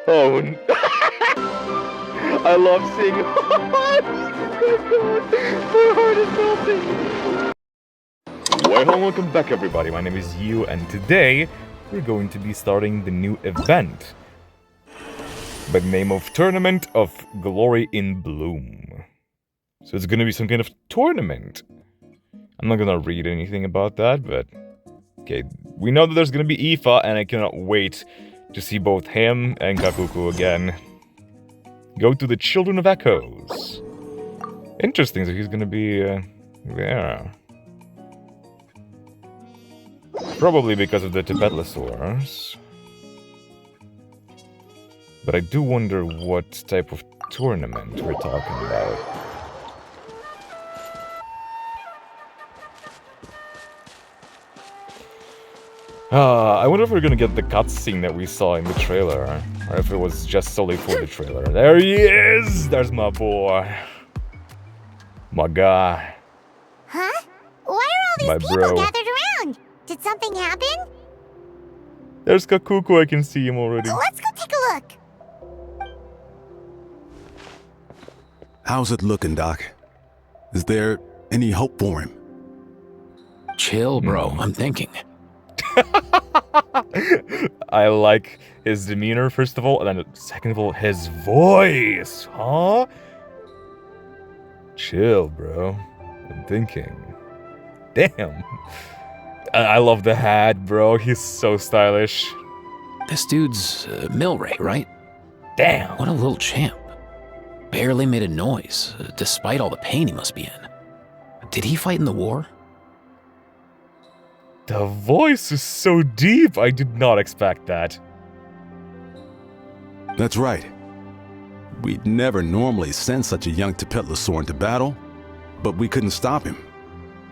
Oh, I love seeing. My heart is melting. Well, welcome back, everybody. My name is Yu, and today we're going to be starting the new event by the name of Tournament of Glory in Bloom. So it's gonna be some kind of tournament. I'm not gonna read anything about that, but okay, we know that there's gonna be Aoife, and I cannot wait to see both him and Kakuku again. Go to the Children of Echoes. Interesting, so he's gonna be there. Probably because of the Tibetlosaurs. But I do wonder what type of tournament we're talking about. I wonder if we're gonna get the cutscene that we saw in the trailer, or if it was just solely for the trailer. There he is! There's my boy. My guy. Huh? Why are all these people gathered around? Did something happen? There's Kakuku, I can see him already. Let's go take a look. How's it looking, Doc? Is there any hope for him? Chill, bro. I'm thinking. I like his demeanor, first of all, and then second of all, his voice, huh? Chill, bro. I'm thinking. Damn. I love the hat, bro. He's so stylish. This dude's Milray, right? Damn. What a little champ. Barely made a noise, despite all the pain he must be in. Did he fight in the war? The voice is so deep. I did not expect that. That's right. We'd never normally send such a young Tibetlosaur into battle, but we couldn't stop him.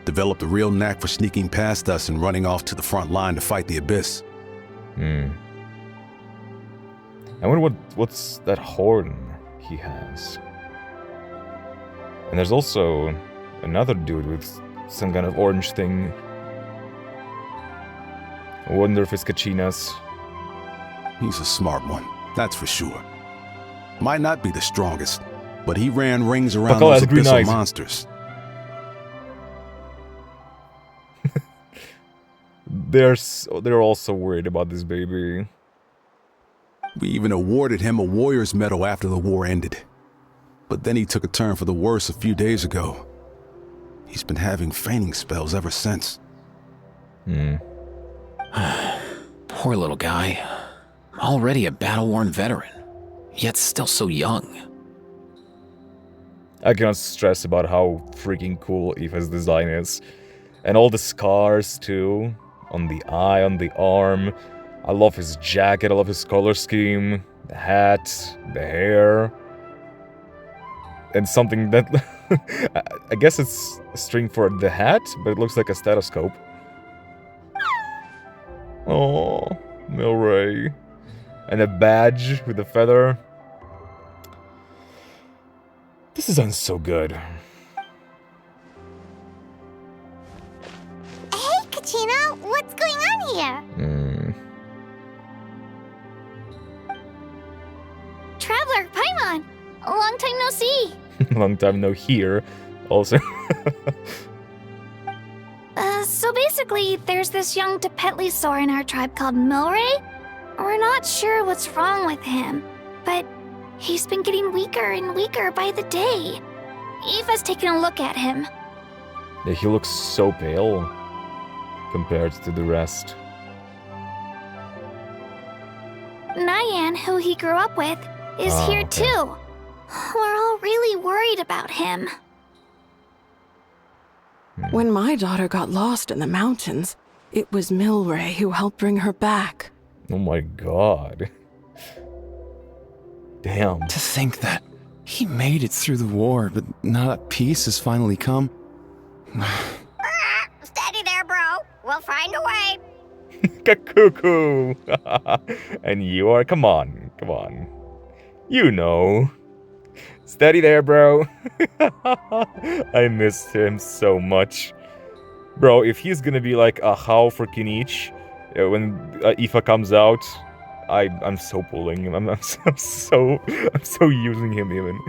Developed a real knack for sneaking past us and running off to the front line to fight the Abyss. I wonder what's that horn he has. And there's also another dude with some kind of orange thing. I wonder if it's Kachina's. He's a smart one, that's for sure. Might not be the strongest, but he ran rings around those abyssal monsters. They're also worried about this baby. We even awarded him a warrior's medal after the war ended. But then he took a turn for the worse a few days ago. He's been having fainting spells ever since. Poor little guy. Already a battle-worn veteran, yet still so young. I cannot stress about how freaking cool Aoife's design is. And all the scars, too. On the eye, on the arm. I love his jacket, I love his color scheme. The hat, the hair. And something that... I guess it's a string for the hat, but it looks like a stethoscope. Oh, Milray. And a badge with a feather. This designs so good. Hey, Kachina, what's going on here? Traveler, Paimon, a long time no see. Long time no hear, also. So basically, there's this young Tibetlosaur in our tribe called Milray. We're not sure what's wrong with him, but he's been getting weaker and weaker by the day. Aoife's taking a look at him. Yeah, he looks so pale compared to the rest. Nyan, who he grew up with, is here too. We're all really worried about him. When my daughter got lost in the mountains, it was Milray who helped bring her back. Oh my god. Damn. To think that he made it through the war, but now that peace has finally come. Steady there, bro. We'll find a way. Kakuku! And you are... Come on. You know. Steady there, bro. I missed him so much. Bro, if he's gonna be like a How for Kinich When Aoife comes out, I'm so pulling him. I'm so using him even.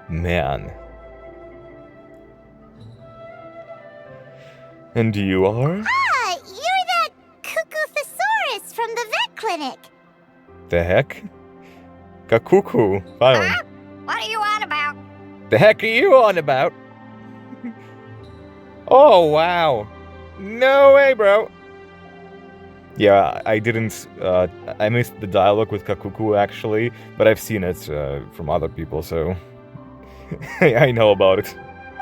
Man. And you are? Ah, you're that cuckoo thesaurus from the vet clinic. The heck? Kakuku. Finally. Huh? What are you on about? The heck are you on about? Oh, wow. No way, bro. Yeah, I didn't, I missed the dialogue with Kakuku, actually, but I've seen it from other people, so I know about it.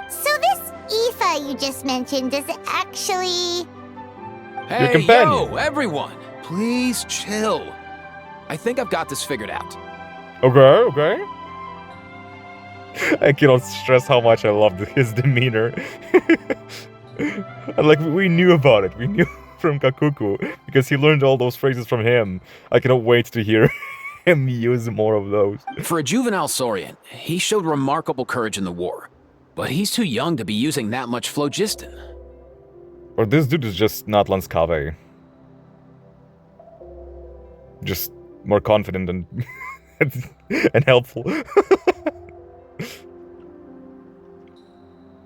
So this Aoife you just mentioned is actually... Hey, companion. yo, everyone! Please chill. I think I've got this figured out. Okay. I cannot stress how much I loved his demeanor. Like, we knew about it. We knew from Kakuku, because he learned all those phrases from him. I cannot wait to hear him use more of those. For a juvenile Saurian, he showed remarkable courage in the war. But he's too young to be using that much phlogiston. Or this dude is just not Lanskave. Just more confident and and helpful.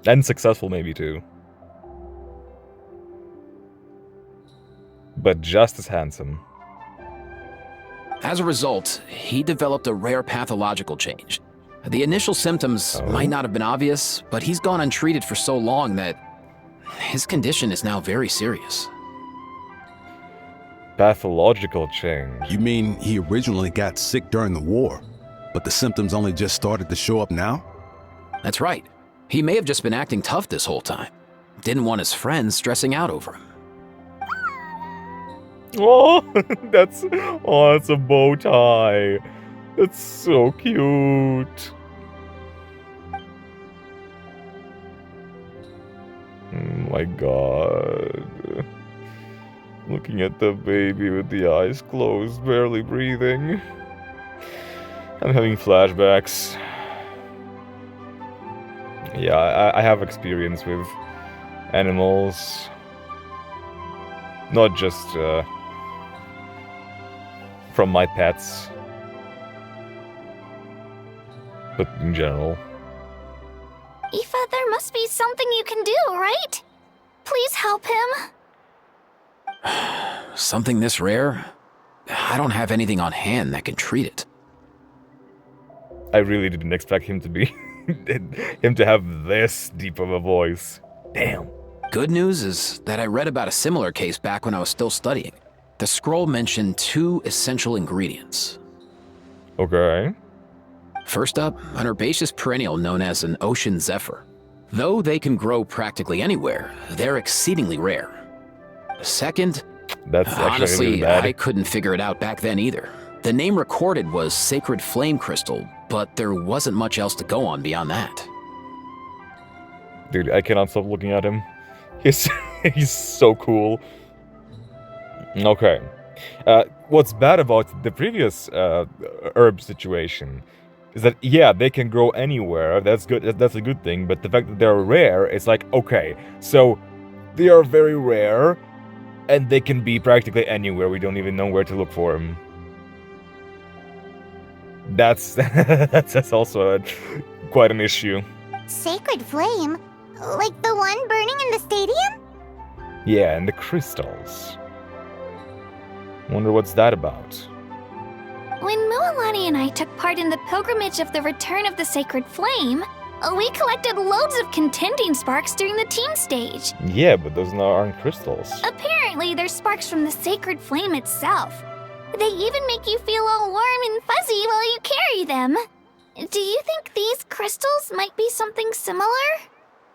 And successful maybe too. But just as handsome. As a result, he developed a rare pathological change. The initial symptoms might not have been obvious, but he's gone untreated for so long that his condition is now very serious. Pathological change. You mean he originally got sick during the war, but the symptoms only just started to show up now? That's right. He may have just been acting tough this whole time. Didn't want his friends stressing out over him. Oh, that's a bow tie. That's so cute. Oh my god. Looking at the baby with the eyes closed, barely breathing. I'm having flashbacks. Yeah, I have experience with animals. Not just from my pets, but in general. Aoife, there must be something you can do, right? Please help him. Something this rare? I don't have anything on hand that can treat it. I really didn't expect him to be him to have this deep of a voice. Damn. Good news is that I read about a similar case back when I was still studying. The scroll mentioned 2 essential ingredients. Okay. First up, an herbaceous perennial known as an ocean zephyr. Though they can grow practically anywhere, they're exceedingly rare. Second, That's actually honestly, really bad. I couldn't figure it out back then either. The name recorded was Sacred Flame Crystal, but there wasn't much else to go on beyond that. Dude, I cannot stop looking at him. He's so cool. Okay. What's bad about the previous herb situation is that, yeah, they can grow anywhere. That's good. That's a good thing. But the fact that they're rare, it's like, okay, so they are very rare, and they can be practically anywhere. We don't even know where to look for them. That's that's also quite an issue. Sacred flame? Like the one burning in the stadium? Yeah, and the crystals. Wonder what's that about. When Mualani and I took part in the pilgrimage of the Return of the Sacred Flame, we collected loads of contending sparks during the team stage. Yeah, but those aren't crystals. Apparently, they're sparks from the Sacred Flame itself. They even make you feel all warm and fuzzy while you carry them. Do you think these crystals might be something similar?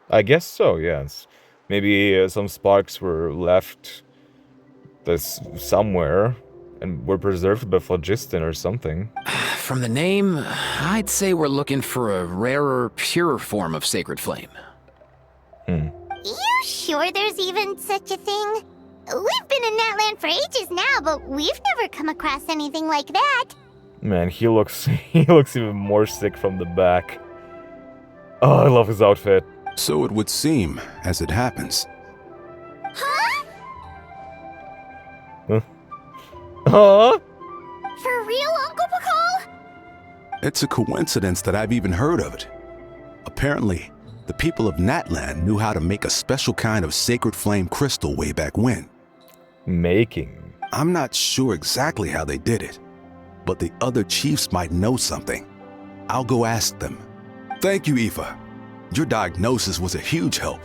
I guess so, yes. Maybe some sparks were left somewhere and were preserved by phlogiston or something. From the name, I'd say we're looking for a rarer, purer form of Sacred Flame. You sure there's even such a thing? We've been in that land for ages now, but we've never come across anything like that. Man, he looks even more sick from the back. Oh, I love his outfit. So it would seem, as it happens. Huh? Huh? For real, Uncle Pakal? It's a coincidence that I've even heard of it. Apparently, the people of Natland knew how to make a special kind of sacred flame crystal way back when. Making. I'm not sure exactly how they did it, but the other chiefs might know something. I'll go ask them. Thank you, Aoife. Your diagnosis was a huge help.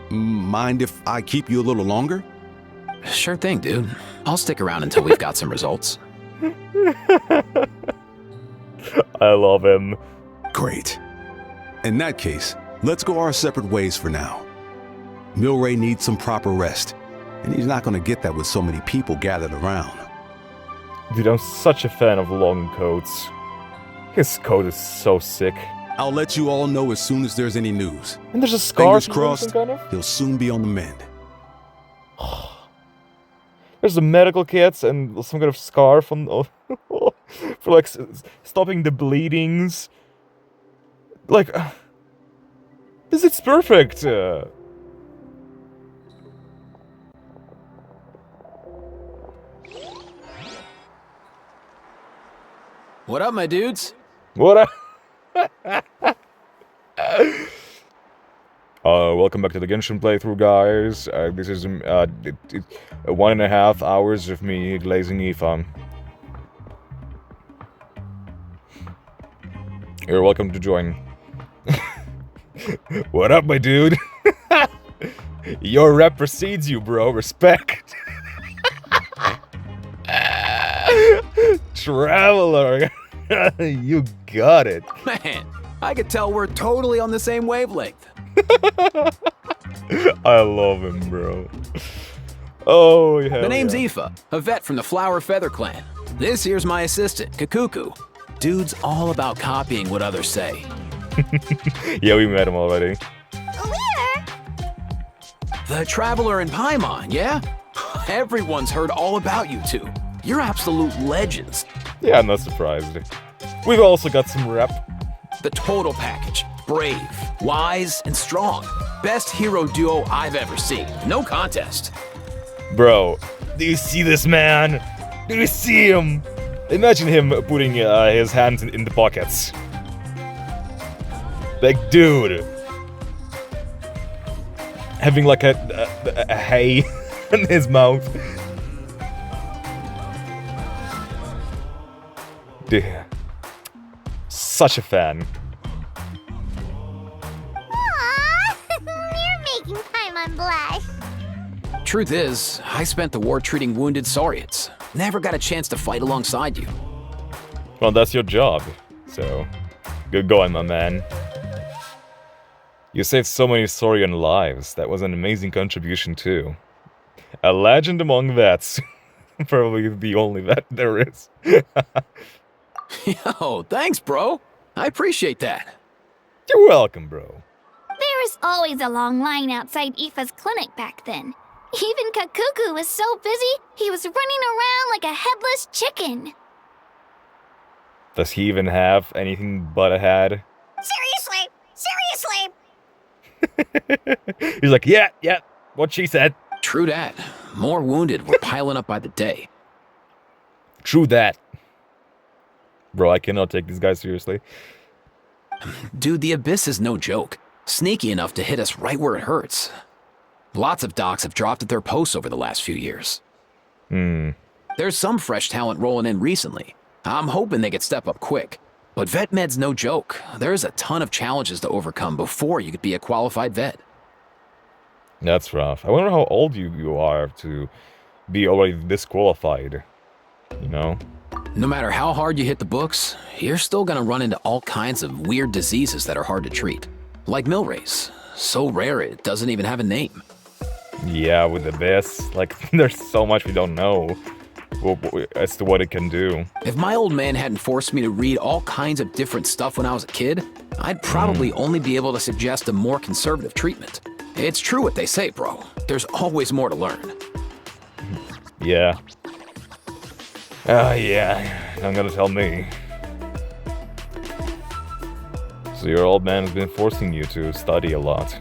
Mind if I keep you a little longer? Sure thing, dude. I'll stick around until we've got some results. I love him. Great. In that case, let's go our separate ways for now. Milray needs some proper rest, and he's not going to get that with so many people gathered around. Dude, I'm such a fan of long coats. His coat is so sick. I'll let you all know as soon as there's any news. And there's a scar. Fingers crossed, he'll soon be on the mend. There's the medical kits and some kind of scar from for like stopping the bleedings. Like, this is perfect. What up, my dudes? What? Welcome back to the Genshin playthrough, guys. This is 1.5 hours of me glazing Aoife. You're welcome to join. What up, my dude? Your rep precedes you, bro. Respect. Traveler. You got it. Man, I could tell we're totally on the same wavelength. I love him, bro. Oh, yeah. The name's Aoife, a vet from the Flower Feather clan. This here's my assistant, Kakuku. Dude's all about copying what others say. Yeah, we met him already. Where? The Traveler in Paimon, yeah? Everyone's heard all about you two. You're absolute legends. Yeah, I'm not surprised. We've also got some rep. The total package. Brave, wise, and strong. Best hero duo I've ever seen. No contest. Bro, do you see this man? Do you see him? Imagine him putting his hands in the pockets. Like, dude. Having like a hay in his mouth. Dude. Such a fan. Aww, you're making Paimon blush. Truth is, I spent the war treating wounded Saurians. Never got a chance to fight alongside you. Well, that's your job. So, good going, my man. You saved so many Saurian lives. That was an amazing contribution, too. A legend among vets. Probably the only vet there is. Yo, thanks, bro. I appreciate that. You're welcome, bro. There was always a long line outside Aoife's clinic back then. Even Kakuku was so busy, he was running around like a headless chicken. Does he even have anything but a head? Seriously? He's like, yeah, what she said. True that. More wounded were piling up by the day. True that. Bro, I cannot take this guy seriously. Dude, the Abyss is no joke. Sneaky enough to hit us right where it hurts. Lots of docs have dropped at their posts over the last few years. There's some fresh talent rolling in recently. I'm hoping they could step up quick. But vet med's no joke. There's a ton of challenges to overcome before you could be a qualified vet. That's rough. I wonder how old you are to be already disqualified. You know? No matter how hard you hit the books, you're still gonna run into all kinds of weird diseases that are hard to treat. Like Milray's. So rare it doesn't even have a name. Yeah, with the Abyss. Like, there's so much we don't know as to what it can do. If my old man hadn't forced me to read all kinds of different stuff when I was a kid, I'd probably only be able to suggest a more conservative treatment. It's true what they say, bro. There's always more to learn. Yeah. Yeah. I'm gonna tell me. So your old man has been forcing you to study a lot.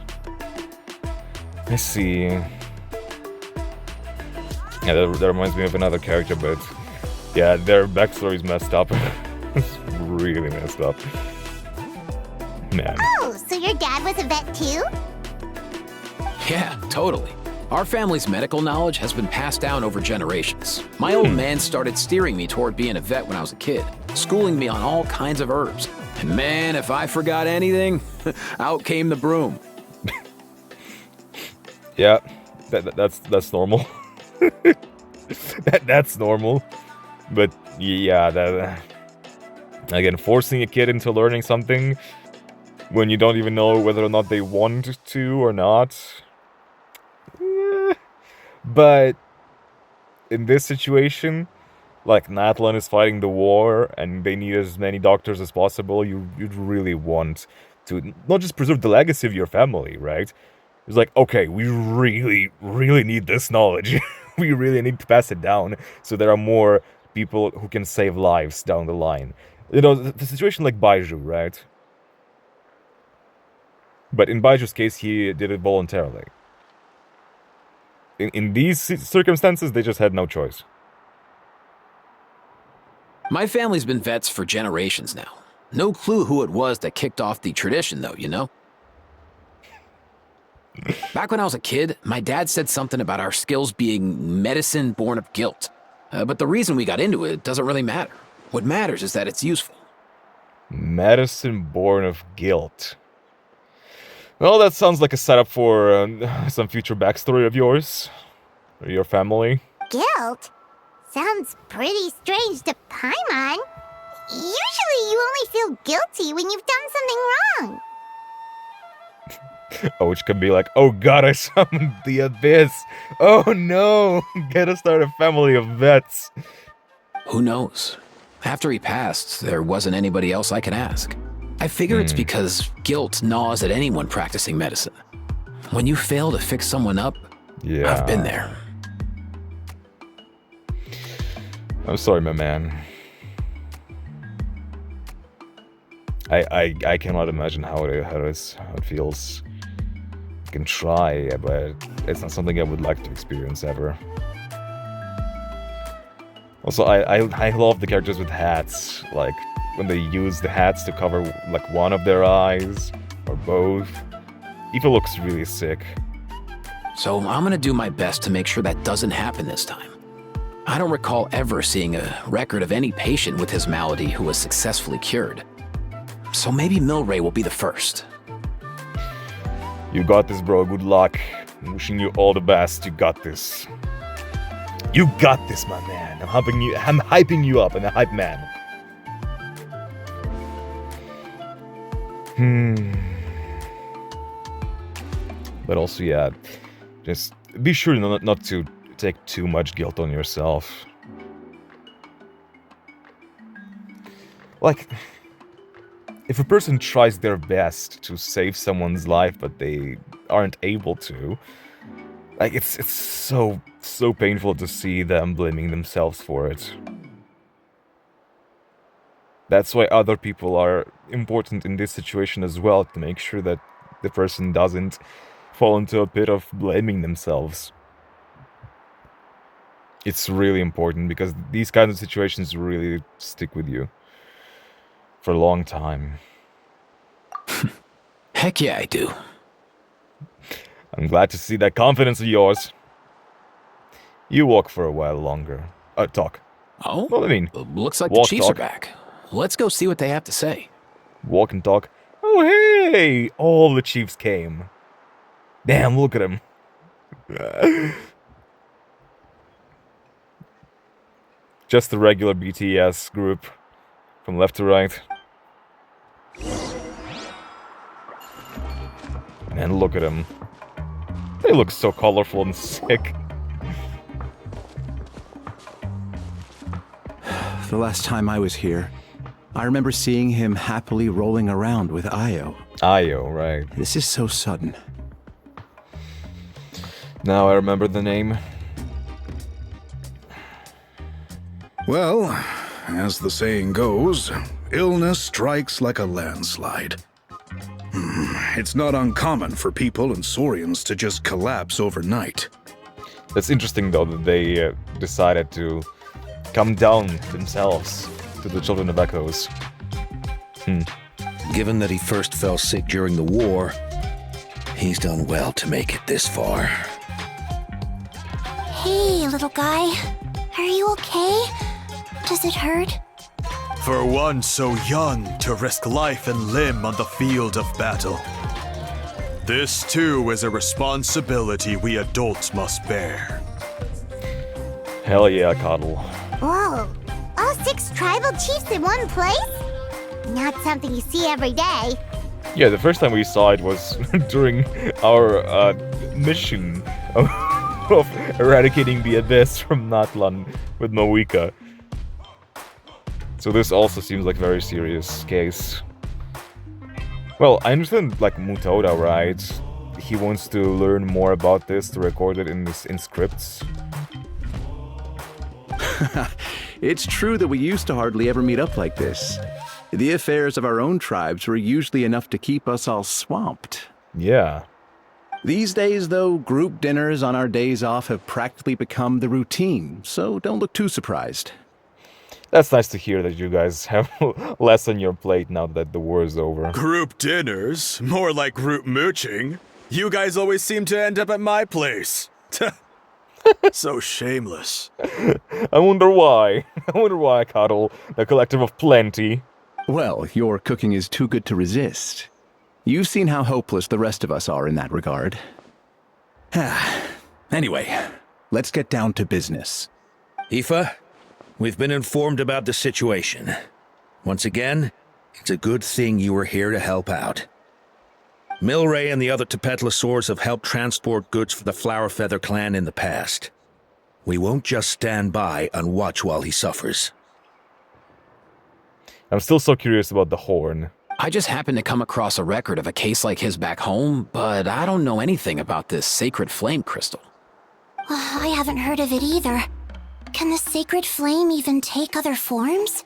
I see. Yeah, that reminds me of another character, but yeah, their backstory's messed up. It's really messed up. Man. Oh, so your dad was a vet too? Yeah, totally. Our family's medical knowledge has been passed down over generations. My old man started steering me toward being a vet when I was a kid, schooling me on all kinds of herbs. And man, if I forgot anything, out came the broom. Yeah, that's normal. That's normal. But yeah, that again, forcing a kid into learning something when you don't even know whether or not they want to or not. But in this situation, like Natlan is fighting the war and they need as many doctors as possible, you'd really want to not just preserve the legacy of your family, right? It's like, okay, we really, really need this knowledge. We really need to pass it down so there are more people who can save lives down the line. You know, the situation like Baiju, right? But in Baiju's case, he did it voluntarily. In these circumstances, they just had no choice. My family's been vets for generations now. No clue who it was that kicked off the tradition, though, you know? Back when I was a kid, my dad said something about our skills being medicine born of guilt. But the reason we got into it doesn't really matter. What matters is that it's useful. Medicine born of guilt. Well, that sounds like a setup for some future backstory of yours. Or your family. Guilt? Sounds pretty strange to Paimon. Usually you only feel guilty when you've done something wrong. Oh, which could be like, oh god, I summoned the abyss. Oh no, gotta start a family of vets. Who knows? After he passed, there wasn't anybody else I could ask. I figure it's because guilt gnaws at anyone practicing medicine. When you fail to fix someone up, Yeah. I've been there. I'm sorry, my man. I cannot imagine how it feels. I can try, but it's not something I would like to experience ever. Also, I love the characters with hats, like when they use the hats to cover like one of their eyes or both. Aoife looks really sick. So I'm gonna do my best to make sure that doesn't happen this time. I don't recall ever seeing a record of any patient with his malady who was successfully cured. So maybe Milray will be the first. You got this, bro. Good luck. I'm wishing you all the best. You got this. You got this, my man. I'm hyping you up. I'm a hype man. But also, yeah, just be sure not to take too much guilt on yourself. Like, if a person tries their best to save someone's life, but they aren't able to, like, it's so painful to see them blaming themselves for it. That's why other people are important in this situation as well, to make sure that the person doesn't fall into a pit of blaming themselves. It's really important, because these kinds of situations really stick with you for a long time. Heck yeah, I do. I'm glad to see that confidence of yours. You walk for a while longer. Talk. Oh? Well, I mean, Looks like walk, the Chiefs talk. are back. Let's go see what they have to say. Walk and talk. Oh, hey! All the chiefs came. Damn, look at him. Just the regular BTS group. From left to right. And look at them. They look so colorful and sick. The last time I was here, I remember seeing him happily rolling around with Io. Io, right. This is so sudden. Now I remember the name. Well, as the saying goes, illness strikes like a landslide. It's not uncommon for people and Saurians to just collapse overnight. That's interesting, though, that they decided to come down themselves to the Children of Echoes. Given that he first fell sick during the war, he's done well to make it this far. Hey, little guy. Are you okay? Does it hurt? For one so young to risk life and limb on the field of battle. This too is a responsibility we adults must bear. Hell yeah, Coddle. Whoa, all 6 tribal chiefs in one place? Not something you see every day. Yeah, the first time we saw it was during our mission of eradicating the Abyss from Natlan with Moika. So this also seems like a very serious case. Well, I understand, like, Mutoda, right? He wants to learn more about this to record it in scripts. It's true that we used to hardly ever meet up like this. The affairs of our own tribes were usually enough to keep us all swamped. Yeah. These days, though, group dinners on our days off have practically become the routine, so don't look too surprised. That's nice to hear that you guys have less on your plate now that the war is over. Group dinners? More like group mooching. You guys always seem to end up at my place. So shameless. I wonder why. I wonder why, Coddle, the collective of plenty. Well, your cooking is too good to resist. You've seen how hopeless the rest of us are in that regard. Anyway, let's get down to business. Aoife, we've been informed about the situation. Once again, it's a good thing you were here to help out. Milray and the other Tepetlosaurs have helped transport goods for the Flowerfeather clan in the past. We won't just stand by and watch while he suffers. I'm still so curious about the horn. I just happened to come across a record of a case like his back home, but I don't know anything about this sacred flame crystal. I haven't heard of it either. Can the sacred flame even take other forms?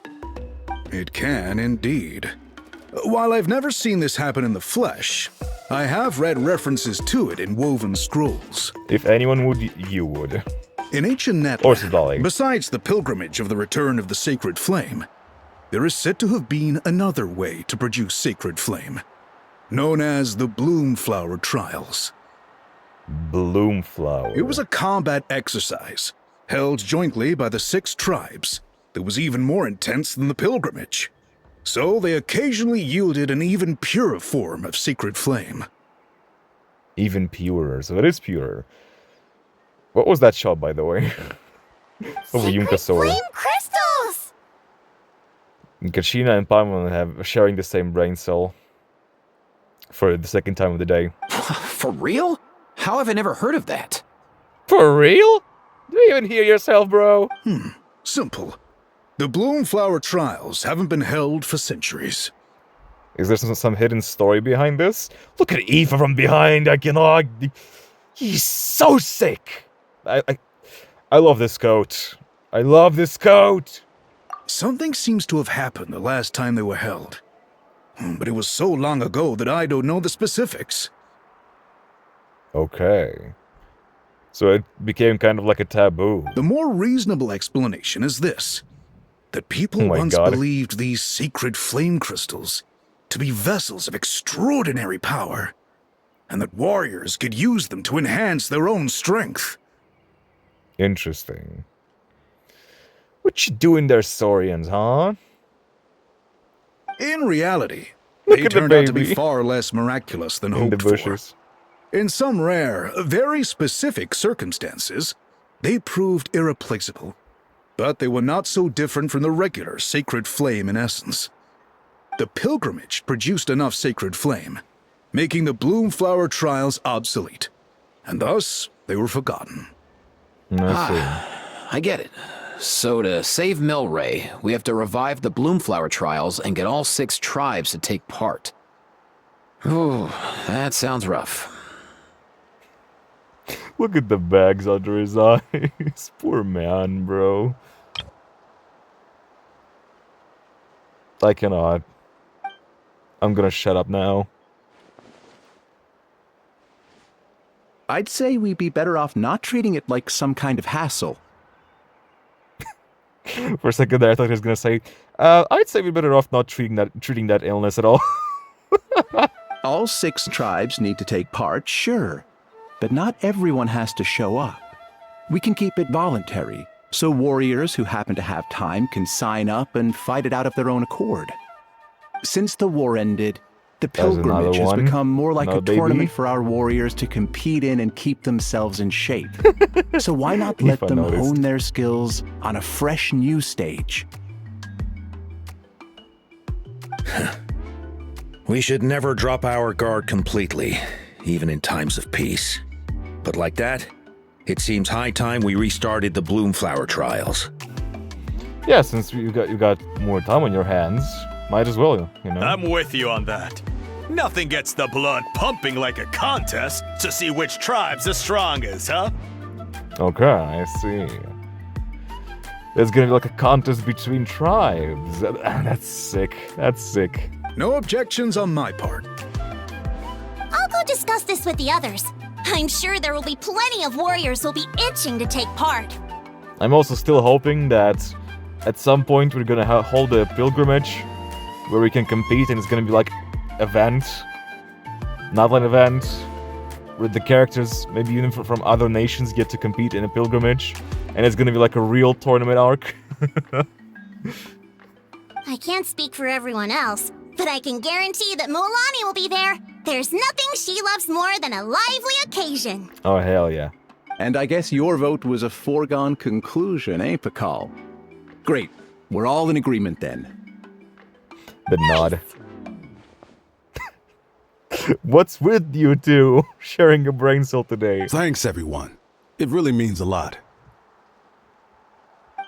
It can indeed. While I've never seen this happen in the flesh, I have read references to it in woven scrolls. If anyone would, you would. In ancient Or Natlan, Sodali. besides the pilgrimage of the return of the sacred flame, there is said to have been another way to produce sacred flame, known as the Bloomflower Trials. Bloomflower. It was a combat exercise, held jointly by the 6 tribes, that was even more intense than the pilgrimage. So they occasionally yielded an even purer form of sacred flame. Even purer, so it is purer. What was that shot, by the way? Of Yunka Sword. Flame crystals! Kachina and Paimon have sharing the same brain cell. For the second time of the day. For real? How have I never heard of that? For real? Do you even hear yourself, bro? Simple. The Bloomflower Trials haven't been held for centuries. Is there some hidden story behind this? Look at Aoife from behind, I cannot... He's so sick! I love this coat. I love this coat! Something seems to have happened the last time they were held. But it was so long ago that I don't know the specifics. Okay. So it became kind of like a taboo. The more reasonable explanation is this. That people once believed these sacred flame crystals to be vessels of extraordinary power, and that warriors could use them to enhance their own strength. Interesting. What you doing there, Saurians, huh? In reality, Look they at the turned out to be baby. far less miraculous than In the hoped for. bushes. In some rare, very specific circumstances, they proved irreplaceable. But they were not so different from the regular sacred flame in essence. The pilgrimage produced enough sacred flame, making the Bloomflower Trials obsolete, and thus they were forgotten. I get it. So to save Milray, we have to revive the Bloomflower Trials and get all 6 tribes to take part. Ooh, that sounds rough. Look at the bags under his eyes. Poor man, bro. I cannot. I'm gonna shut up now. I'd say we'd be better off not treating it like some kind of hassle. For a second there, I thought he was gonna say, I'd say we're better off not treating that illness at all. All 6 tribes need to take part, sure, but not everyone has to show up. We can keep it voluntary, so warriors who happen to have time can sign up and fight it out of their own accord. Since the war ended, the pilgrimage has become more like a tournament for our warriors to compete in and keep themselves in shape. So why not let them hone their skills on a fresh new stage? We should never drop our guard completely, even in times of peace. But like that, it seems high time we restarted the Bloomflower trials. Yeah, since you got more time on your hands, might as well, you know. I'm with you on that. Nothing gets the blood pumping like a contest to see which tribe's the strongest, huh? Okay, I see. There's gonna be like a contest between tribes. That's sick. That's sick. No objections on my part. I'll go discuss this with the others. I'm sure there will be plenty of warriors who'll be itching to take part. I'm also still hoping that at some point we're gonna hold a pilgrimage where we can compete, and it's gonna be like event, not an event, where the characters, maybe even from other nations, get to compete in a pilgrimage, and it's gonna be like a real tournament arc. I can't speak for everyone else, but I can guarantee that Mualani will be there. There's nothing she loves more than a lively occasion. Oh, hell yeah. And I guess your vote was a foregone conclusion, eh, Pakal? Great. We're all in agreement then. The nod. What's with you two sharing a brain cell today? Thanks, everyone. It really means a lot.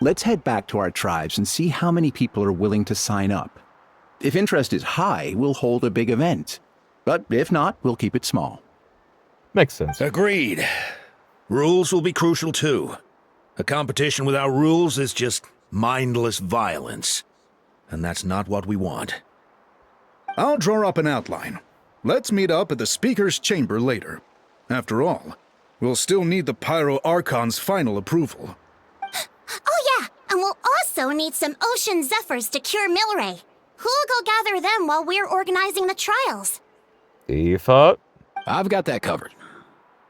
Let's head back to our tribes and see how many people are willing to sign up. If interest is high, we'll hold a big event. But if not, we'll keep it small. Makes sense. Agreed. Rules will be crucial too. A competition without rules is just mindless violence. And that's not what we want. I'll draw up an outline. Let's meet up at the Speaker's Chamber later. After all, we'll still need the Pyro Archon's final approval. Oh yeah, and we'll also need some Ocean Zephyrs to cure Milray. Who'll go gather them while we're organizing the trials? Aoife? I've got that covered.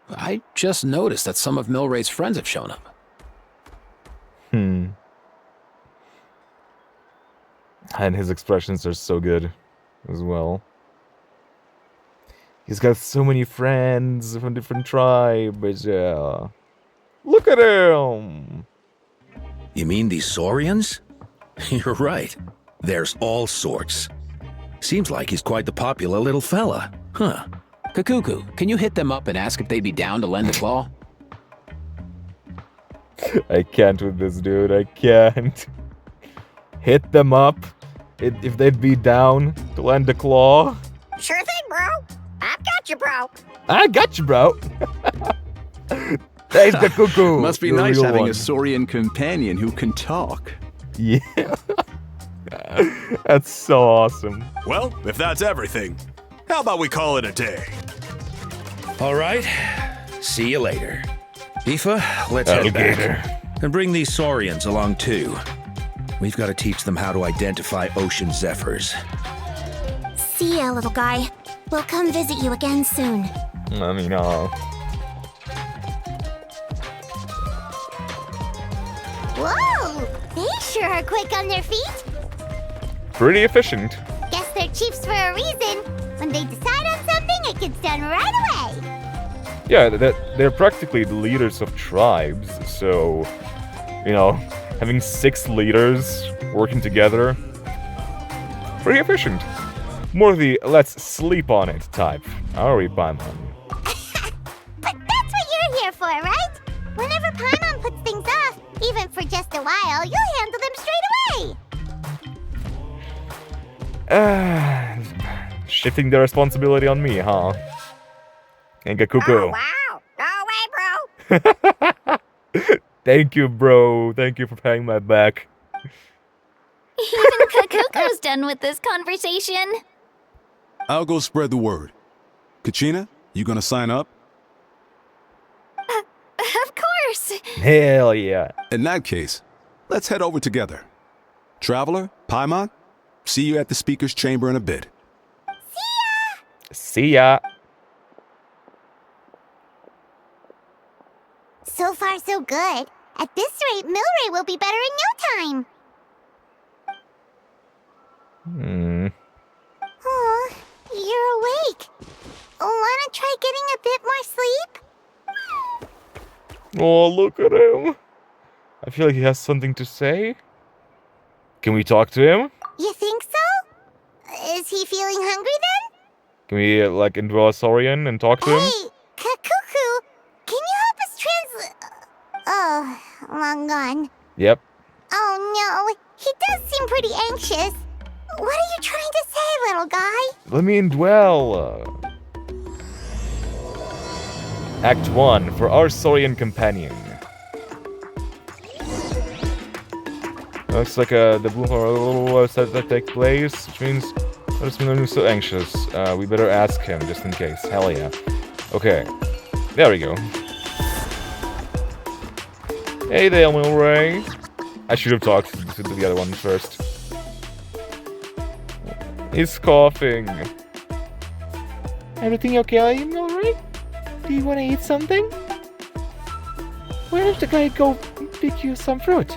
I just noticed that some of Milray's friends have shown up. And his expressions are so good as well. He's got so many friends from different tribes, yeah. Look at him! You mean these Saurians? You're right. There's all sorts. Seems like he's quite the popular little fella. Huh. Kakuku, can you hit them up and ask if they'd be down to lend a claw? I can't with this dude, I can't. Hit them up if they'd be down to lend a claw. Sure thing, bro. I've got you, bro. I got you, bro. Thanks, the cuckoo. Must be The nice real having one. a Saurian companion who can talk. Yeah. That's so awesome. Well, if that's everything, how about we call it a day? All right. See you later. Aoife, let's head back. And bring these Saurians along too. We've got to teach them how to identify ocean zephyrs. See ya, little guy. We'll come visit you again soon. I mean, Whoa! They sure are quick on their feet. pretty efficient. Guess they're chiefs for a reason. When they decide on something, it gets done right away. Yeah, they're practically the leaders of tribes, so, you know, having 6 leaders working together, pretty efficient. More the let's sleep on it type. Ari Paimon. But that's what you're here for, right? Whenever Paimon puts things off, even for just a while, you'll handle them straight away. Shifting the responsibility on me, huh? And Gakuko. Oh, wow. No way, bro. Thank you, bro. Thank you for paying my back. Even Kakuko's done with this conversation. I'll go spread the word. Kachina, you gonna sign up? Hell yeah. In that case, let's head over together. Traveler, Paimon, see you at the speaker's chamber in a bit. See ya. So far, so good. At this rate, Milray will be better in no time. Oh, you're awake. Wanna try getting a bit more sleep? Oh, look at him. I feel like he has something to say. Can we talk to him? You think so? Is he feeling hungry then? Can we, like, indwell a Saurian and talk to him? Hey, Kakuku, can you help us Oh, long gone. Yep. Oh no, he does seem pretty anxious. What are you trying to say, little guy? Let me indwell. Act 1 for our Saurian companion. Looks like the Bloom for a little set that take place, which means what is Milray so anxious? We better ask him just in case. Hell yeah. Okay. There we go. Hey there, Milray. I should have talked to the other one first. He's coughing. Everything okay, Milray? Do you want to eat something? Why don't the guy go pick you some fruit?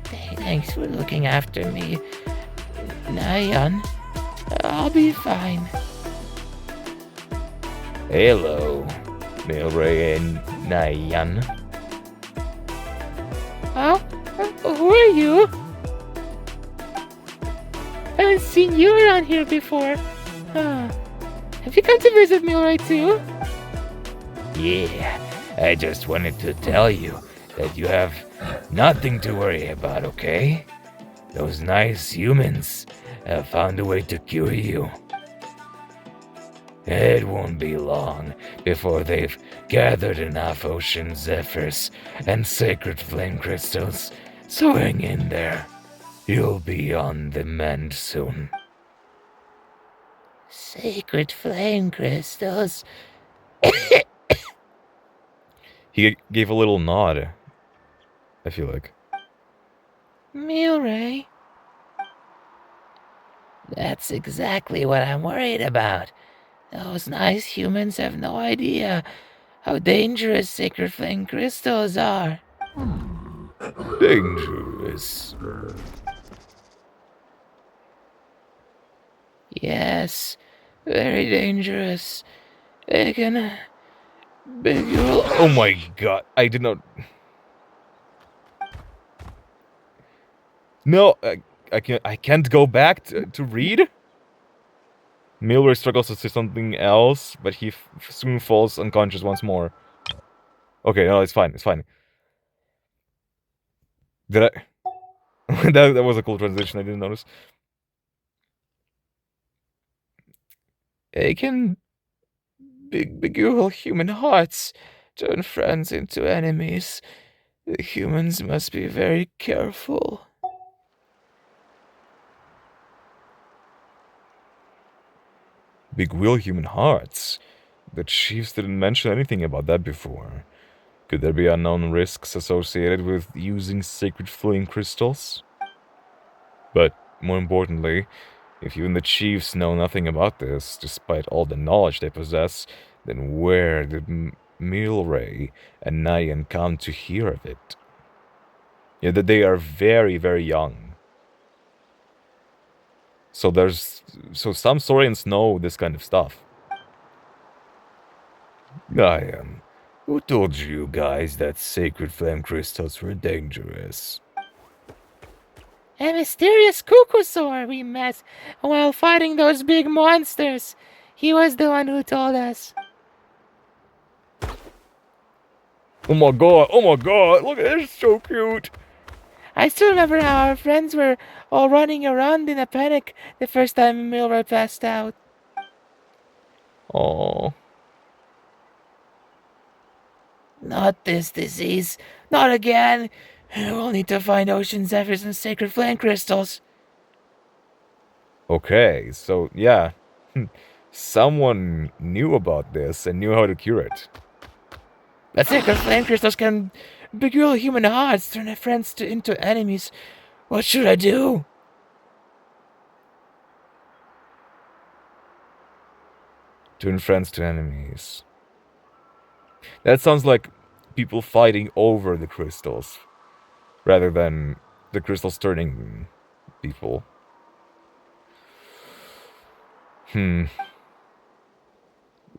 Thanks for looking after me, Nayan. I'll be fine. Hello, Milray and Nayan. Oh, who are you? I haven't seen you around here before. Have you come to visit Milray too? Yeah, I just wanted to tell you that you have nothing to worry about, okay? Those nice humans have found a way to cure you. It won't be long before they've gathered enough ocean zephyrs and sacred flame crystals, so hang in there. You'll be on the mend soon. Sacred flame crystals. He gave a little nod. I feel like. Milray. That's exactly what I'm worried about. Those nice humans have no idea how dangerous sacred flame crystals are. Dangerous. Yes, very dangerous. They can... Oh my god, I did not... No, I can't go back to read? Milray struggles to say something else, but he soon falls unconscious once more. Okay, no, it's fine, it's fine. Did I... that was a cool transition, I didn't notice. They can beguile human hearts, turn friends into enemies. The humans must be very careful. Beguile human hearts? The chiefs didn't mention anything about that before. Could there be unknown risks associated with using sacred flame crystals? But, more importantly, if you and the chiefs know nothing about this, despite all the knowledge they possess, then where did Milray and Nayan come to hear of it? Yeah, that they are very, very young. So some Saurians know this kind of stuff. Nayan, who told you guys that sacred flame crystals were dangerous? A mysterious cuckoosaur we met while fighting those big monsters. He was the one who told us. Oh my god, look at this, so cute. I still remember how our friends were all running around in a panic the first time Milray passed out. Oh. Not this disease. Not again. We'll need to find ocean zephyrs and sacred flame crystals. Okay, so yeah. Someone knew about this and knew how to cure it. But sacred flame crystals can beguile human hearts, turn their friends into enemies. What should I do? Turn friends to enemies. That sounds like people fighting over the crystals, rather than the crystals turning people.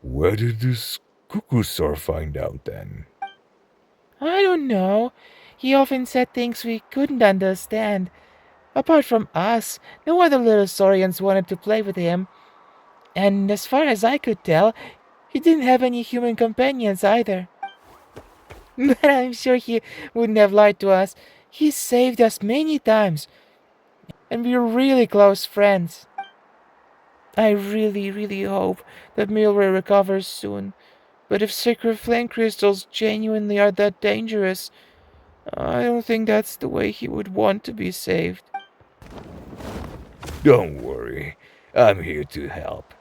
Where did this cuckoo soar find out then? I don't know. He often said things we couldn't understand. Apart from us, no other little Saurians wanted to play with him. And as far as I could tell, he didn't have any human companions either. But I'm sure he wouldn't have lied to us. He saved us many times. And we're really close friends. I really, really hope that Milray recovers soon. But if sacred flame crystals genuinely are that dangerous, I don't think that's the way he would want to be saved. Don't worry, I'm here to help.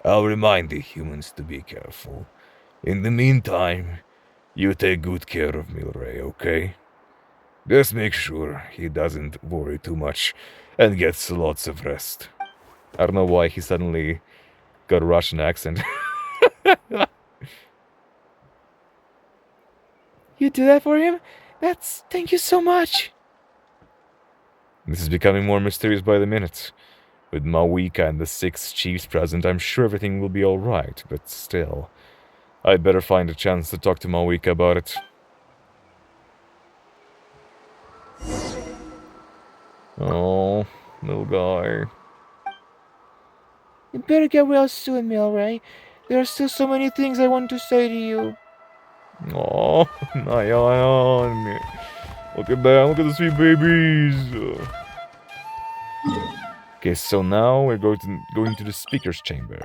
I'll remind the humans to be careful. In the meantime, you take good care of Milray, okay? Just make sure he doesn't worry too much and gets lots of rest. I don't know why he suddenly got a Russian accent. You do that for him? Thank you so much. This is becoming more mysterious by the minute. With Mawika and the 6 chiefs present, I'm sure everything will be alright, but still, I'd better find a chance to talk to Mawika about it. Oh, little guy. You better get well soon, Milray. There are still so many things I want to say to you. Oh, Nayan. Look at that, look at the sweet babies. Okay, so now we're going to the speaker's chamber.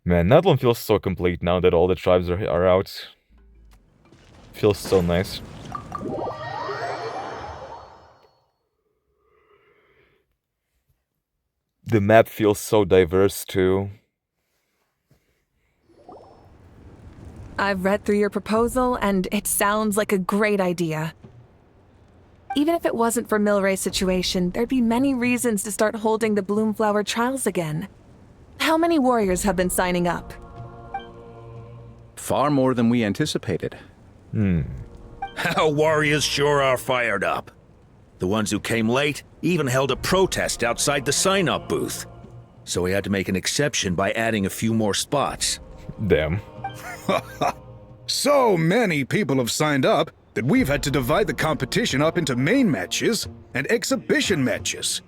Man, that one feels so complete now that all the tribes are out. Feels so nice. The map feels so diverse too. I've read through your proposal, and it sounds like a great idea. Even if it wasn't for Milray's situation, there'd be many reasons to start holding the Bloomflower trials again. How many warriors have been signing up? Far more than we anticipated. Our warriors sure are fired up. The ones who came late even held a protest outside the sign-up booth. So we had to make an exception by adding a few more spots. Damn. So many people have signed up that we've had to divide the competition up into main matches and exhibition matches.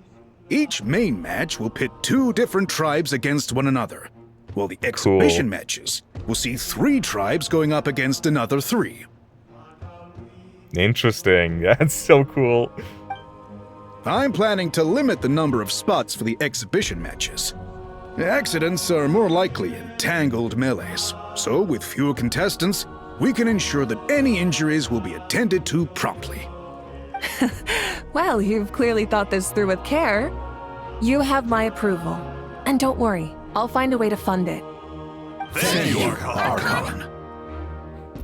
Each main match will pit 2 different tribes against one another, while the exhibition matches will see 3 tribes going up against another 3. Interesting. That's so cool. I'm planning to limit the number of spots for the exhibition matches. Accidents are more likely in tangled melees, so with fewer contestants, we can ensure that any injuries will be attended to promptly. Well, you've clearly thought this through with care. You have my approval. And don't worry, I'll find a way to fund it. Thank you, Archon.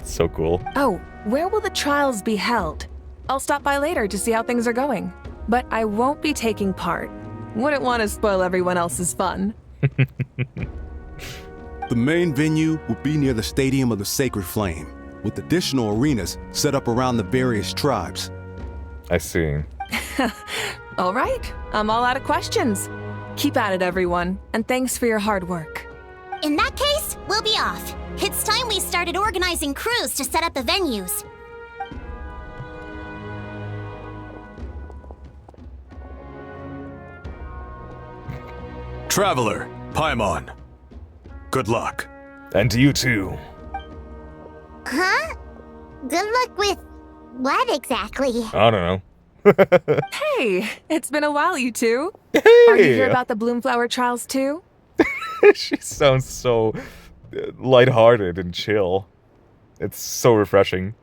So cool. Oh, where will the trials be held? I'll stop by later to see how things are going. But I won't be taking part. Wouldn't want to spoil everyone else's fun. The main venue will be near the Stadium of the Sacred Flame, with additional arenas set up around the various tribes. I see. All right, I'm all out of questions. Keep at it, everyone, and thanks for your hard work. In that case, we'll be off. It's time we started organizing crews to set up the venues. Traveler, Paimon. Good luck. And to you too. Huh? Good luck with what exactly? I don't know. Hey, it's been a while, you two. Hey! Are you here about the Bloomflower trials too? She sounds so lighthearted and chill. It's so refreshing.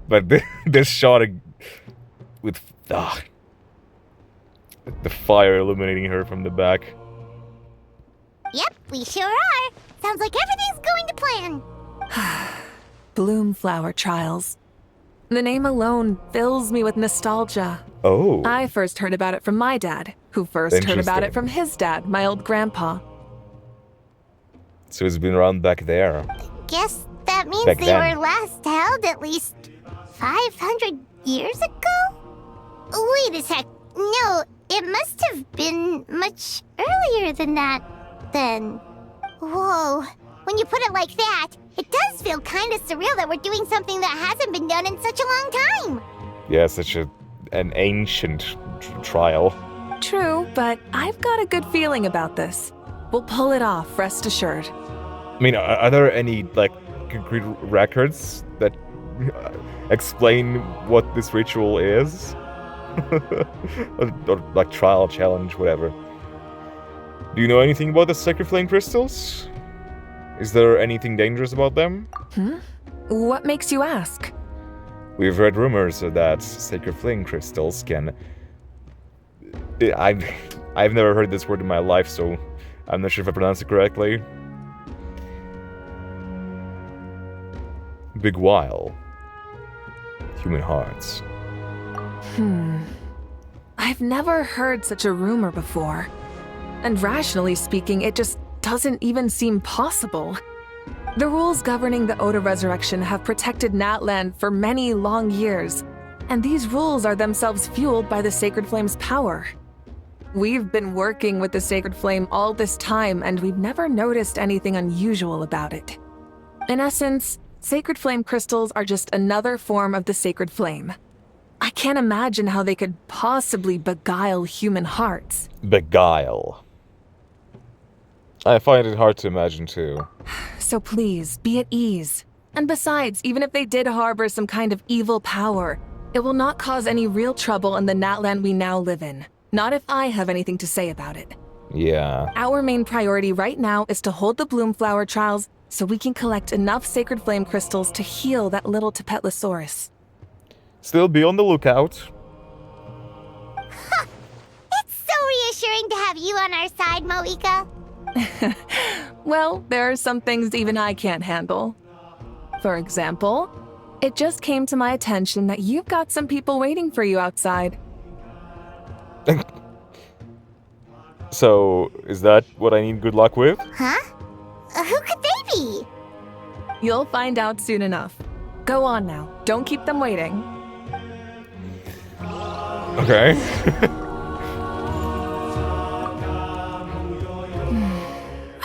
But this shot with the fire illuminating her from the back. Yep, we sure are. Sounds like everything's going to plan. Bloomflower trials. The name alone fills me with nostalgia. Oh. I first heard about it from my dad, who first heard about it Interesting. from his dad, my old grandpa. So it's been around back there. Guess that means Back they then. were last held at least 500 years ago? Wait a sec. No, it must have been much earlier than that, then. Whoa. When you put it like that, it does feel kind of surreal that we're doing something that hasn't been done in such a long time. Yeah, such an ancient trial. True, but I've got a good feeling about this. We'll pull it off, rest assured. I mean, are there any, like, concrete records that explain what this ritual is? or, like, trial, challenge, whatever. Do you know anything about the Sacred Flame Crystals? Is there anything dangerous about them? What makes you ask? We've read rumors that Sacred Flame Crystals can... I've never heard this word in my life, so I'm not sure if I pronounced it correctly. Beguile human hearts. I've never heard such a rumor before. And rationally speaking, it just doesn't even seem possible. The rules governing the Oda Resurrection have protected Natland for many long years, and these rules are themselves fueled by the Sacred Flame's power. We've been working with the Sacred Flame all this time, and we've never noticed anything unusual about it. In essence, Sacred Flame crystals are just another form of the Sacred Flame. I can't imagine how they could possibly beguile human hearts. Beguile. I find it hard to imagine too. So please, be at ease. And besides, even if they did harbor some kind of evil power, it will not cause any real trouble in the Natland we now live in. Not if I have anything to say about it. Yeah. Our main priority right now is to hold the Bloomflower trials so we can collect enough Sacred Flame crystals to heal that little Tapetlosaurus. Still be on the lookout. It's so reassuring to have you on our side, Moika. Well, there are some things even I can't handle. For example, it just came to my attention that you've got some people waiting for you outside. So, is that what I need good luck with? Huh? Who could they be? You'll find out soon enough. Go on now. Don't keep them waiting. Okay.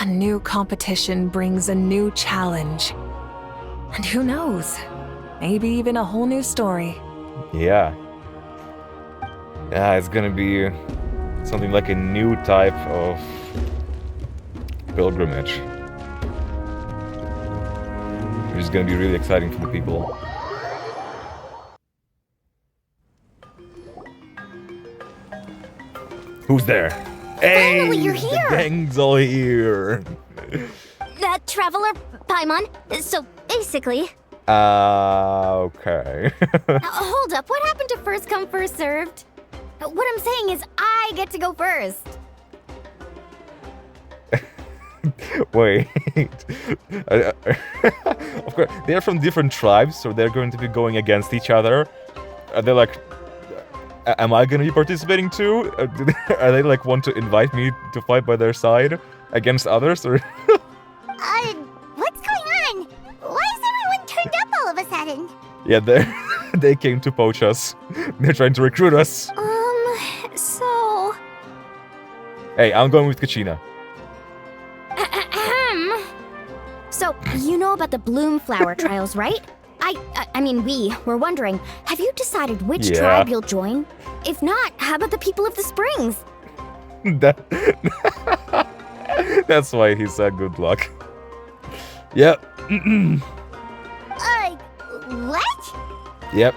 A new competition brings a new challenge. And who knows? Maybe even a whole new story. Yeah. Yeah, it's gonna be something like a new type of pilgrimage. Which is gonna be really exciting for the people. Who's there? Hey! Finally, you're here! The gang's all here! That traveler, Paimon. So basically. Okay. Hold up, what happened to first come, first served? What I'm saying is I get to go first. Wait. Of course, they're from different tribes, so they're going to be going against each other. Are they like... Am I going to be participating too? Are they like want to invite me to fight by their side against others? Or What's going on? Why is everyone turned up all of a sudden? yeah, they came to poach us. They're trying to recruit us. So... Hey, I'm going with Kachina. So, you know about the Bloomflower trials, right? I mean, we were wondering, have you decided which Yeah. tribe you'll join? If not, how about the people of the Springs? That's why he said good luck. Yep. What? Yep.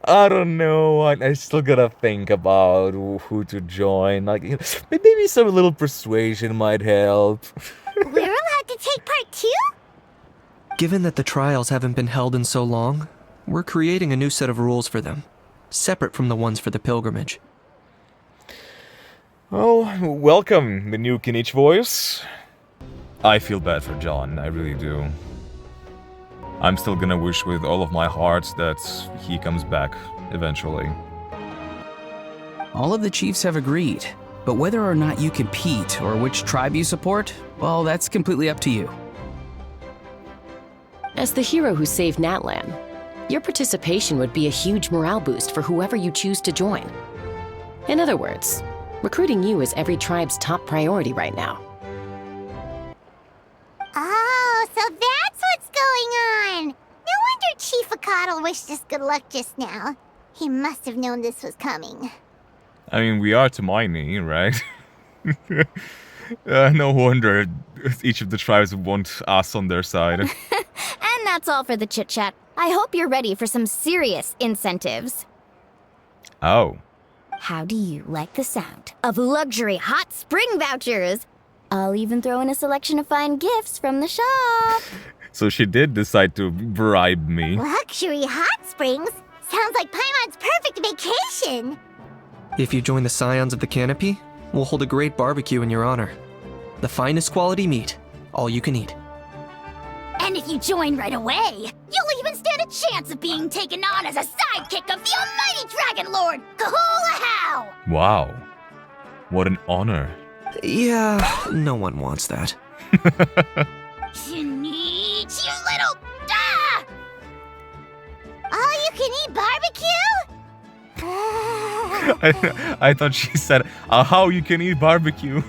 I don't know. I still gotta think about who to join. Like, maybe some little persuasion might help. We're allowed to take part too? Given that the trials haven't been held in so long, we're creating a new set of rules for them, separate from the ones for the pilgrimage. Oh, welcome, the new Kinich voice. I feel bad for John, I really do. I'm still gonna wish with all of my heart that he comes back eventually. All of the chiefs have agreed, but whether or not you compete or which tribe you support, well, that's completely up to you. As the hero who saved Natlan, your participation would be a huge morale boost for whoever you choose to join. In other words, recruiting you is every tribe's top priority right now. Oh, so that's what's going on. No wonder Chief Akatl wished us good luck just now. He must have known this was coming. I mean, we are Hermione, right? No wonder each of the tribes want us on their side. And that's all for the chit-chat. I hope you're ready for some serious incentives. Oh. How do you like the sound of luxury hot spring vouchers? I'll even throw in a selection of fine gifts from the shop. So she did decide to bribe me. Luxury hot springs? Sounds like Paimon's perfect vacation. If you join the Scions of the Canopy, we'll hold a great barbecue in your honor. The finest quality meat, all you can eat. And if you join right away, you'll even stand a chance of being taken on as a sidekick of the almighty Dragon Lord, Kahula! Wow. What an honor. Yeah, no one wants that. You little... Ah! All you can eat barbecue? I thought she said, how you can eat barbecue.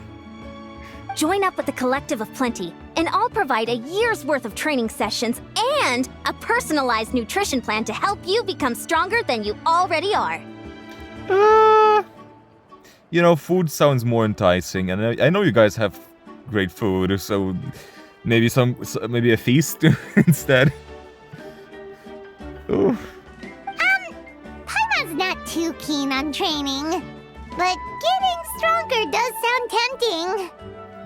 Join up with the Collective of Plenty, and I'll provide a year's worth of training sessions and a personalized nutrition plan to help you become stronger than you already are. You know, food sounds more enticing, and I know you guys have great food, so maybe maybe a feast instead. Ooh. Paimon's not too keen on training, but getting stronger does sound tempting.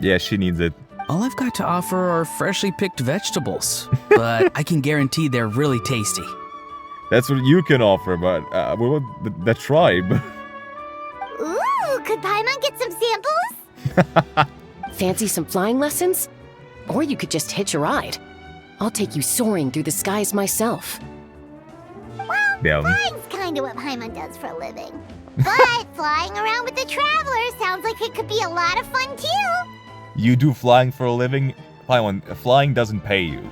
Yeah, she needs it. All I've got to offer are freshly picked vegetables, but I can guarantee they're really tasty. That's what you can offer, but what about the tribe? Ooh, could Paimon get some samples? Fancy some flying lessons? Or you could just hitch a ride. I'll take you soaring through the skies myself. Well, flying's kind of what Paimon does for a living. But flying around with the Traveler sounds like it could be a lot of fun too. You do flying for a living? Flying doesn't pay you.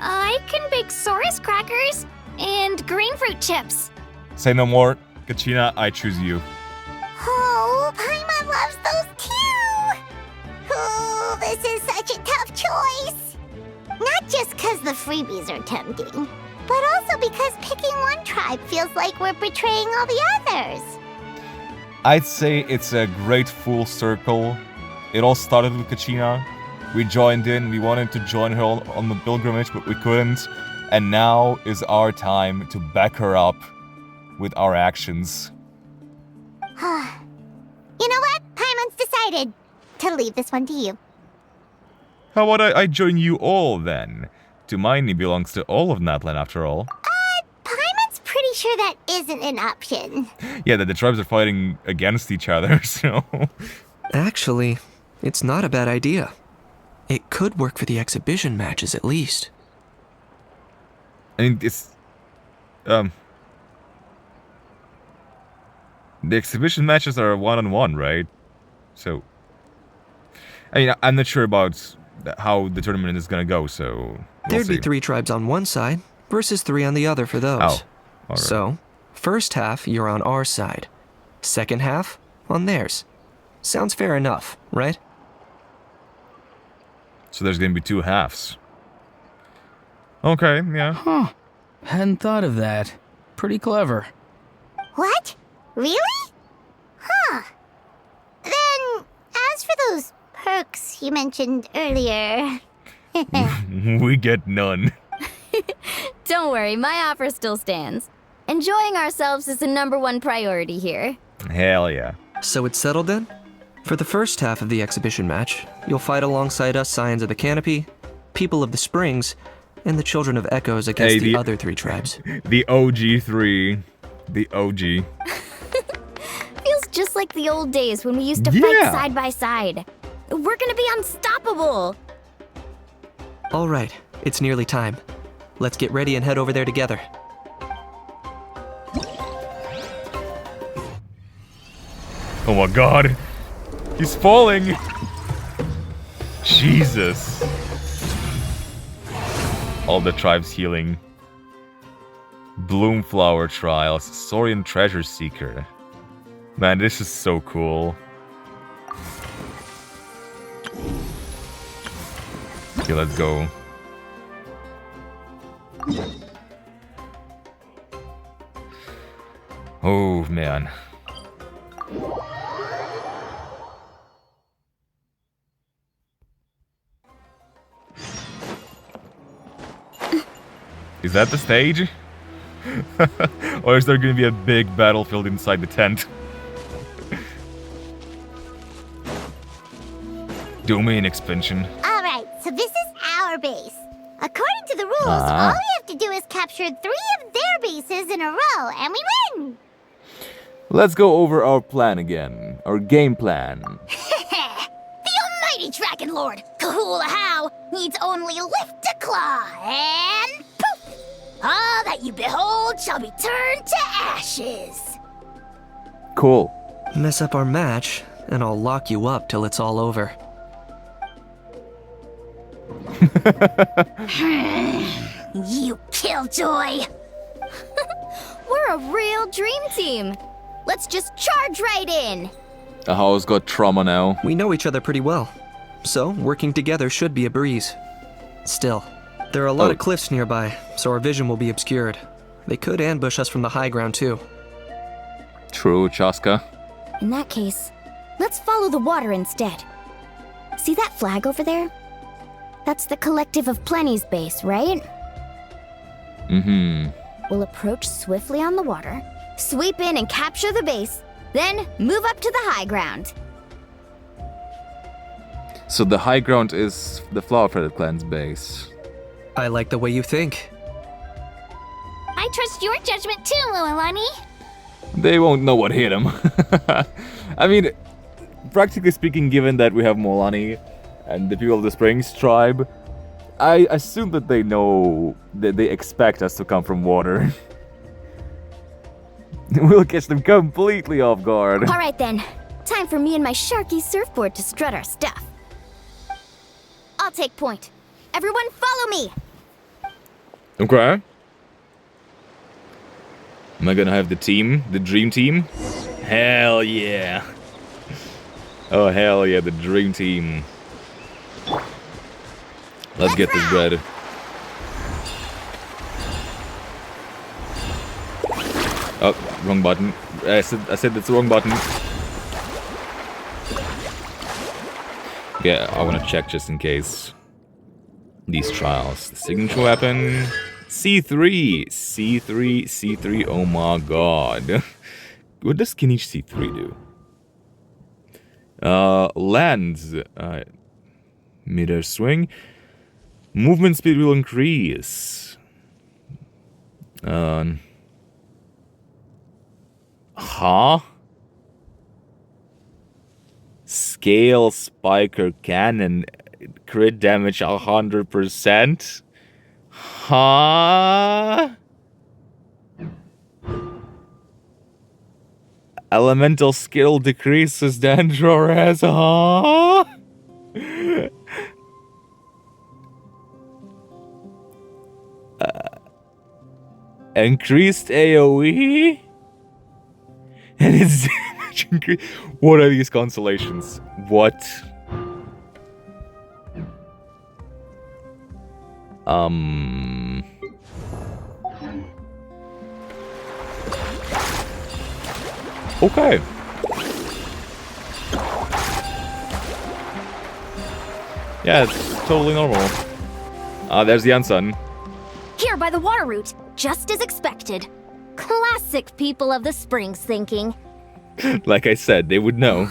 I can bake Saurus crackers and green fruit chips. Say no more. Kachina, I choose you. Oh, Paimon loves those too. Oh, this is such a tough choice. Not just because the freebies are tempting, but also because picking one tribe feels like we're betraying all the others. I'd say it's a great full circle. It all started with Kachina. We joined in, we wanted to join her on the pilgrimage, but we couldn't. And now is our time to back her up with our actions. You know what? Paimon's decided to leave this one to you. How about I join you all then? Hermione belongs to all of Natlan after all. Paimon's pretty sure that isn't an option. Yeah, that the tribes are fighting against each other, so... Actually, it's not a bad idea. It could work for the exhibition matches at least. I mean, it's... The exhibition matches are one-on-one, right? So... I mean, I'm not sure about how the tournament is gonna go, so... There'd be 3 tribes on one side, versus 3 on the other for those. Oh, alright. So, first half, you're on our side. Second half, on theirs. Sounds fair enough, right? So there's gonna be 2 halves. Okay, yeah. Huh. Hadn't thought of that. Pretty clever. What? Really? Huh. Then, as for those perks you mentioned earlier... We get none. Don't worry, my offer still stands. Enjoying ourselves is the #1 priority here. Hell yeah. So it's settled then? For the first half of the exhibition match, you'll fight alongside us Scions of the Canopy, People of the Springs, and the Children of Echoes against the other 3 tribes. The OG 3. The OG. Feels just like the old days when we used to fight side by side. We're gonna be unstoppable! All right, it's nearly time. Let's get ready and head over there together. Oh my god! He's falling! Jesus! All the tribes healing. Bloomflower Trials, Saurian Treasure Seeker. Man, this is so cool. Okay, let's go. Oh, man. Is that the stage? Or is there gonna be a big battlefield inside the tent? Domain expansion. Alright, so this is our base. According to the rules, all we have to do is capture 3 of their bases in a row, and we win! Let's go over our plan again. Our game plan. The almighty Dragon Lord, Kahula How, needs only lift a claw, and poof! All that you behold shall be turned to ashes. Cool. Mess up our match, and I'll lock you up till it's all over. You killjoy! We're a real dream team. Let's just charge right in. The house got trauma now. We know each other pretty well, so working together should be a breeze. Still, there are a lot of cliffs nearby, so our vision will be obscured. They could ambush us from the high ground too. True, Chaska. In that case, let's follow the water instead. See that flag over there? That's the Collective of Plenty's base, right? Mm-hmm. We'll approach swiftly on the water, sweep in and capture the base, then move up to the high ground. So the high ground is the Flower Feather Clan's base. I like the way you think. I trust your judgment too, Lualani. They won't know what hit them. I mean, practically speaking, given that we have Molani and the people of the Springs tribe, I assume that they know that they expect us to come from water. We'll catch them completely off guard. All right then, time for me and my Sharky surfboard to strut our stuff. I'll take point. Everyone follow me! Okay. Am I gonna have the team? The dream team? Hell yeah. Oh hell yeah, the dream team. Let's get this bread. Oh, wrong button. I said that's the wrong button. Yeah, I wanna check just in case. These trials. The signature weapon. C3! C3, oh my god. What does Kinich C3 do? Lands. Mid-air swing. Movement speed will increase. Scale Spiker Cannon. Crit damage 100%. Elemental skill decreases Dendro as increased AoE? And its damage increase. What are these constellations? What? Okay. Yeah, it's totally normal. There's the Unsung. Here by the water route, just as expected. Classic people of the Springs thinking. Like I said, they would know.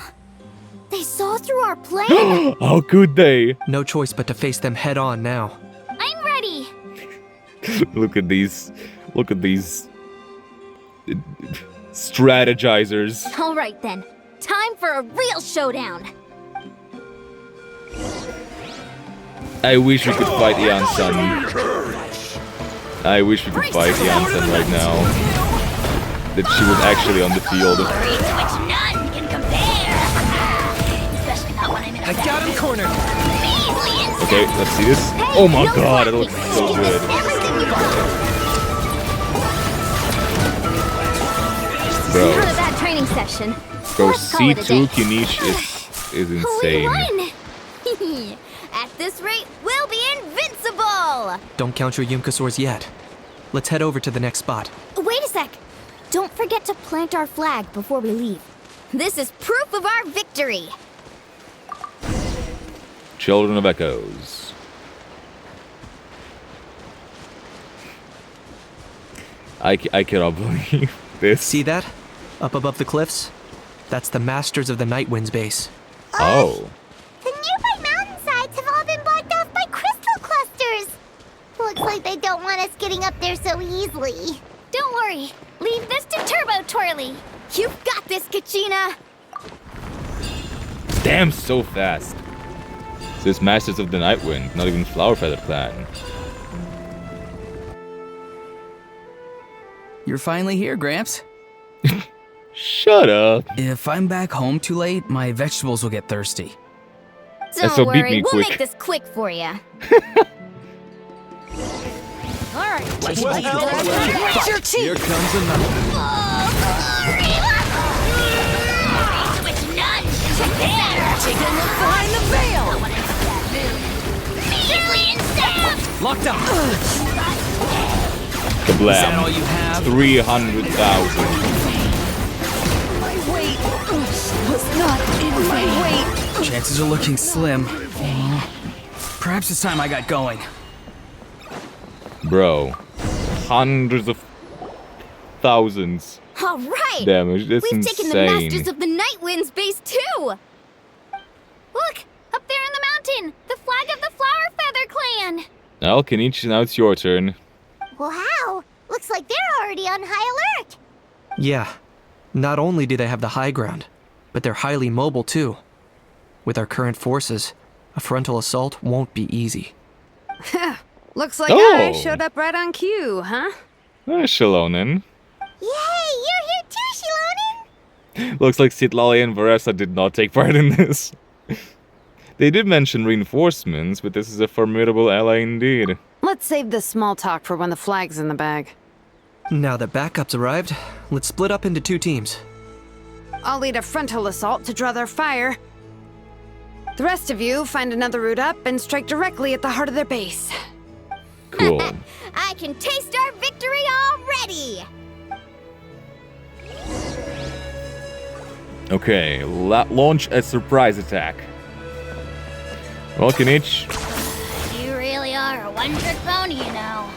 They saw through our plan! How could they? No choice but to face them head on now. I'm ready. Look at these strategizers. All right then, time for a real showdown. I wish we could fight Janssen. I wish we could fight Janssen right now. That she was actually on the field. I got him cornered. Okay, let's see this. Oh my god, it looks so good. Bro. Not a bad training session. Bro, Let's call it a day. C2 Kinish is insane. We won! At this rate, we'll be invincible! Don't count your Yunkasaurs yet. Let's head over to the next spot. Wait a sec. Don't forget to plant our flag before we leave. This is proof of our victory. Children of Echoes. I cannot believe this. See that? Up above the cliffs? That's the Masters of the Night Wind's base. Oh. The nearby mountainsides have all been blocked off by crystal clusters. Looks like they don't want us getting up there so easily. Don't worry. Leave this to Turbo Twirly. You've got this, Kachina! Damn, so fast. This Masters of the Night Wind, not even Flower Feather Clan. You're finally here, Gramps. Shut up. If I'm back home too late, my vegetables will get thirsty. Don't So beat worry, me we'll quick. make this quick for you. Alright, Brush your teeth. Here comes another. Take a look behind the veil! Locked up. Kablam. Is that all you have? 300,000. My weight was not in my weight. Chances are looking slim. Perhaps it's time I got going. Bro. Hundreds of thousands. All right. Damage. That's We've insane. taken the Masters of the Night Wind's base too. look! Up there in the mountain! The flag of the Flower Feather Clan! Well, Kenichi, now it's your turn. Wow, looks like they're already on high alert. Yeah. Not only do they have the high ground, but they're highly mobile too. With our current forces, a frontal assault won't be easy. Looks like Oh. I showed up right on cue, huh? Shilonen. Yay, you're here too, Shilonen. Looks like Citlali and Varesa did not take part in this. They did mention reinforcements, but this is a formidable ally indeed. Let's save this small talk for when the flag's in the bag. Now that backup's arrived, let's split up into 2 teams. I'll lead a frontal assault to draw their fire. The rest of you find another route up and strike directly at the heart of their base. Cool. I can taste our victory already! Okay, launch a surprise attack. Well, Kenich, You really are a one-trick pony, you know.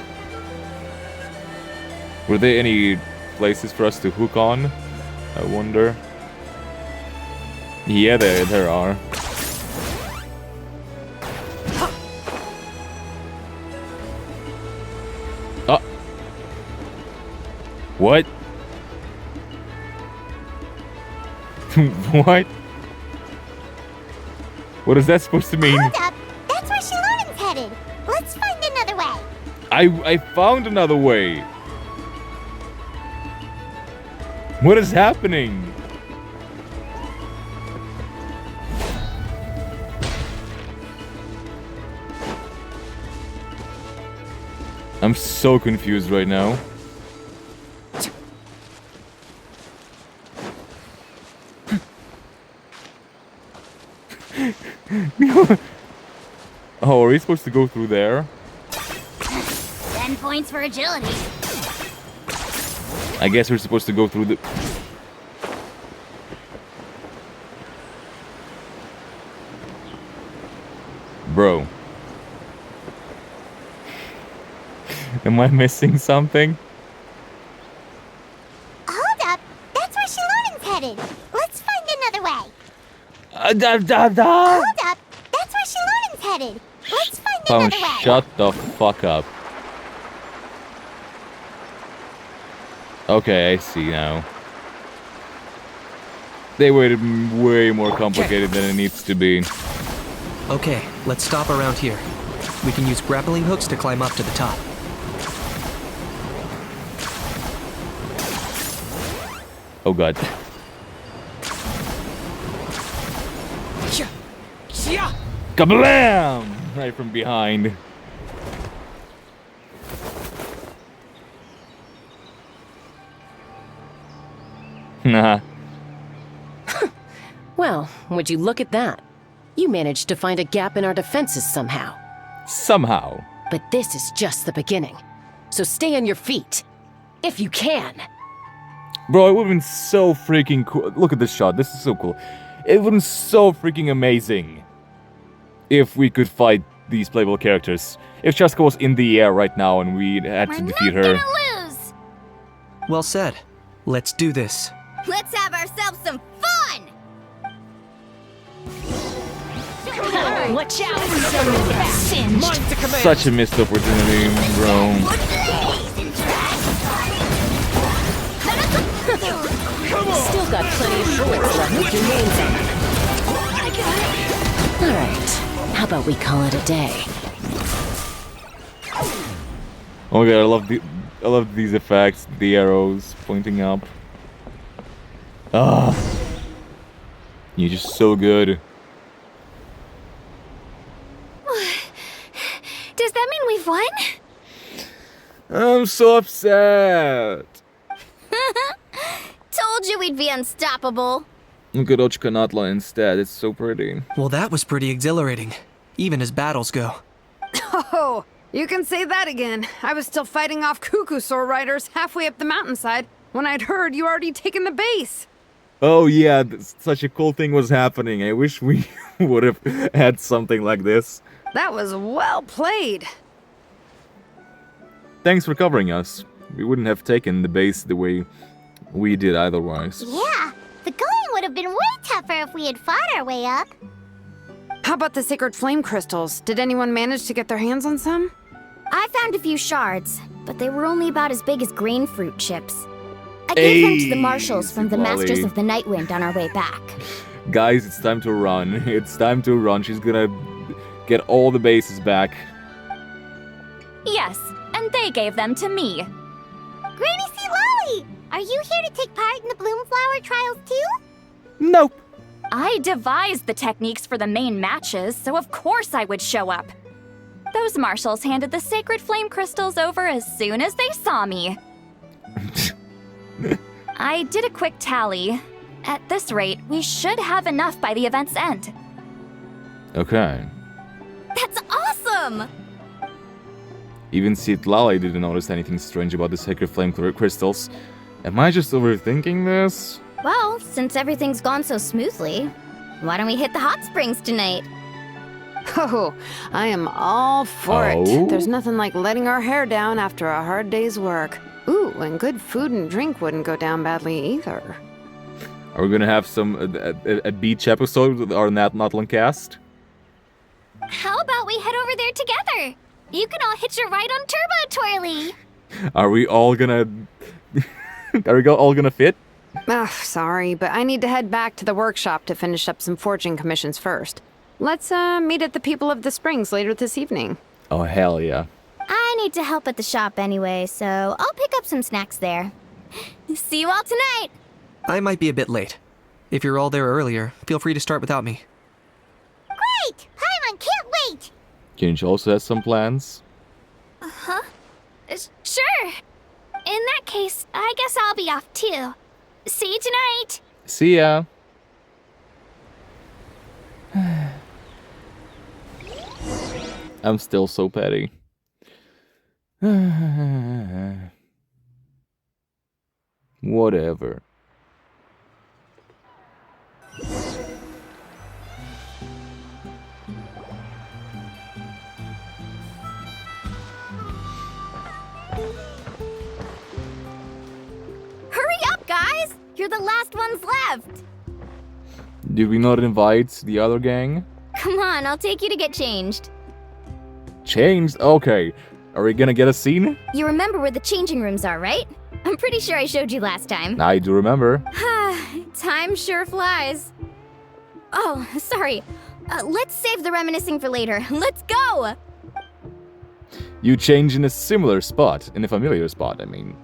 were there any places for us to hook on? I wonder. Yeah, there are. Oh. What? What? What is that supposed to mean? Hold up, that's where Shilonen's headed. Let's find another way. I found another way. What is happening? I'm so confused right now. Oh, are we supposed to go through there? 10 points for agility. I guess we're supposed to go through the... Bro. Am I missing something? Hold up, that's where Shilonen's headed. Let's find another way. Hold up, that's where Shilonen's headed. Let's find Oh, another way. shut the fuck up. Okay, I see now. They made it way more complicated than it needs to be. Okay, let's stop around here. We can use grappling hooks to climb up to the top. Oh god. Kablam! Right from behind. Nah. Well, would you look at that? You managed to find a gap in our defenses somehow. Somehow. But this is just the beginning. So stay on your feet. If you can. Bro, it would have been so freaking cool. Look at this shot. This is so cool. It would have been so freaking amazing if we could fight these playable characters. If Cheska was in the air right now and we had to defeat her. Lose! Well said. Let's do this. Let's have ourselves some fun! Watch out! Singed. Such a missed opportunity, bro. Still got plenty of bullets left with your names on them. Alright, how about we call it a day? Oh my god, I love these effects, the arrows pointing up. Ah, you're just so good. Does that mean we've won? I'm so upset. Told you we'd be unstoppable. Look at Ochkanatla instead, it's so pretty. Well, that was pretty exhilarating, even as battles go. Oh, you can say that again. I was still fighting off Cuckoosaur riders halfway up the mountainside when I'd heard you already taken the base. Oh yeah, such a cool thing was happening. I wish we would have had something like this. That was well played. Thanks for covering us. We wouldn't have taken the base the way we did otherwise. Yeah, the going would have been way tougher if we had fought our way up. How about the sacred flame crystals? Did anyone manage to get their hands on some? I found a few shards, but they were only about as big as grain fruit chips. I gave them to the marshals from the Masters of the Nightwind on our way back. Guys, it's time to run. It's time to run. She's gonna get all the bases back. Yes, and they gave them to me. Granny C. Lolly! Are you here to take part in the Bloomflower trials too? Nope. I devised the techniques for the main matches, so of course I would show up. Those marshals handed the sacred flame crystals over as soon as they saw me. I did a quick tally. At this rate, we should have enough by the event's end. Okay. That's awesome! Even Citlali didn't notice anything strange about the sacred flame crystals. Am I just overthinking this? Well, since everything's gone so smoothly, why don't we hit the hot springs tonight? Oh, I am all for it. There's nothing like letting our hair down after a hard day's work. Ooh, and good food and drink wouldn't go down badly either. Are we gonna have a beach episode with our Natlan cast? How about we head over there together? You can all hitch a ride on Turbo Twirly. Are we all gonna... Are we all gonna fit? Ugh, sorry, but I need to head back to the workshop to finish up some forging commissions first. Let's meet at the People of the Springs later this evening. Oh, hell yeah. I need to help at the shop anyway, so I'll pick up some snacks there. See you all tonight! I might be a bit late. If you're all there earlier, feel free to start without me. Great! Paimon can't wait! Kinch also has some plans. Uh-huh. Sure. In that case, I guess I'll be off too. See you tonight. See ya. I'm still so petty. Whatever. Hurry up, guys! You're the last ones left! Did we not invite the other gang? Come on, I'll take you to get changed. Changed? Okay. Are we gonna get a scene? You remember where the changing rooms are, right? I'm pretty sure I showed you last time. I do remember. Time sure flies. Oh, sorry. Let's save the reminiscing for later. Let's go! You change in a similar spot, in a familiar spot, I mean.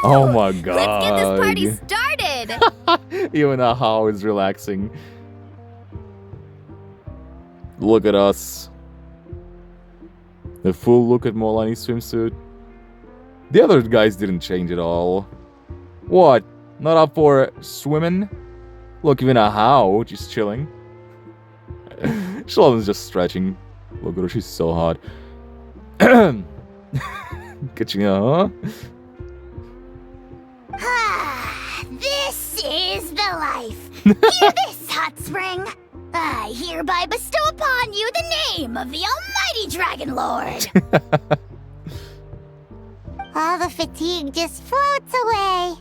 Oh my god. Let's get this party started! Even Ahau is relaxing. Look at us. A full look at Molani's swimsuit. The other guys didn't change at all. What? Not up for swimming? Look, even Ahau, just chilling. Shalom's just stretching. Look at her, she's so hot. Kachina, huh? This is the life. Hear this, hot spring. I hereby bestow upon you the name of the Almighty Dragon Lord. All the fatigue just floats away.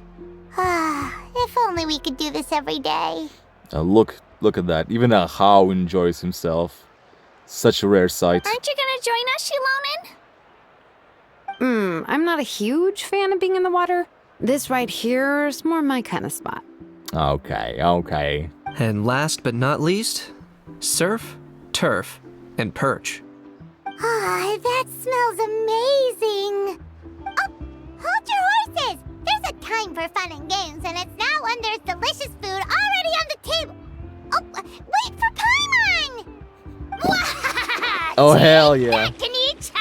If only we could do this every day. look at that. Even Ahau enjoys himself. Such a rare sight. Aren't you gonna join us, Shilonen? I'm not a huge fan of being in the water. This right here is more my kind of spot. Okay. And last but not least, surf, turf, and perch. That smells amazing. Oh, hold your horses. There's a time for fun and games, and it's now when there's delicious food already on the table. Oh, wait for Paimon! Oh, hell yeah. Kanich,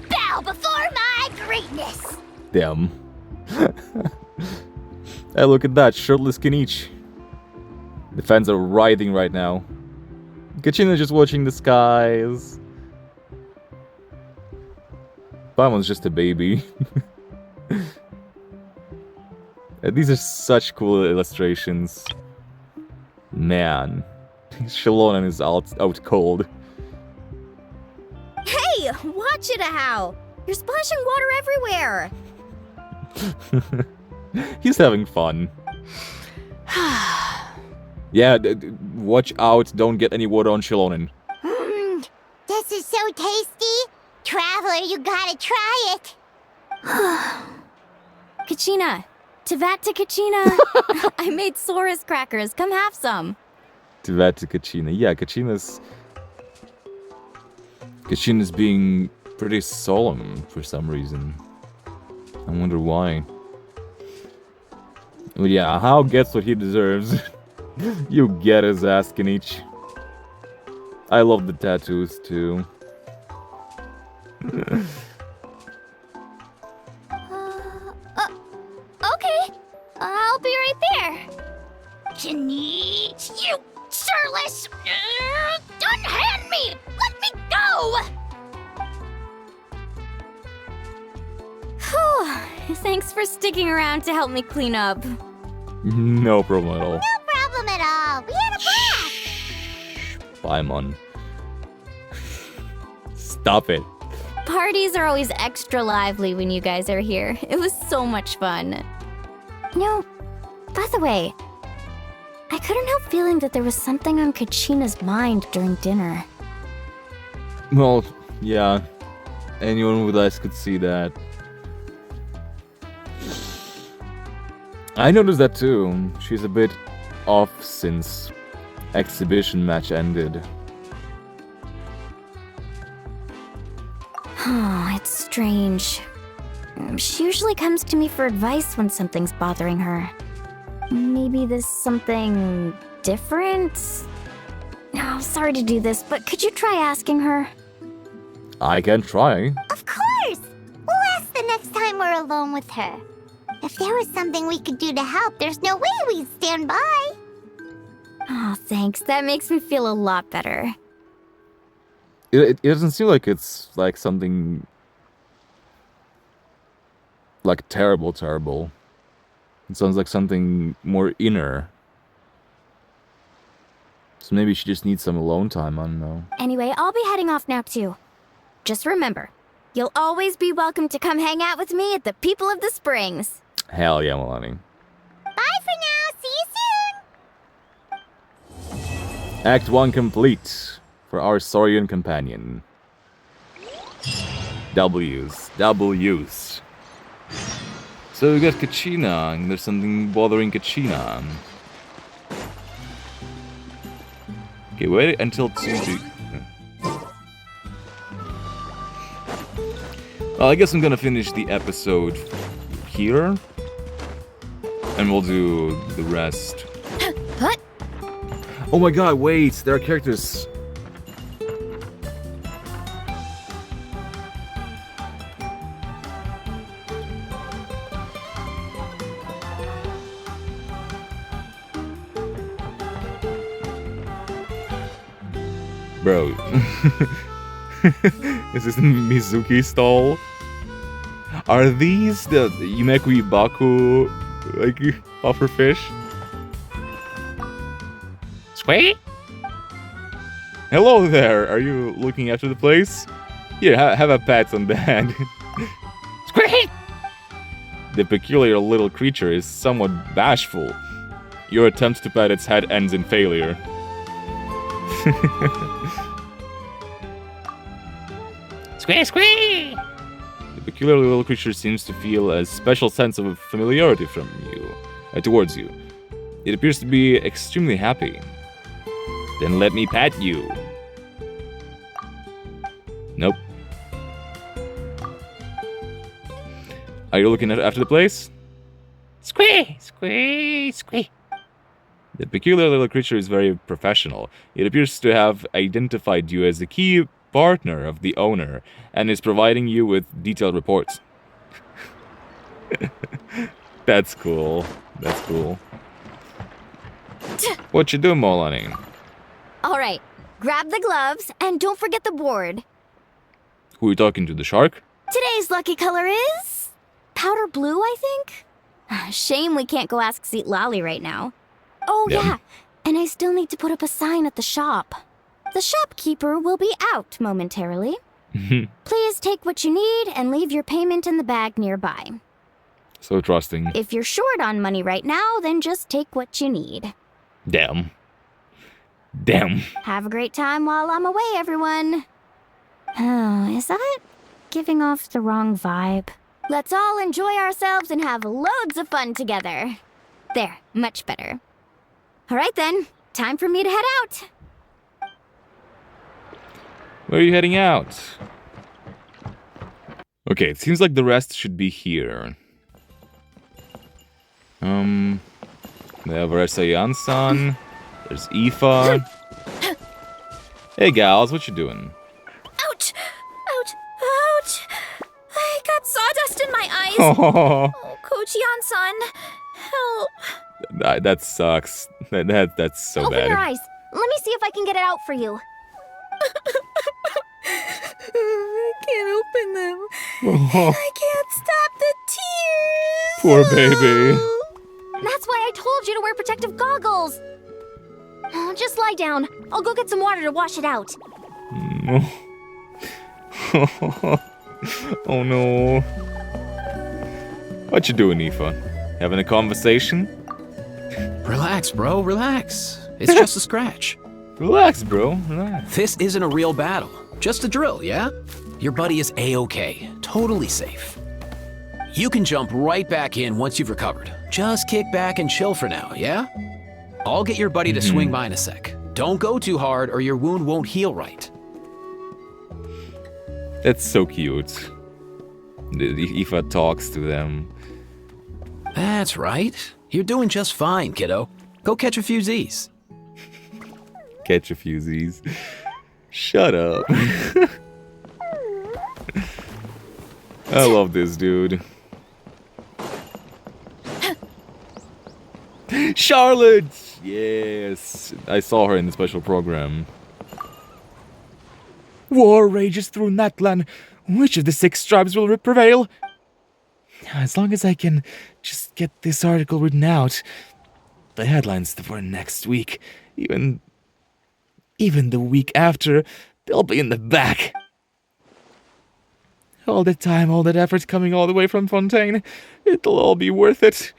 bow before my greatness. Damn. Hey, look at that. Shirtless Kanich. The fans are writhing right now. Kachina's just watching the skies. Paimon's just a baby. These are such cool illustrations. Man. Shilonen is out cold. Hey, watch it, Ahau! You're splashing water everywhere! He's having fun. Yeah, watch out, don't get any water on Shilonen. This is so tasty. Traveler, you gotta try it. Kachina! Tevat to Kachina! I made Sora's crackers. Come have some. Tevat to Kachina. Yeah, Kachina's being pretty solemn for some reason. I wonder why. But yeah, Ahau gets what he deserves. You get his ass, Kanich. I love the tattoos too. Okay. I'll be right there. Kanich, you shirtless! Unhand me! Let me go! Whew. Thanks for sticking around to help me clean up. No problem at all. No problem at all. We had a blast. Paimon. Stop it. Parties are always extra lively when you guys are here. It was so much fun. By the way, I couldn't help feeling that there was something on Kachina's mind during dinner. Well, yeah. Anyone with eyes could see that. I noticed that too. She's a bit off since exhibition match ended. Oh, it's strange. She usually comes to me for advice when something's bothering her. Maybe there's something different? Oh, sorry to do this, but could you try asking her? I can try. Of course! We'll ask the next time we're alone with her. If there was something we could do to help, there's no way we'd stand by. Oh, thanks. That makes me feel a lot better. It doesn't seem like it's like something like terrible. It sounds like something more inner. So maybe she just needs some alone time, I don't know. Anyway, I'll be heading off now too. Just remember, you'll always be welcome to come hang out with me at the People of the Springs. Hell yeah, Milani. Bye for now. See you soon. Act 1 complete for our Saurian companion. W's. So we got Kachina, and there's something bothering Kachina. Okay, wait until Tuesday. Well, I guess I'm gonna finish the episode here. And we'll do the rest. What? Oh my god, wait, there are characters. Bro. Is this the Mizuki stall? Are these the Yumeku Baku, like, puffer fish? Squee? Hello there, are you looking after the place? Here, have a pat on the head. Squee! The peculiar little creature is somewhat bashful. Your attempt to pat its head ends in failure. Squee, squee! The peculiar little creature seems to feel a special sense of familiarity from you, towards you. It appears to be extremely happy. Then let me pat you. Nope. Are you looking after the place? Squee, squee, squee. The peculiar little creature is very professional. It appears to have identified you as a key partner of the owner and is providing you with detailed reports. That's cool. That's cool. What you doing, Molani? All right, grab the gloves and don't forget the board. Who are you talking to, the shark? Today's lucky color is powder blue, I think. Shame we can't go ask Seat Lolly right now. Oh yeah, and I still need to put up a sign at the shop. The shopkeeper will be out momentarily. Please take what you need and leave your payment in the bag nearby. So trusting. If you're short on money right now, then just take what you need. Damn. Damn. Have a great time while I'm away, everyone. Oh, is that giving off the wrong vibe? Let's all enjoy ourselves and have loads of fun together. There, much better. All right then, time for me to head out. Where are you heading out? Okay, it seems like the rest should be here. They have Ressa Yansan. There's Aoife. Hey gals, what you doing? Ouch! Ouch! Ouch! I got sawdust in my eyes. Oh, Kochi-san, help! that sucks. That's so Open bad. your eyes. Let me see if I can get it out for you. I can't open them. I can't stop the tears. Poor baby. That's why I told you to wear protective goggles. Oh, just lie down. I'll go get some water to wash it out. Oh no. What you doing, Aoife? Having a conversation? Relax, bro, relax. It's just a scratch. Relax, bro, relax. This isn't a real battle. Just a drill, yeah? Your buddy is A-okay. Totally safe. You can jump right back in once you've recovered. Just kick back and chill for now, yeah? I'll get your buddy to swing by in a sec. Don't go too hard or your wound won't heal right. That's so cute. Aoife talks to them. That's right. You're doing just fine, kiddo. Go catch a few Z's. Catch a few Z's. Shut up. I love this dude. Charlotte! Yes, I saw her in the special program. War rages through Natlan. Which of the 6 tribes will prevail? As long as I can just get this article written out. The headlines for next week, even the week after, they'll be in the back. All that time, all that effort coming all the way from Fontaine, it'll all be worth it.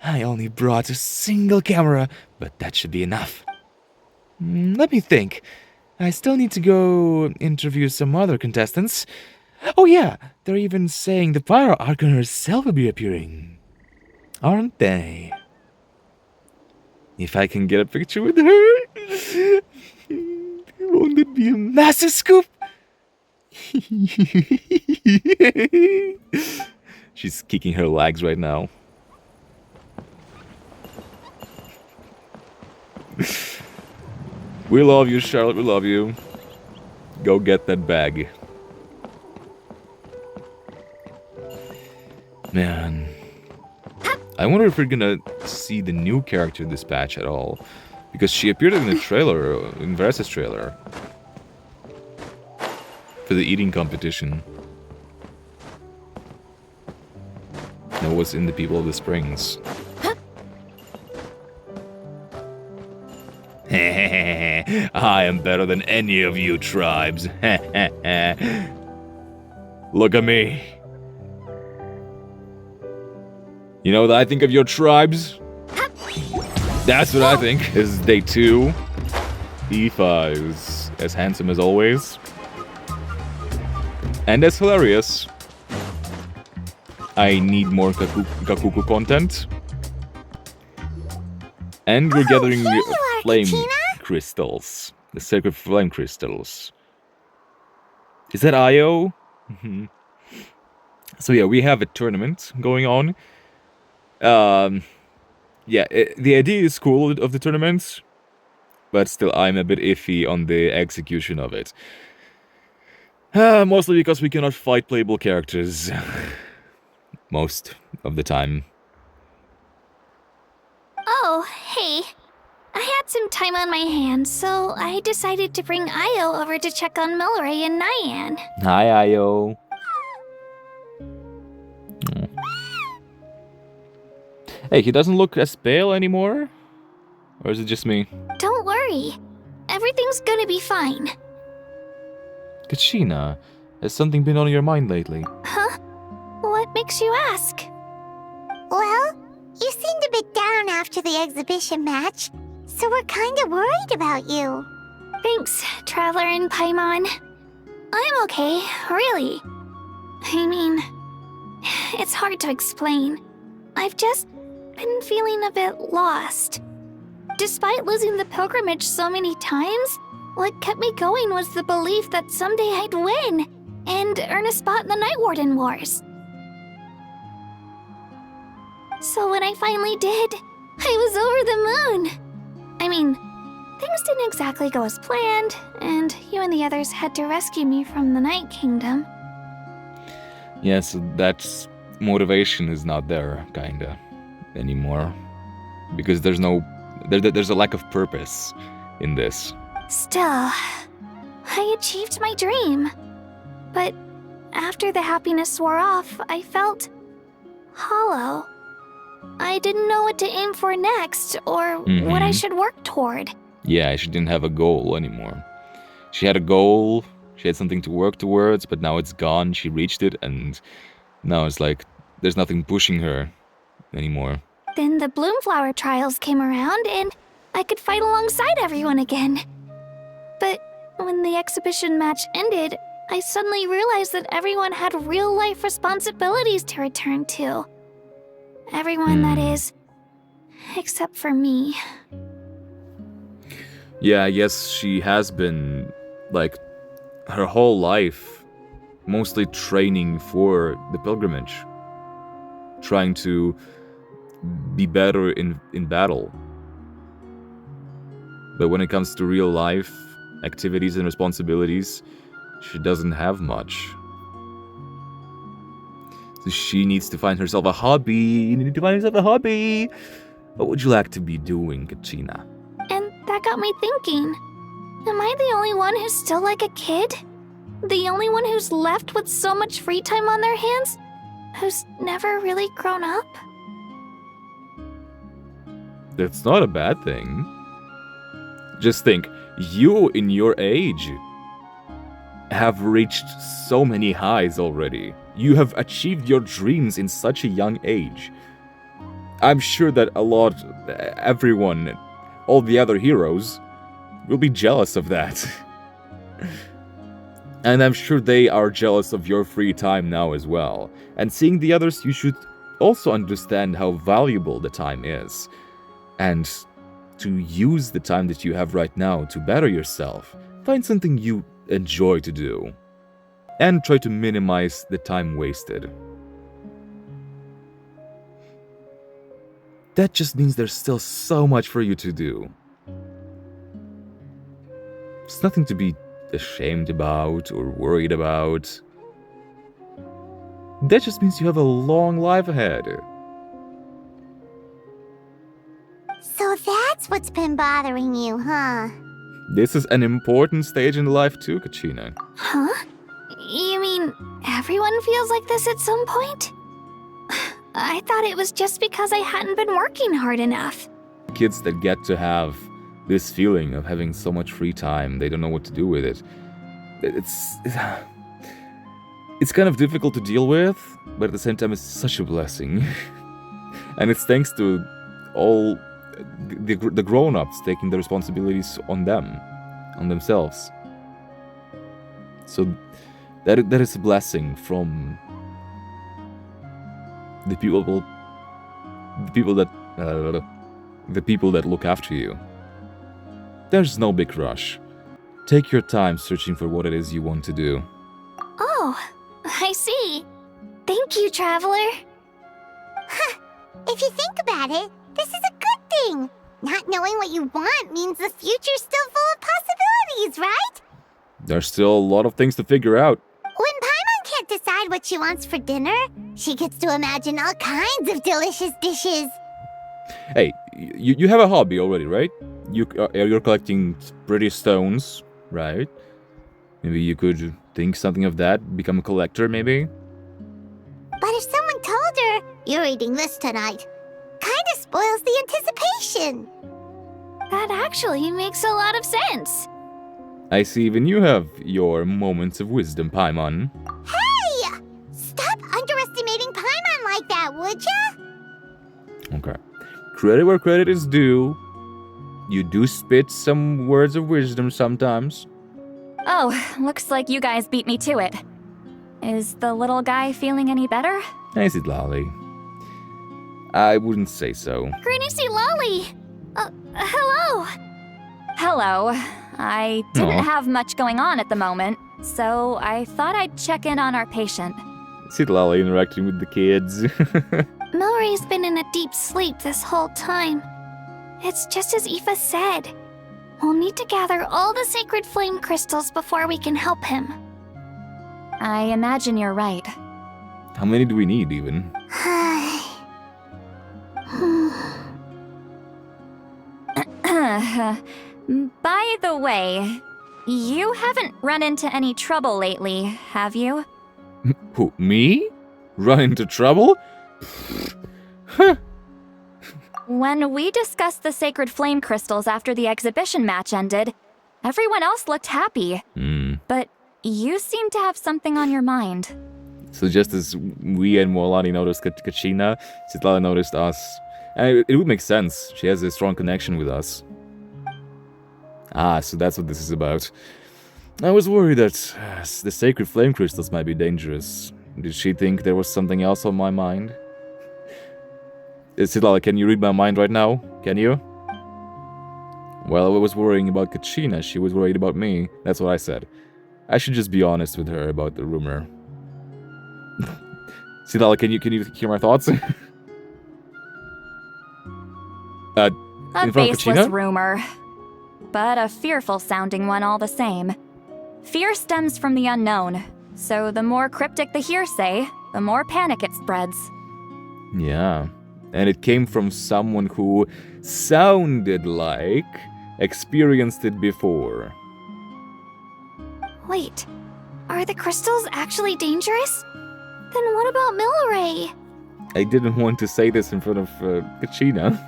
I only brought a single camera, but that should be enough. Let me think. I still need to go interview some other contestants. Oh yeah, they're even saying the Pyro Archon herself will be appearing. Aren't they? If I can get a picture with her, won't it be a massive scoop? She's kicking her legs right now. We love you, Charlotte. We love you. Go get that bag. Man. I wonder if we're gonna see the new character in this patch at all. Because she appeared in the trailer, in Versus trailer. For the eating competition. That was in the People of the Springs. I am better than any of you tribes. Look at me. You know what I think of your tribes? That's what I think. This is day 2. Aoife is as handsome as always. And as hilarious. I need more Kakuku content. And we're gathering flame crystals. The sacred flame crystals. Is that Io? So yeah, we have a tournament going on. Yeah, the idea is cool of the tournament. But still, I'm a bit iffy on the execution of it. Mostly because we cannot fight playable characters. Most of the time. Oh, hey. I had some time on my hands, so I decided to bring Io over to check on Milray and Nyan. Hi, Io. Oh. Hey, he doesn't look as pale anymore? Or is it just me? Don't worry. Everything's gonna be fine. Kachina, has something been on your mind lately? Huh? What makes you ask? Well, you seemed a bit down after the exhibition match, so we're kinda worried about you. Thanks, Traveler and Paimon. I'm okay, really. I mean, it's hard to explain. I've just been feeling a bit lost. Despite losing the pilgrimage so many times, what kept me going was the belief that someday I'd win and earn a spot in the Night Warden Wars. So when I finally did, I was over the moon. I mean, things didn't exactly go as planned, and you and the others had to rescue me from the Night Kingdom. Yeah, so that motivation is not there, kinda, anymore. Because there's a lack of purpose in this. Still, I achieved my dream. But after the happiness wore off, I felt hollow. I didn't know what to aim for next, or what I should work toward. Yeah, she didn't have a goal anymore. She had a goal, she had something to work towards, but now it's gone, she reached it, and now it's like, there's nothing pushing her anymore. Then the Bloomflower trials came around, and I could fight alongside everyone again. But when the exhibition match ended, I suddenly realized that everyone had real-life responsibilities to return to. Everyone, that is. Except for me. Yeah, I guess she has been, like, her whole life mostly training for the pilgrimage. Trying to be better in battle. But when it comes to real life activities and responsibilities, she doesn't have much. So she needs to find herself a hobby. You need to find yourself a hobby. What would you like to be doing, Kachina? And that got me thinking. Am I the only one who's still like a kid? The only one who's left with so much free time on their hands? Who's never really grown up? That's not a bad thing. Just think, you in your age have reached so many highs already. You have achieved your dreams in such a young age. I'm sure that everyone, all the other heroes, will be jealous of that. And I'm sure they are jealous of your free time now as well. And seeing the others, you should also understand how valuable the time is. And to use the time that you have right now to better yourself. Find something you enjoy to do. and try to minimize the time wasted. That just means there's still so much for you to do. It's nothing to be ashamed about or worried about. That just means you have a long life ahead. So that's what's been bothering you, huh? This is an important stage in life too, Kachina. Huh? You mean everyone feels like this at some point? I thought it was just because I hadn't been working hard enough. Kids that get to have this feeling of having so much free time, they don't know what to do with it. It's kind of difficult to deal with, but at the same time it's such a blessing. And it's thanks to all the grown-ups taking the responsibilities on themselves. So that is a blessing from the people that look after you. There's no big rush. Take your time searching for what it is you want to do. Oh, I see. Thank you, Traveler. Huh. If you think about it, this is a good thing. Not knowing what you want means the future's still full of possibilities, right? There's still a lot of things to figure out. When Paimon can't decide what she wants for dinner, she gets to imagine all kinds of delicious dishes. Hey, you have a hobby already, right? You're collecting pretty stones, right? Maybe you could think something of that, become a collector, maybe? But if someone told her, you're eating this tonight, kinda spoils the anticipation. That actually makes a lot of sense. I see even you have your moments of wisdom, Paimon. Hey! Stop underestimating Paimon like that, would ya? Okay. Credit where credit is due. You do spit some words of wisdom sometimes. Oh, looks like you guys beat me to it. Is the little guy feeling any better? Nice it, Lolly. I wouldn't say so. Granny C. Lolly! Hello! Hello. I didn't Aw. have much going on at the moment, so I thought I'd check in on our patient. See Lolly interacting with the kids. Milray's been in a deep sleep this whole time. It's just as Aoife said. We'll need to gather all the sacred flame crystals before we can help him. I imagine you're right. How many do we need, even? By the way, you haven't run into any trouble lately, have you? Who, me? Run into trouble? When we discussed the sacred flame crystals after the exhibition match ended, everyone else looked happy. But you seem to have something on your mind. So just as we and Moalani noticed Kachina, Citlali noticed us. And it would make sense. She has a strong connection with us. Ah, so that's what this is about. I was worried that the sacred flame crystals might be dangerous. Did she think there was something else on my mind? Citlali, can you read my mind right now? Can you? While I was worrying about Kachina, she was worried about me. That's what I said. I should just be honest with her about the rumor. Citlali, can you hear my thoughts? A in front of baseless Kachina? rumor, but a fearful-sounding one all the same. Fear stems from the unknown, so the more cryptic the hearsay, the more panic it spreads. Yeah, and it came from someone who sounded like experienced it before. Wait, are the crystals actually dangerous? Then what about Milray? I didn't want to say this in front of Kachina.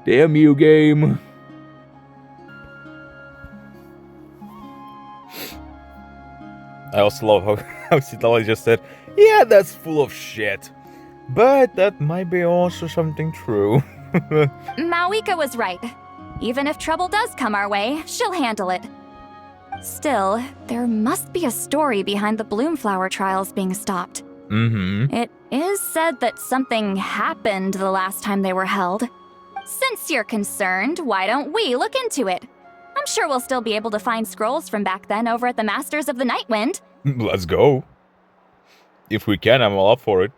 Damn you, game. I also love how Citlali just said, yeah, that's full of shit. But that might be also something true. Mawika was right. Even if trouble does come our way, she'll handle it. Still, there must be a story behind the Bloomflower trials being stopped. It is said that something happened the last time they were held. Since you're concerned, why don't we look into it? I'm sure we'll still be able to find scrolls from back then over at the Masters of the Nightwind. Let's go. If we can, I'm all up for it.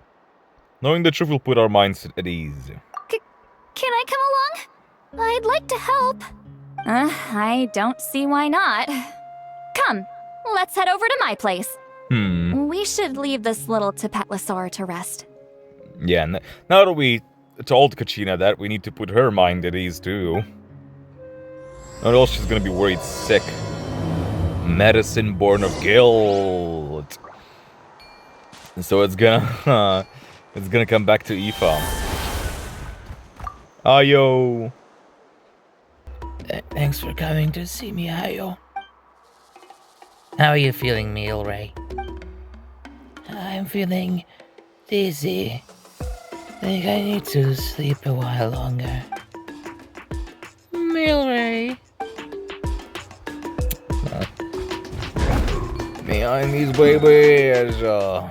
Knowing the truth will put our minds at ease. Can I come along? I'd like to help. I don't see why not. Come, let's head over to my place. We should leave this little Tapetlosaur to rest. Yeah, now that we told Kachina that, we need to put her mind at ease too. Or else she's gonna be worried sick. Medicine born of guilt. So it's gonna come back to Aoife. Ayo. Thanks for coming to see me, Ayo. How are you feeling, Milray? I'm feeling dizzy. Think I need to sleep a while longer. Milray. Behind these babies. So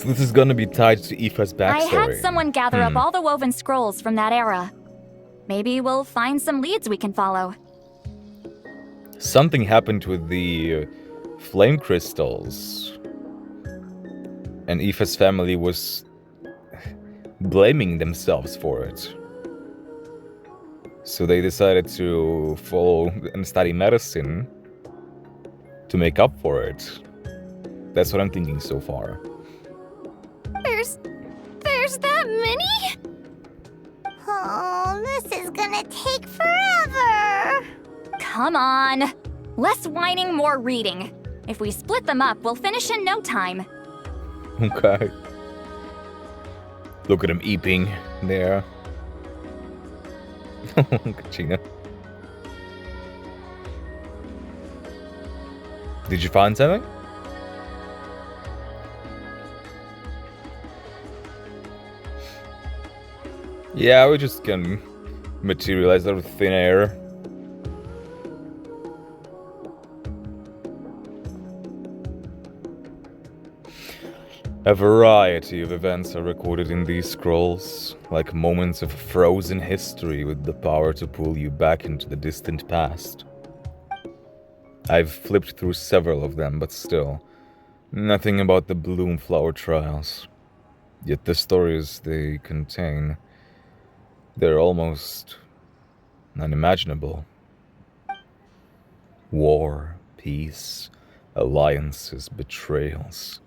this is gonna be tied to Aoife's backstory. I had someone gather up all the woven scrolls from that era. Maybe we'll find some leads we can follow. Something happened with the flame crystals. And Aoife's family was blaming themselves for it. So they decided to follow and study medicine to make up for it. That's what I'm thinking so far. There's that many? Oh, this is gonna take forever. Come on. Less whining, more reading. If we split them up, we'll finish in no time. Okay. Look at him eeping there. Kachina. Did you find something? Yeah, we just can materialize out of thin air. A variety of events are recorded in these scrolls, like moments of frozen history with the power to pull you back into the distant past. I've flipped through several of them, but still, nothing about the Bloomflower trials. Yet the stories they contain, they're almost unimaginable. War, peace, alliances, betrayals.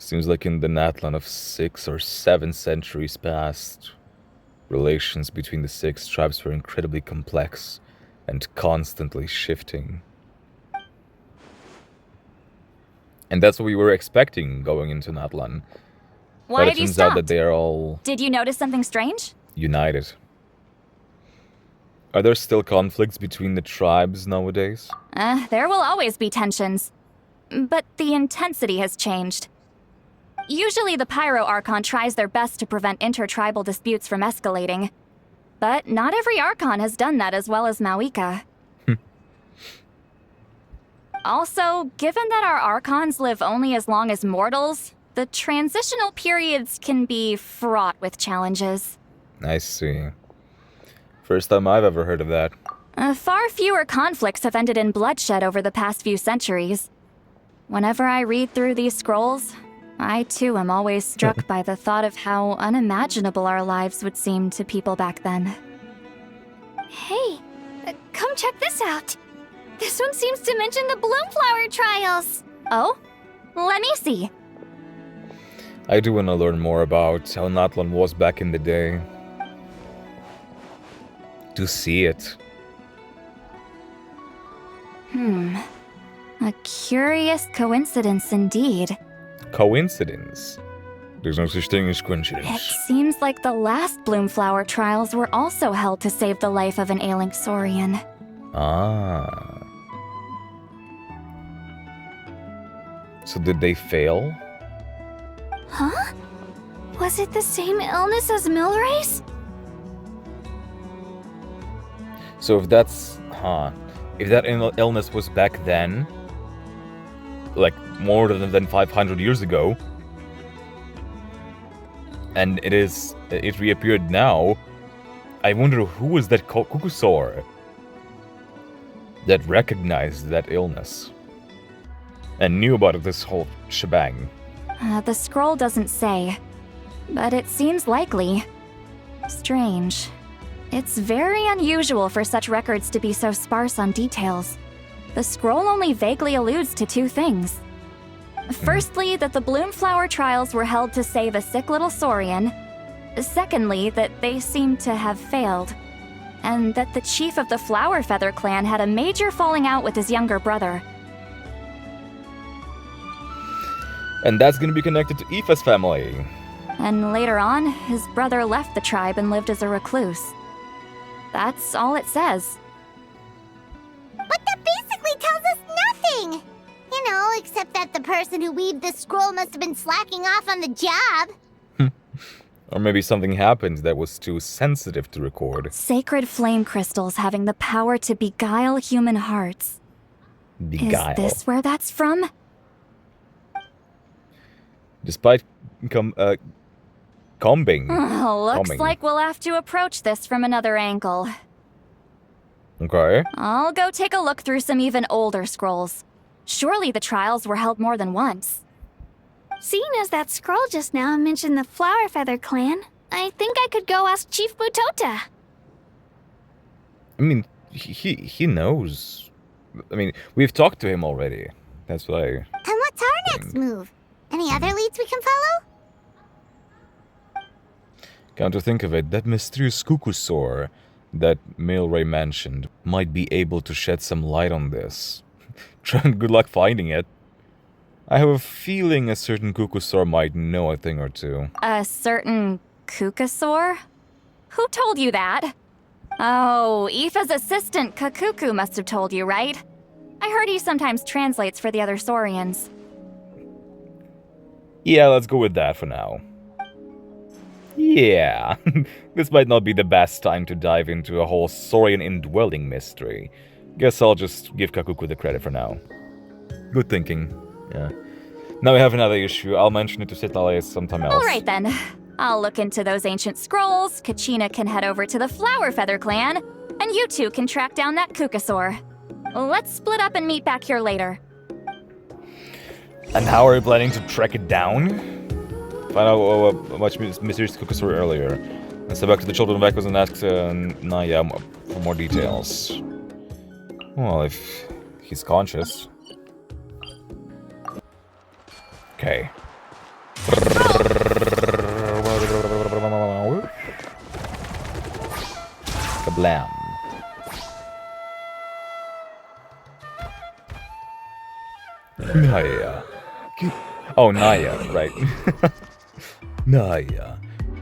Seems like in the Natlan of 6 or 7 centuries past, relations between the 6 tribes were incredibly complex and constantly shifting. And that's what we were expecting going into Natlan. Why but have it you turns out stopped? that they are all Did you notice something strange? united. Are there still conflicts between the tribes nowadays? There will always be tensions. But the intensity has changed. Usually the Pyro Archon tries their best to prevent intertribal disputes from escalating. But not every Archon has done that as well as Mawika. Also, given that our Archons live only as long as mortals, the transitional periods can be fraught with challenges. I see. First time I've ever heard of that. Far fewer conflicts have ended in bloodshed over the past few centuries. Whenever I read through these scrolls, I too am always struck by the thought of how unimaginable our lives would seem to people back then. Hey, come check this out. This one seems to mention the Bloomflower trials. Oh? Let me see. I do want to learn more about how Natlan was back in the day. To see it. A curious coincidence indeed. Coincidence? There's no such thing as It coincidence. seems like the last Bloomflower trials were also held to save the life of an ailing Saurian. Ah. So did they fail? Huh? Was it the same illness as Milray's? So if that's... If that illness was back then, like more than 500 years ago, and it reappeared now, I wonder who was that Kukusaur? that recognized that illness and knew about this whole shebang. The scroll doesn't say, but it seems likely. Strange. It's very unusual for such records to be so sparse on details. The scroll only vaguely alludes to two things. Firstly, that the Bloomflower trials were held to save a sick little Saurian. Secondly, that they seem to have failed. And that the chief of the Flower Feather clan had a major falling out with his younger brother. And that's gonna be connected to Aoife's family. And later on, his brother left the tribe and lived as a recluse. That's all it says. But that basically tells us nothing! You know, except that the person who weaved the scroll must have been slacking off on the job. Or maybe something happened that was too sensitive to record. Sacred flame crystals having the power to beguile human hearts. Beguile. Is this where that's from? Despite combing. Looks like we'll have to approach this from another angle. Okay. I'll go take a look through some even older scrolls. Surely the trials were held more than once. Seeing as that scroll just now mentioned the Flower Feather clan, I think I could go ask Chief Butota. I mean, he knows. I mean, we've talked to him already. That's why. And what's our next move? Any other leads we can follow? Come to think of it, that mysterious Cuckoosaur that Milray mentioned might be able to shed some light on this. Good luck finding it. I have a feeling a certain Cuckoosaur might know a thing or two. A certain Cuckoosaur? Who told you that? Oh, Aoife's assistant, Kakuku, must have told you, right? I heard he sometimes translates for the other Saurians. Yeah, let's go with that for now. Yeah, this might not be the best time to dive into a whole Saurian indwelling mystery. Guess I'll just give Kakuku the credit for now. Good thinking, yeah. Now we have another issue. I'll mention it to Citlali sometime else. Alright then. I'll look into those ancient scrolls, Kachina can head over to the Flower Feather clan, and you two can track down that Cuckoosaur. Let's split up and meet back here later. And how are we planning to track it down? Find out much mysterious Cuckoosaur earlier. Let's head back to the Children of Echoes and ask Naya for more details. Well, if he's conscious. Okay. Kablam. Naya. Oh, Naya, right. Naya,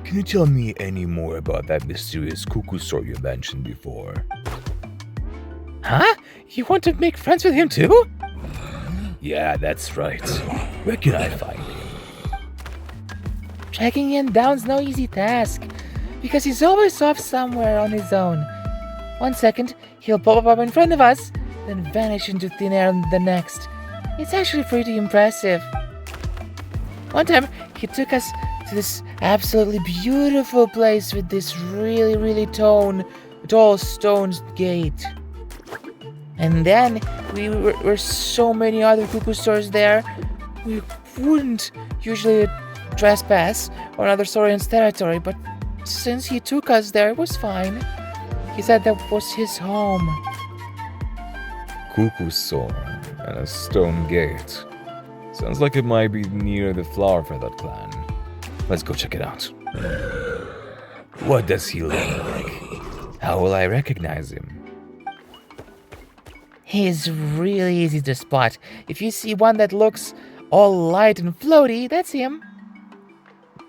can you tell me any more about that mysterious Cuckoosaur you mentioned before? Huh? You want to make friends with him too? Yeah, that's right. Where can I find him? Tracking him down's no easy task, because he's always off somewhere on his own. 1 second, he'll pop up in front of us, then vanish into thin air the next. It's actually pretty impressive. One time, he took us to this absolutely beautiful place with this really tall stone gate. And then, we were so many other Cuckoosaurs there, we wouldn't usually trespass on other Saurian's territory, but since he took us there, it was fine. He said that was his home. Cuckoosaur and a stone gate. Sounds like it might be near the Flower Feather clan. Let's go check it out. What does he look like? How will I recognize him? He's really easy to spot. If you see one that looks all light and floaty, that's him.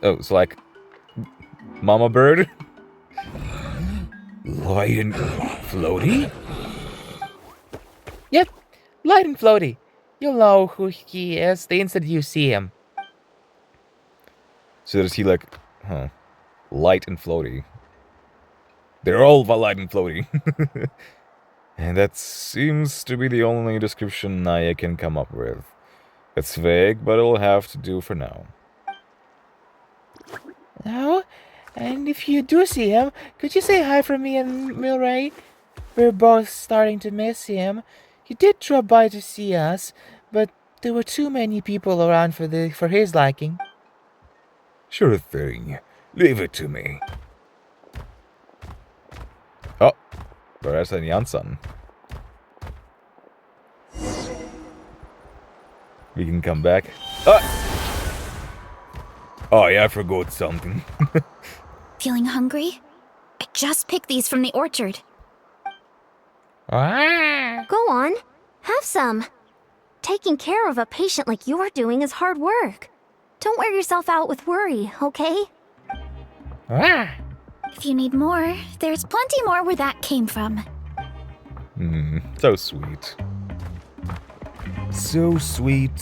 Oh, it's like Mama Bird? Light and floaty? Yep, light and floaty. You'll know who he is the instant you see him. So does he like, light and floaty? They're all light and floaty. And that seems to be the only description Naya can come up with. It's vague, but it'll have to do for now. Oh, and if you do see him, could you say hi from me and Milray? We're both starting to miss him. He did drop by to see us, but there were too many people around for his liking. Sure thing. Leave it to me. Oh, där är sen Jansson. We can come back. Ah! Oh yeah, I forgot something. Feeling hungry? I just picked these from the orchard. Go on, have some. Taking care of a patient like you're doing is hard work. Don't wear yourself out with worry, okay? If you need more, there's plenty more where that came from. So sweet. So sweet.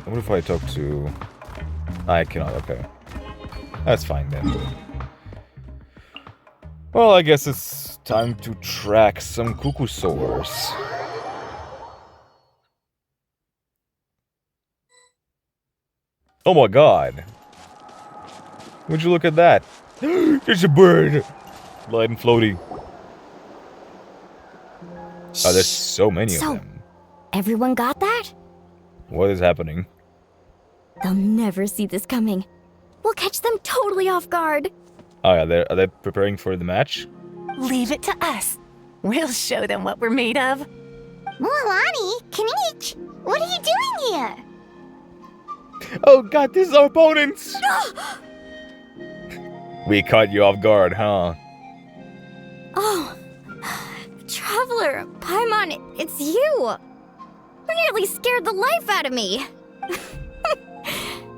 What if I talk to... I cannot, okay. That's fine then. Well, I guess it's time to track some cuckoosaurs. Oh my god. Would you look at that? There's a bird! Light and floaty. Oh, there's so many of them. Everyone got that? What is happening? They'll never see this coming. We'll catch them totally off guard. Oh yeah, are they preparing for the match? Leave it to us. We'll show them what we're made of. Mualani, Kinich, what are you doing here? Oh god, these are opponents! We caught you off guard, huh? Oh, Traveler, Paimon, it's you. You nearly scared the life out of me.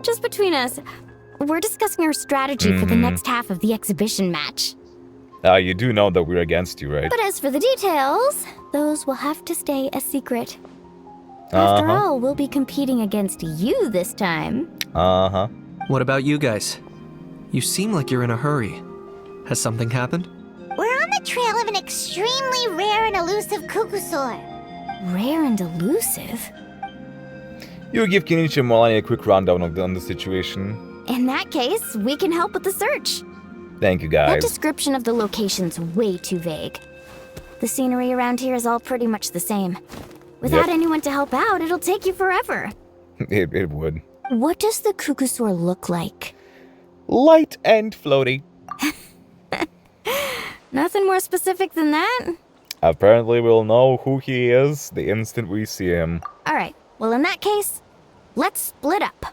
Just between us, we're discussing our strategy for the next half of the exhibition match. You do know that we're against you, right? But as for the details, those will have to stay a secret. After all, we'll be competing against you this time. What about you guys? You seem like you're in a hurry. Has something happened? We're on the trail of an extremely rare and elusive cuckoosaur. Rare and elusive? You give Kinichi and Mualani a quick rundown on the situation. In that case, we can help with the search. Thank you, That guys. description of the location's way too vague. The scenery around here is all pretty much the same. Without anyone to help out, it'll take you forever. It would. What does the cuckoosaur look like? Light and floaty. Nothing more specific than that? Apparently we'll know who he is the instant we see him. Alright, well in that case, let's split up.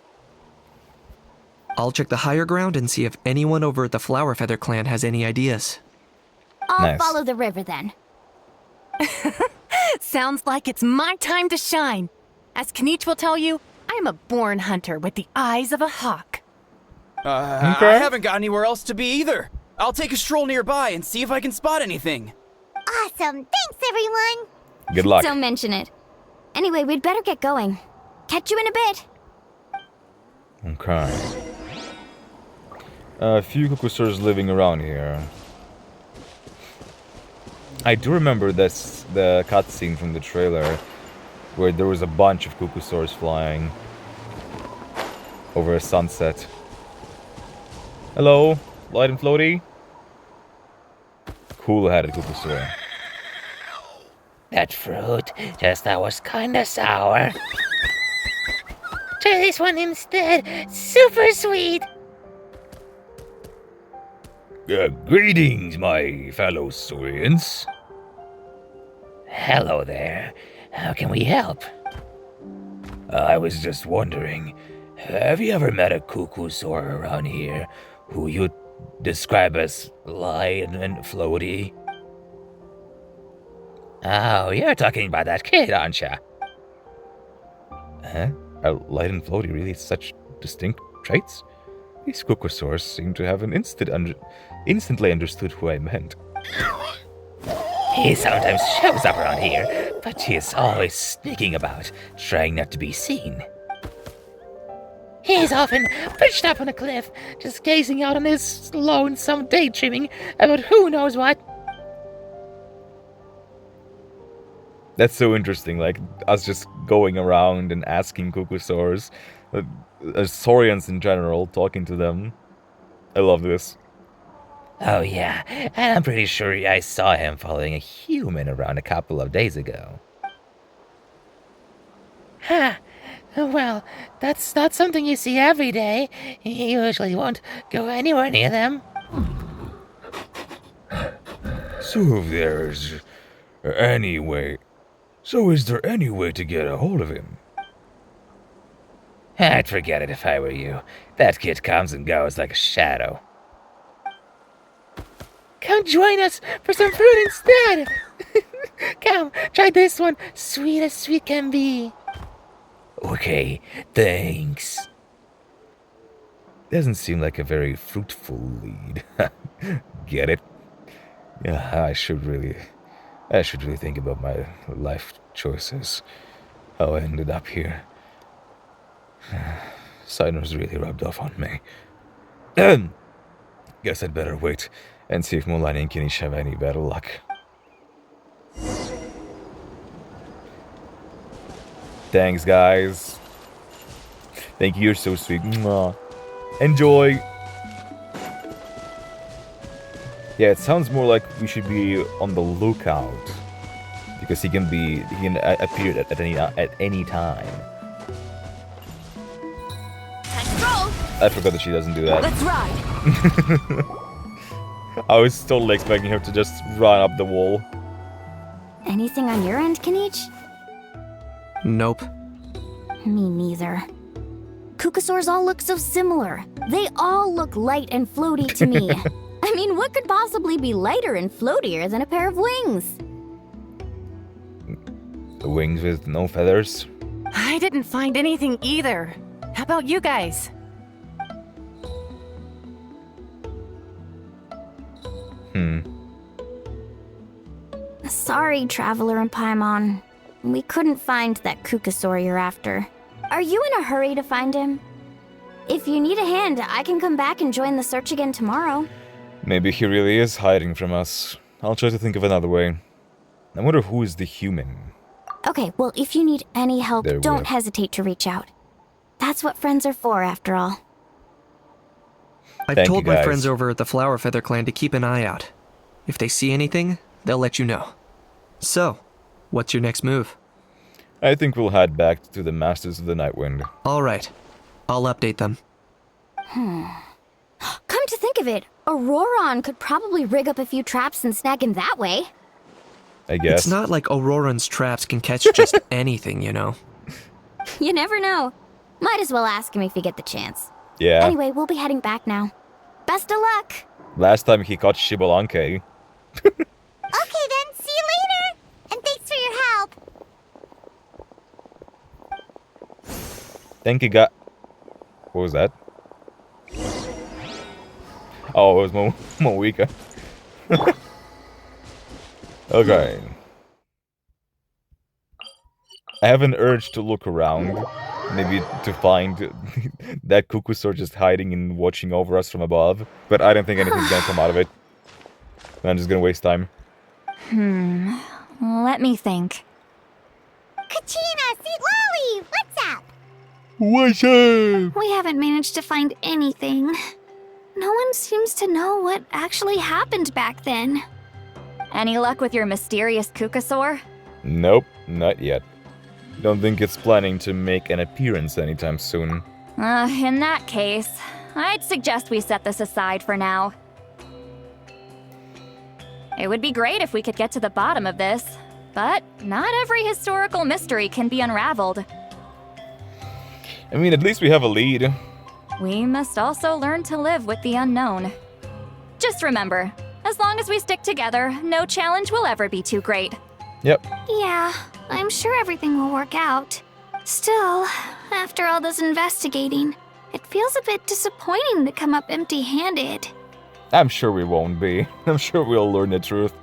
I'll check the higher ground and see if anyone over at the Flower Feather clan has any ideas. I'll follow the river then. Sounds like it's my time to shine. As Kinich will tell you, I'm a born hunter with the eyes of a hawk. I haven't got anywhere else to be either. I'll take a stroll nearby and see if I can spot anything. Awesome. Thanks, everyone. Good luck. Don't mention it. Anyway, we'd better get going. Catch you in a bit. Okay. A few cuckoosaurs living around here. I do remember this, the cutscene from the trailer where there was a bunch of cuckoosaurs flying over a sunset. Hello, light and floaty. Cool-headed cuckoosaur. That fruit just thought was kinda sour. Try this one instead. Super sweet. Greetings, my fellow saurians. Hello there. How can we help? I was just wondering, have you ever met a cuckoosaur around here who you'd describe as light and floaty? Oh, you're talking about that kid, aren't ya? Huh? Are light and floaty really such distinct traits? These cuckoosaurs seem to have an instantly understood who I meant. He sometimes shows up around here, but he is always sneaking about, trying not to be seen. He's often perched up on a cliff, just gazing out on his lonesome daydreaming about who knows what. That's so interesting, like, us just going around and asking cuckoosaurs, saurians in general, talking to them. I love this. Oh, yeah, and I'm pretty sure I saw him following a human around a couple of days ago. Ha! Well, that's not something you see every day. You usually won't go anywhere near them. So if there's any way... So is there any way to get a hold of him? I'd forget it if I were you. That kid comes and goes like a shadow. Come join us for some fruit instead! Come, try this one. Sweet as sweet can be. Okay, thanks. Doesn't seem like a very fruitful lead. Get it? Yeah, I should really think about my life choices. How I ended up here. Siner's really rubbed off on me. Guess I'd better wait and see if Mulani and Kinish have any better luck. Thanks, guys. Thank you, you're so sweet. Mwah. Enjoy! Yeah, it sounds more like we should be on the lookout. Because he can appear at any time. I forgot that she doesn't do that. Let's ride. I was totally expecting her to just run up the wall. Anything on your end, Kinich? Nope. Me neither. Kukasaurs all look so similar. They all look light and floaty to me. I mean, what could possibly be lighter and floatier than a pair of wings? The wings with no feathers? I didn't find anything either. How about you guys? Sorry, Traveler and Paimon. We couldn't find that Kukasaur you're after. Are you in a hurry to find him? If you need a hand, I can come back and join the search again tomorrow. Maybe he really is hiding from us. I'll try to think of another way. I wonder who is the human. Okay, well, if you need any help, There we don't go. hesitate to reach out. That's what friends are for, after all. I've Thank told you, my guys. friends over at the Flower Feather Clan to keep an eye out. If they see anything, they'll let you know. So, what's your next move? I think we'll head back to the Masters of the Nightwind. Alright, I'll update them. Come to think of it, Auroron could probably rig up a few traps and snag him that way. I guess. It's not like Auroran's traps can catch just anything, you know. You never know. Might as well ask him if you get the chance. Yeah. Anyway, we'll be heading back now. Best of luck! Last time he caught Shibolanke. Okay then, see you later! And thanks for your help! Thank you, What was that? Oh, it was Moika. Okay. I have an urge to look around. Maybe to find that Kukusaur just hiding and watching over us from above. But I don't think anything's gonna come out of it. I'm just gonna waste time. Let me think. Kachina, Seat Lolly, what's up? What's up? We haven't managed to find anything. No one seems to know what actually happened back then. Any luck with your mysterious Kukasaur? Nope, not yet. Don't think it's planning to make an appearance anytime soon. In that case, I'd suggest we set this aside for now. It would be great if we could get to the bottom of this, but not every historical mystery can be unraveled. I mean, at least we have a lead. We must also learn to live with the unknown. Just remember, as long as we stick together, no challenge will ever be too great. Yep. Yeah, I'm sure everything will work out. Still, after all this investigating, it feels a bit disappointing to come up empty-handed. I'm sure we won't be. I'm sure we'll learn the truth.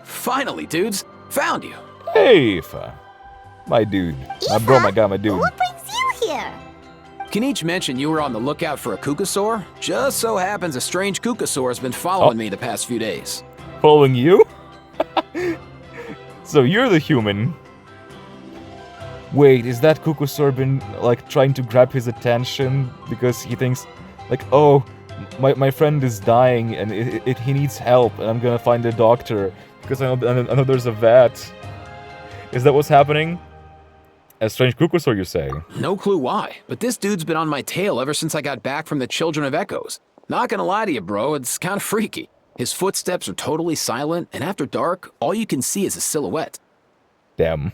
Finally, dudes. Found you. Hey, Aoife. My dude. My bro, my guy, my dude. What brings you here? Kinich mentioned you were on the lookout for a Kukasaur. Just so happens a strange Kukasaur has been following me the past few days. Following you? So you're the human. Wait, is that Kukusaur been, like, trying to grab his attention because he thinks, like, oh, my friend is dying and he needs help, and I'm gonna find a doctor because I know there's a vet. Is that what's happening? A strange Kukusor, you say? No clue why, but this dude's been on my tail ever since I got back from the Children of Echoes. Not gonna lie to you, bro, it's kind of freaky. His footsteps are totally silent, and after dark, all you can see is a silhouette. Damn.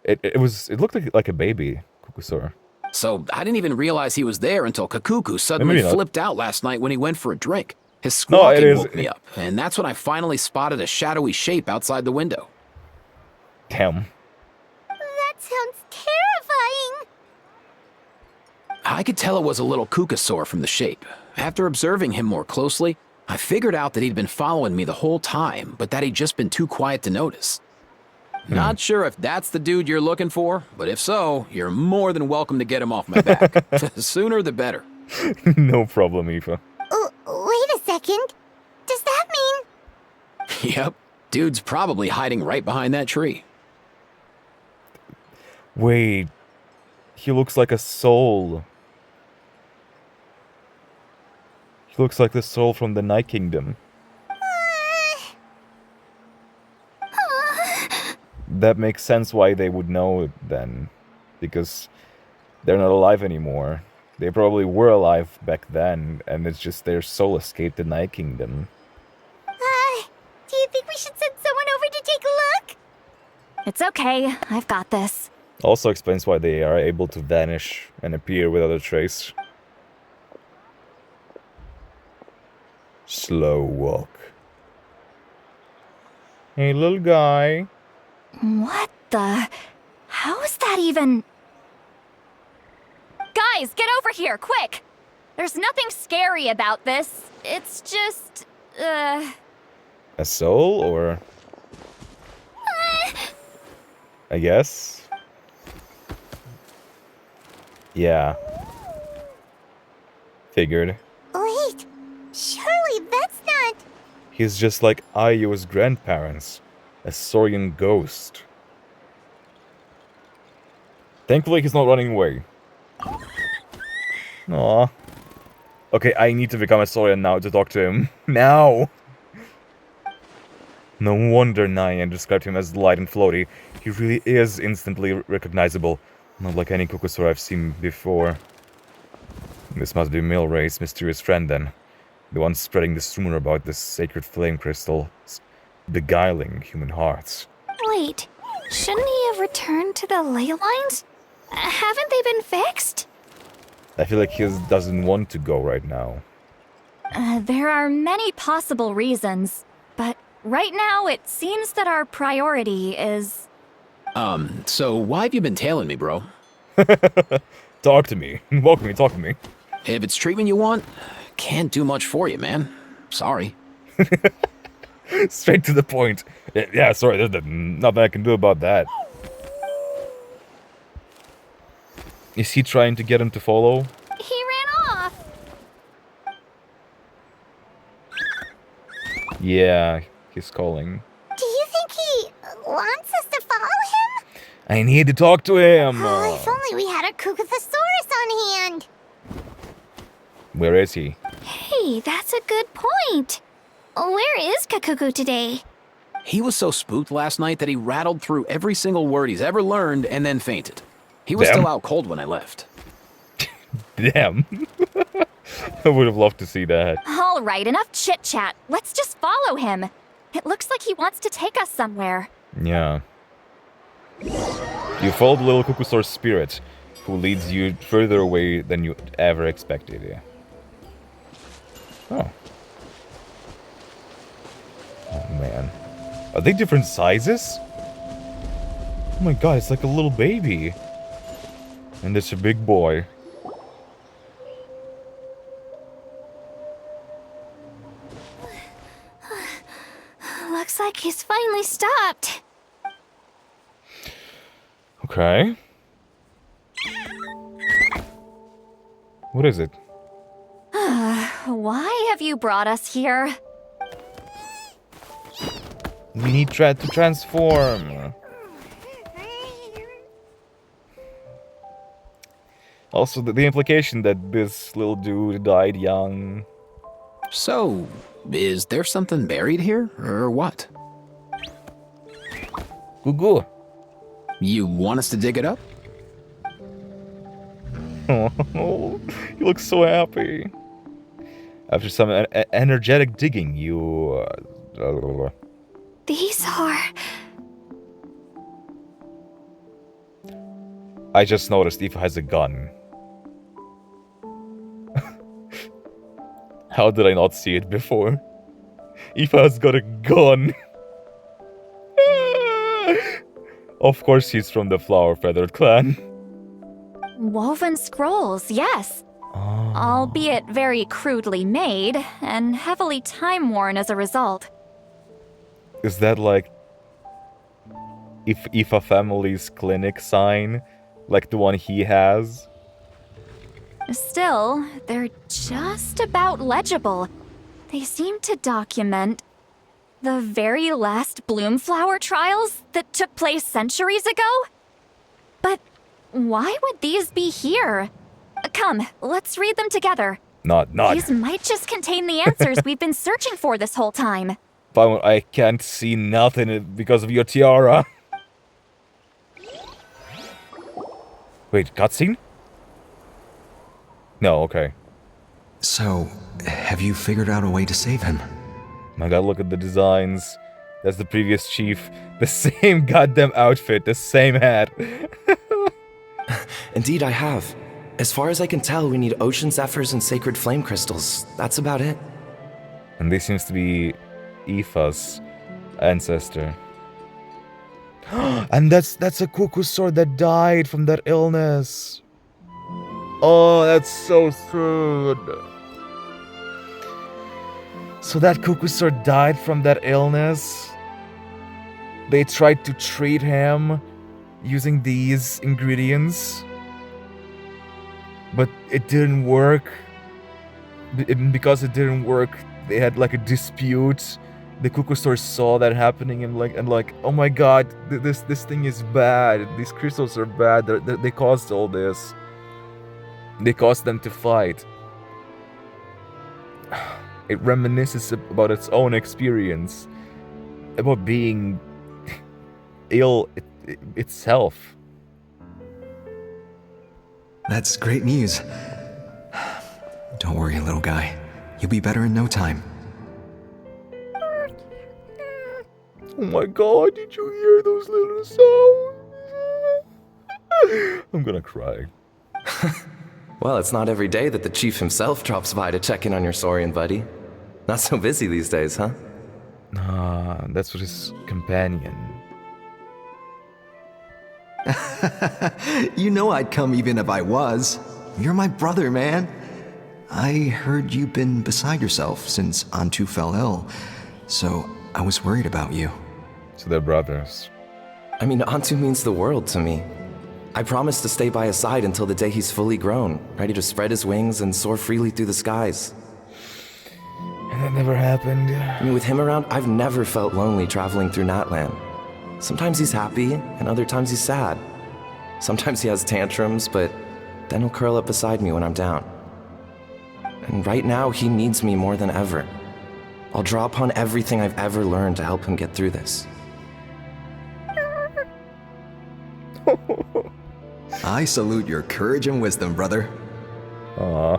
It looked like a baby, Kukusor. So I didn't even realize he was there until Kakuku suddenly flipped out last night when he went for a drink. His squawking woke me up, and that's when I finally spotted a shadowy shape outside the window. Damn. That sounds terrifying. I could tell it was a little Kukusor from the shape. After observing him more closely, I figured out that he'd been following me the whole time, but that he'd just been too quiet to notice. Not sure if that's the dude you're looking for, but if so, you're more than welcome to get him off my back. The sooner the better. No problem, Aoife. Wait a second. Does that mean... Yep. Dude's probably hiding right behind that tree. Wait. He looks like a soul. He looks like the soul from the Night Kingdom. That makes sense why they would know then. Because they're not alive anymore. They probably were alive back then, and it's just their soul escaped the Night Kingdom. Do you think we should send someone over to take a look? It's okay. I've got this. Also explains why they are able to vanish and appear without a trace. Slow walk. Hey, little guy. What the... How is that even... Guys, get over here, quick! There's nothing scary about this. It's just... A soul, or... I guess? Yeah. Figured. Wait, surely that's not... He's just like Ayo's grandparents. A Saurian ghost. Thankfully, he's not running away. Aww. Okay, I need to become a Saurian now to talk to him. Now! No wonder Nyan described him as light and floaty. He really is instantly recognizable. Not like any Kukusor I've seen before. This must be Milray's mysterious friend then. The one spreading this rumor about this sacred flame crystal. Beguiling human hearts. Wait, shouldn't he have returned to the ley lines? Haven't they been fixed? I feel like he doesn't want to go right now. There are many possible reasons, but right now it seems that our priority is... So why have you been tailing me, bro? Talk to me. Welcome me, talk to me. If it's treatment you want, can't do much for you, man. Sorry. Straight to the point. Yeah, sorry, there's nothing I can do about that. Is he trying to get him to follow? He ran off! Yeah, he's calling. Do you think he wants us to follow him? I need to talk to him! Oh, if only we had a Kukathosaurus on hand! Where is he? Hey, that's a good point. Where is Kakuku today? He was so spooked last night that he rattled through every single word he's ever learned and then fainted. He was still out cold when I left. Damn. I would have loved to see that. All right, enough chit-chat. Let's just follow him. It looks like he wants to take us somewhere. Yeah. You followed little Kukusor's spirit, who leads you further away than you ever expected. Yeah. Oh. Oh man. Are they different sizes? Oh my god, it's like a little baby. And it's a big boy. Looks like he's finally stopped. Okay. What is it? Why have you brought us here? We need to transform. Also, the implication that this little dude died young. So, is there something buried here, or what? Goo. You want us to dig it up? Oh, you look so happy. After some energetic digging, you... These are... I just noticed Aoife has a gun. How did I not see it before? Aoife has got a gun. Of course he's from the Flower Feathered clan. Woven scrolls, yes. Albeit very crudely made, and heavily time-worn as a result. Is that like... Aoife family's clinic sign? Like the one he has? Still, they're just about legible. They seem to document the very last Bloomflower trials that took place centuries ago? But why would these be here? Come, let's read them together. Not. These might just contain the answers we've been searching for this whole time. But I can't see nothing because of your tiara. Wait, cutscene? No, okay. So, have you figured out a way to save him? I gotta look at the designs. That's the previous chief. The same goddamn outfit, the same hat. Indeed, I have. As far as I can tell, we need ocean zephyrs and sacred flame crystals. That's about it. And this seems to be Aoife's ancestor. And that's a cuckoo sword that died from that illness. Oh, that's so sad. So that cuckoo sword died from that illness. They tried to treat him using these ingredients, but it didn't work. Because it didn't work, they had like a dispute. The cuckoo store saw that happening and like, oh my god, this thing is bad. These crystals are bad. They caused all this. They caused them to fight. It reminisces about its own experience, about being ill itself. That's great news. Don't worry, little guy. You'll be better in no time. Oh my god, did you hear those little sounds? I'm gonna cry. Well, it's not every day that the chief himself drops by to check in on your Saurian buddy. Not so busy these days, huh? Nah, that's what his companion. You know I'd come even if I was. You're my brother, man. I heard you've been beside yourself since Antu fell ill, so I was worried about you. So they're brothers. I mean, Antu means the world to me. I promised to stay by his side until the day he's fully grown, ready to spread his wings and soar freely through the skies. And that never happened. I mean, with him around, I've never felt lonely traveling through Natlan. Sometimes he's happy, and other times he's sad. Sometimes he has tantrums, but then he'll curl up beside me when I'm down. And right now, he needs me more than ever. I'll draw upon everything I've ever learned to help him get through this. I salute your courage and wisdom, brother. Aw.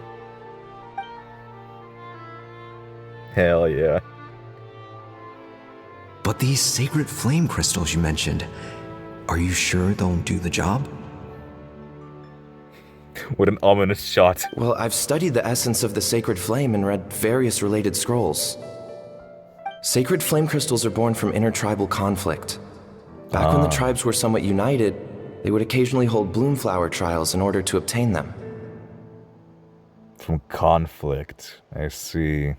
Hell yeah. But these sacred flame crystals you mentioned, are you sure they'll do the job? What an ominous shot. Well, I've studied the essence of the sacred flame and read various related scrolls. Sacred flame crystals are born from intertribal conflict. Back when the tribes were somewhat united, they would occasionally hold bloomflower trials in order to obtain them. From conflict, I see.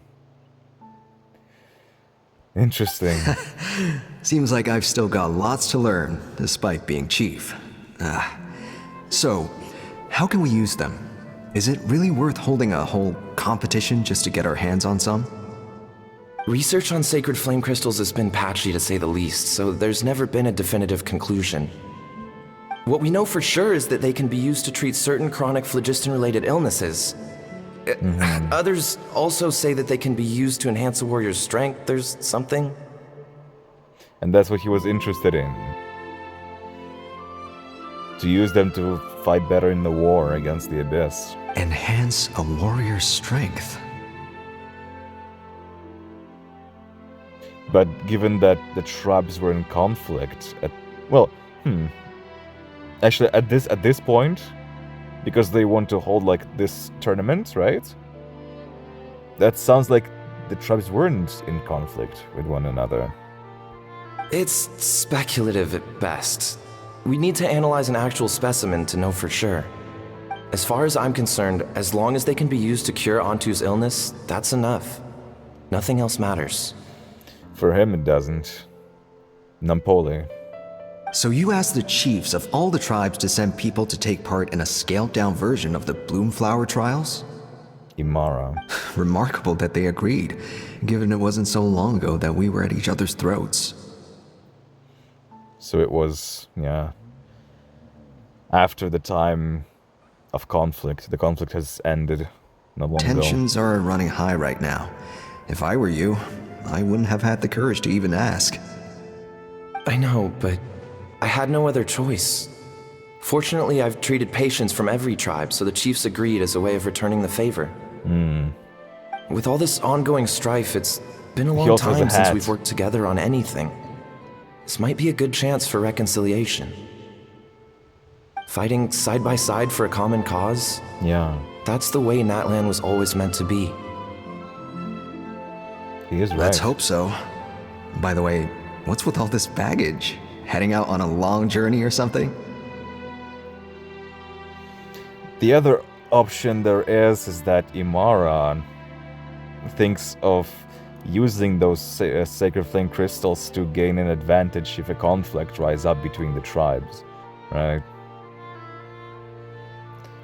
Interesting. Seems like I've still got lots to learn, despite being chief. So, how can we use them? Is it really worth holding a whole competition just to get our hands on some? Research on sacred flame crystals has been patchy to say the least, so there's never been a definitive conclusion. What we know for sure is that they can be used to treat certain chronic phlogiston-related illnesses. Others also say that they can be used to enhance a warrior's strength. There's something. And that's what he was interested in. To use them to fight better in the war against the Abyss. Enhance a warrior's strength. But given that the tribes were in conflict, actually at this point, because they want to hold like this tournament, right? That sounds like the tribes weren't in conflict with one another. It's speculative at best. We need to analyze an actual specimen to know for sure. As far as I'm concerned, as long as they can be used to cure Antu's illness, that's enough. Nothing else matters. For him, it doesn't. Nampoli. So you asked the chiefs of all the tribes to send people to take part in a scaled-down version of the Bloomflower trials? Imara. Remarkable that they agreed, given it wasn't so long ago that we were at each other's throats. So it was, after the time of conflict. The conflict has ended not long ago. Tensions are running high right now. If I were you, I wouldn't have had the courage to even ask. I know, but I had no other choice. Fortunately, I've treated patients from every tribe, so the chiefs agreed as a way of returning the favor. With all this ongoing strife, it's been a long time since we've worked together on anything. This might be a good chance for reconciliation. Fighting side by side for a common cause? Yeah. That's the way Natlan was always meant to be. He is right. Let's hope so. By the way, what's with all this baggage? Heading out on a long journey or something? The other option there is that Imara thinks of using those sacred flame crystals to gain an advantage if a conflict rises up between the tribes, right?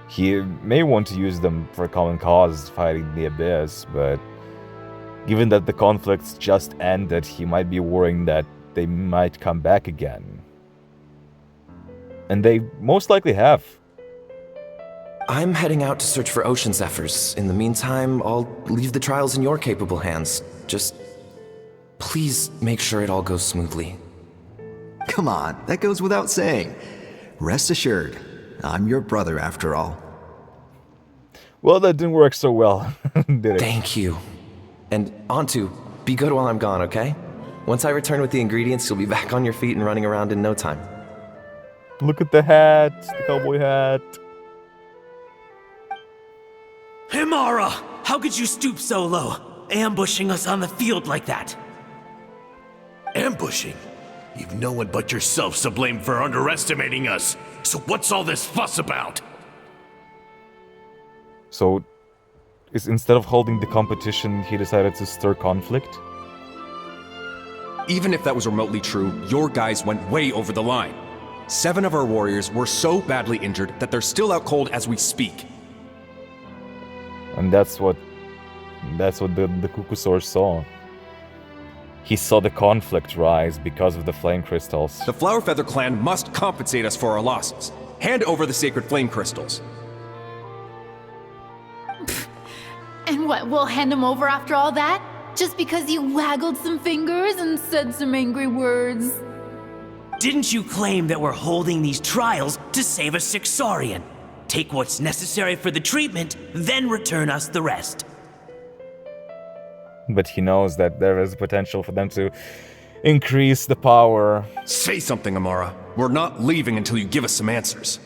He may want to use them for a common cause, fighting the Abyss, but given that the conflicts just ended, he might be worrying that they might come back again. And they most likely have. I'm heading out to search for Ocean Zephyrs. In the meantime, I'll leave the trials in your capable hands. Just please make sure it all goes smoothly. Come on, that goes without saying. Rest assured, I'm your brother after all. Well, that didn't work so well, did it? Thank you. And Antu, be good while I'm gone, okay? Once I return with the ingredients, you'll be back on your feet and running around in no time. Look at the hat, the cowboy hat. Imara! How could you stoop so low, ambushing us on the field like that? Ambushing? You've no one but yourself to blame for underestimating us. So what's all this fuss about? So, instead of holding the competition, he decided to stir conflict? Even if that was remotely true, your guys went way over the line. 7 of our warriors were so badly injured that they're still out cold as we speak. And that's what the Kukusaur saw. He saw the conflict rise because of the flame crystals. The Flower Feather clan must compensate us for our losses. Hand over the sacred flame crystals. And what, we'll hand him over after all that? Just because you waggled some fingers and said some angry words? Didn't you claim that we're holding these trials to save a Sixarian? Take what's necessary for the treatment, then return us the rest. But he knows that there is potential for them to increase the power. Say something, Imara. We're not leaving until you give us some answers.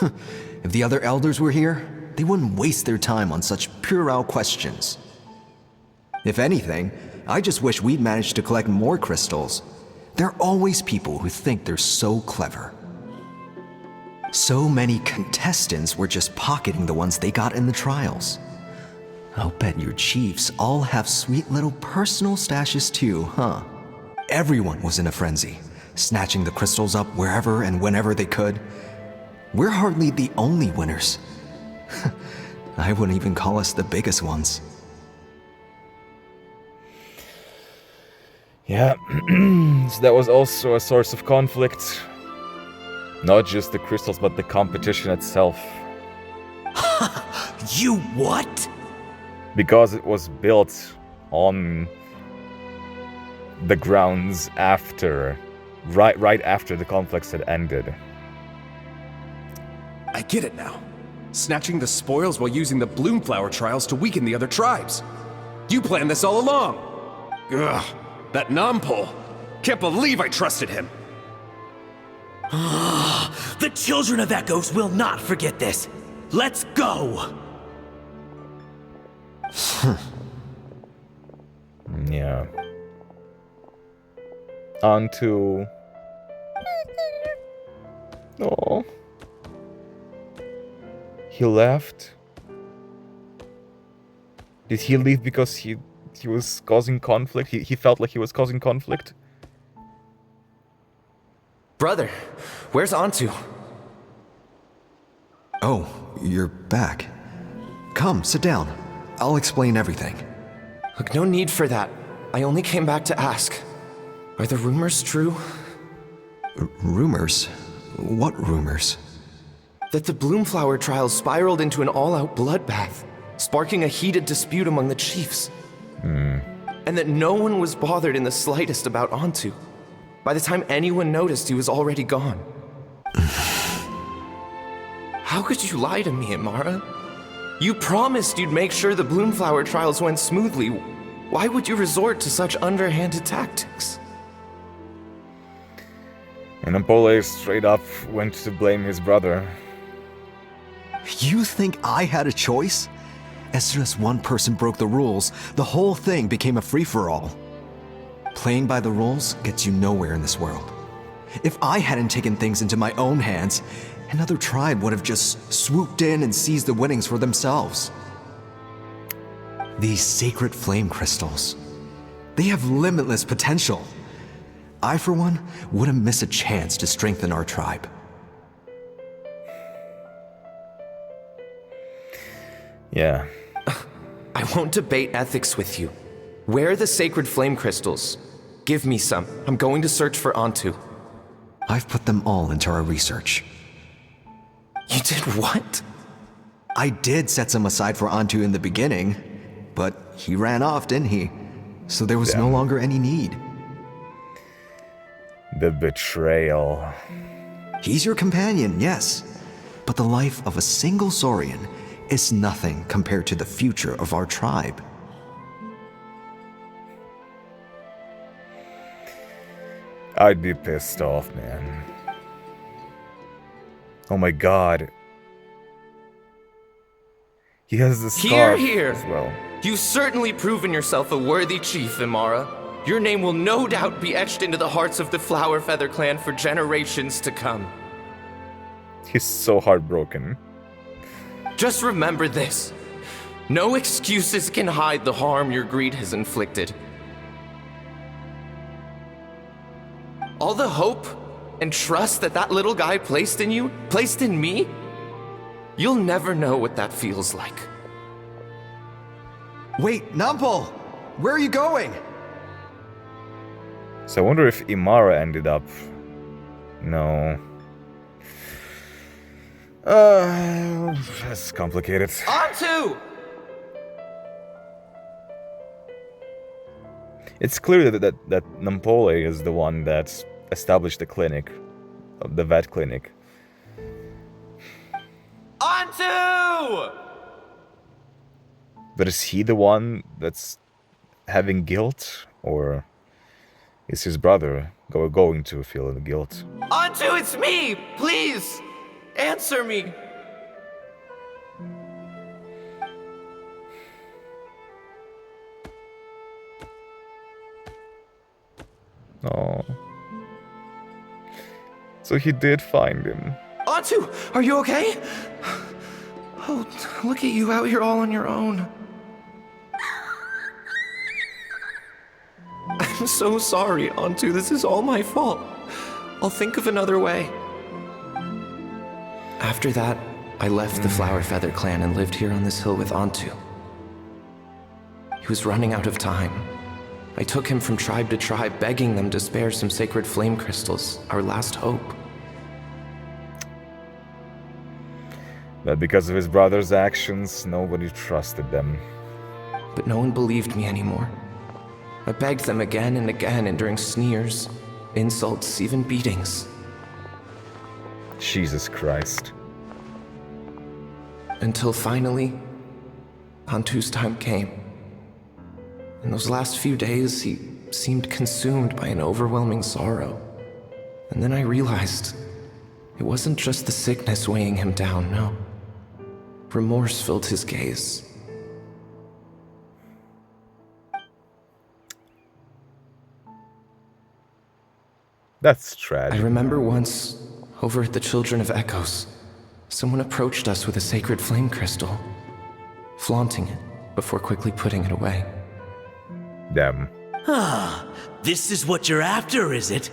If the other elders were here, they wouldn't waste their time on such puerile questions. If anything, I just wish we'd managed to collect more crystals. There are always people who think they're so clever. So many contestants were just pocketing the ones they got in the trials. I'll bet your chiefs all have sweet little personal stashes too, huh? Everyone was in a frenzy, snatching the crystals up wherever and whenever they could. We're hardly the only winners. I wouldn't even call us the biggest ones. Yeah, so that was also a source of conflict. Not just the crystals, but the competition itself. You what? Because it was built on the grounds after, right after the conflicts had ended. I get it now. Snatching the spoils while using the Bloomflower trials to weaken the other tribes. You planned this all along. Ugh, that Nompole. Can't believe I trusted him. The children of Echoes will not forget this. Let's go! Yeah. On to... Oh. He left? Did he leave because he was causing conflict? He felt like he was causing conflict? Brother, where's Antu? Oh, you're back. Come, sit down. I'll explain everything. Look, no need for that. I only came back to ask. Are the rumors true? Rumors? What rumors? That the Bloomflower trials spiraled into an all-out bloodbath, sparking a heated dispute among the chiefs. And that no one was bothered in the slightest about Antu. By the time anyone noticed, he was already gone. How could you lie to me, Imara? You promised you'd make sure the Bloomflower trials went smoothly. Why would you resort to such underhanded tactics? And Nampole straight up went to blame his brother. You think I had a choice? As soon as one person broke the rules, the whole thing became a free-for-all. Playing by the rules gets you nowhere in this world. If I hadn't taken things into my own hands, another tribe would have just swooped in and seized the winnings for themselves. These sacred flame crystals, they have limitless potential. I, for one, wouldn't miss a chance to strengthen our tribe. Yeah. I won't debate ethics with you. Where are the sacred flame crystals? Give me some. I'm going to search for Antu. I've put them all into our research. You did what? I did set some aside for Antu in the beginning, but he ran off, didn't he? So there was no longer any need. The betrayal. He's your companion, yes. But the life of a single Saurian is nothing compared to the future of our tribe. I'd be pissed off, man. Oh my god. He has the scarf Here. as well. You've certainly proven yourself a worthy chief, Imara. Your name will no doubt be etched into the hearts of the Flower Feather clan for generations to come. He's so heartbroken. Just remember this. No excuses can hide the harm your greed has inflicted. All the hope and trust that little guy placed in you, placed in me, you'll never know what that feels like. Wait, Nampole! Where are you going? So I wonder if Imara ended up... No. That's complicated. Antu! It's clear that Nampole is the one that established the clinic, the vet clinic. Antu! But is he the one that's having guilt, or is his brother going to feel the guilt? Antu, it's me! Please! Answer me! Oh. So he did find him. Antu, are you okay? Oh, look at you out here all on your own. I'm so sorry, Antu. This is all my fault. I'll think of another way. After that, I left the Flower Feather clan and lived here on this hill with Antu. He was running out of time. I took him from tribe to tribe, begging them to spare some sacred flame crystals, our last hope. But because of his brother's actions, nobody trusted them. But no one believed me anymore. I begged them again and again, enduring sneers, insults, even beatings. Jesus Christ. Until finally, Antu's time came. In those last few days, he seemed consumed by an overwhelming sorrow. And then I realized it wasn't just the sickness weighing him down, no. Remorse filled his gaze. That's tragic. I remember once, over at the Children of Echoes, someone approached us with a sacred flame crystal, flaunting it before quickly putting it away. Them. Ah, this is what you're after, is it?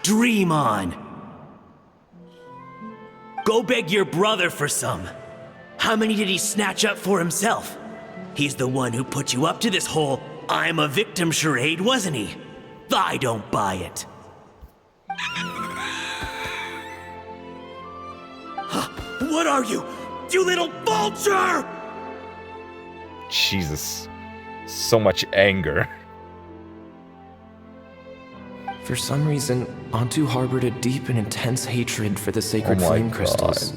Dream on. Go beg your brother for some. How many did he snatch up for himself? He's the one who put you up to this whole I'm a victim charade, wasn't he? I don't buy it. What are you? You little vulture! Jesus. So much anger. For some reason, Antu harbored a deep and intense hatred for the sacred flame crystals.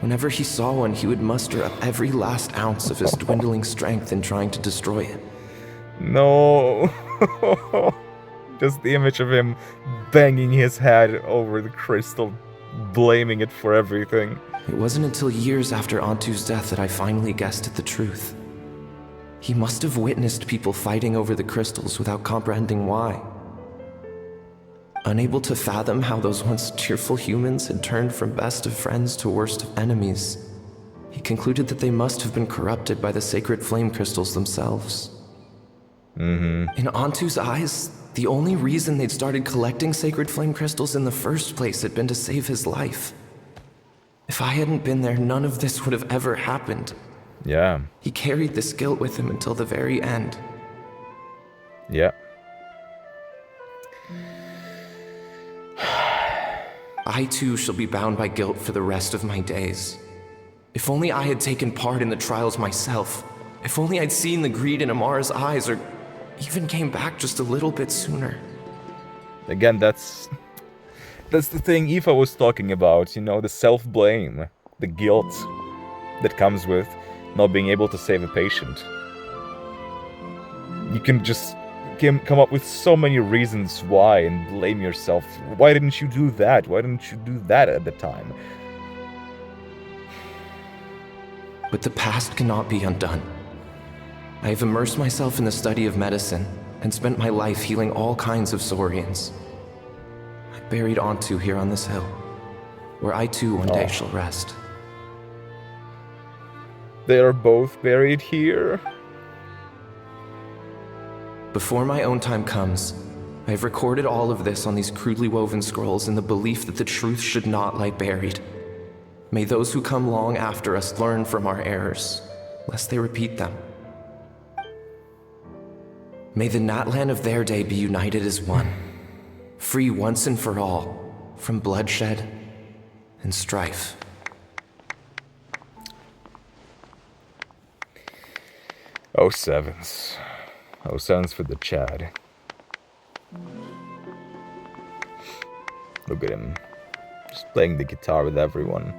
Whenever he saw one, he would muster up every last ounce of his dwindling strength in trying to destroy it. No. Just the image of him banging his head over the crystal, blaming it for everything. It wasn't until years after Antu's death that I finally guessed at the truth. He must have witnessed people fighting over the crystals without comprehending why. Unable to fathom how those once cheerful humans had turned from best of friends to worst of enemies, he concluded that they must have been corrupted by the sacred flame crystals themselves. In Antu's eyes, the only reason they'd started collecting sacred flame crystals in the first place had been to save his life. If I hadn't been there, none of this would have ever happened. Yeah. He carried this guilt with him until the very end. Yeah. I too shall be bound by guilt for the rest of my days. If only I had taken part in the trials myself. If only I'd seen the greed in Amara's eyes, or even came back just a little bit sooner. Again, that's the thing Aoife was talking about, you know, the self-blame, the guilt that comes with not being able to save a patient. You can just come up with so many reasons why and blame yourself. Why didn't you do that? Why didn't you do that at the time? But the past cannot be undone. I have immersed myself in the study of medicine and spent my life healing all kinds of Saurians. I buried Antu here on this hill, where I too one day shall rest. They are both buried here? Before my own time comes, I have recorded all of this on these crudely woven scrolls in the belief that the truth should not lie buried. May those who come long after us learn from our errors, lest they repeat them. May the Natlan of their day be united as one, free once and for all from bloodshed and strife. Oh, sevens. Oh, sevens for the Chad. Look at him. Just playing the guitar with everyone.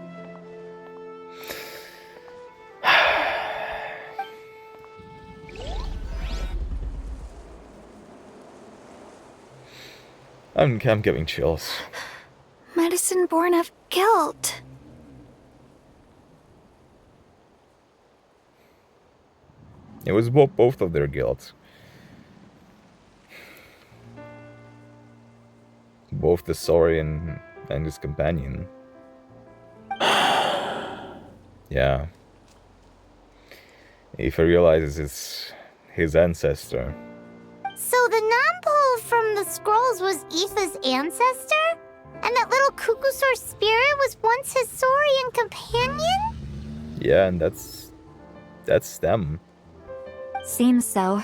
I'm getting chills. Medicine born of guilt. It was both of their guilt. Both the Saurian and his companion. Yeah. If he realizes it's his ancestor. So the non-pole from the scrolls was Aoife's ancestor? And that little Kukusaur spirit was once his Saurian companion? Yeah, and that's them. Seems so.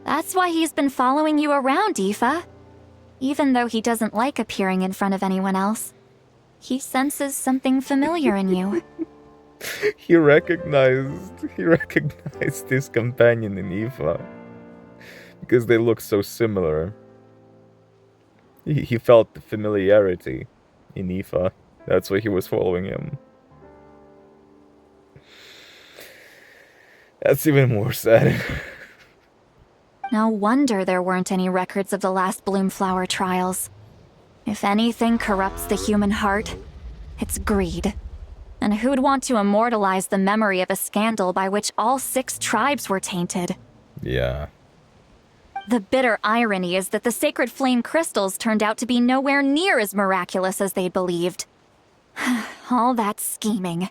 That's why he's been following you around, Aoife. Even though he doesn't like appearing in front of anyone else. He senses something familiar in you. He recognized his companion in Aoife. Because they look so similar. He felt the familiarity in Aoife. That's why he was following him. That's even more sad. No wonder there weren't any records of the last Bloomflower trials. If anything corrupts the human heart, it's greed. And who'd want to immortalize the memory of a scandal by which all 6 tribes were tainted? Yeah. The bitter irony is that the sacred flame crystals turned out to be nowhere near as miraculous as they'd believed. All that scheming,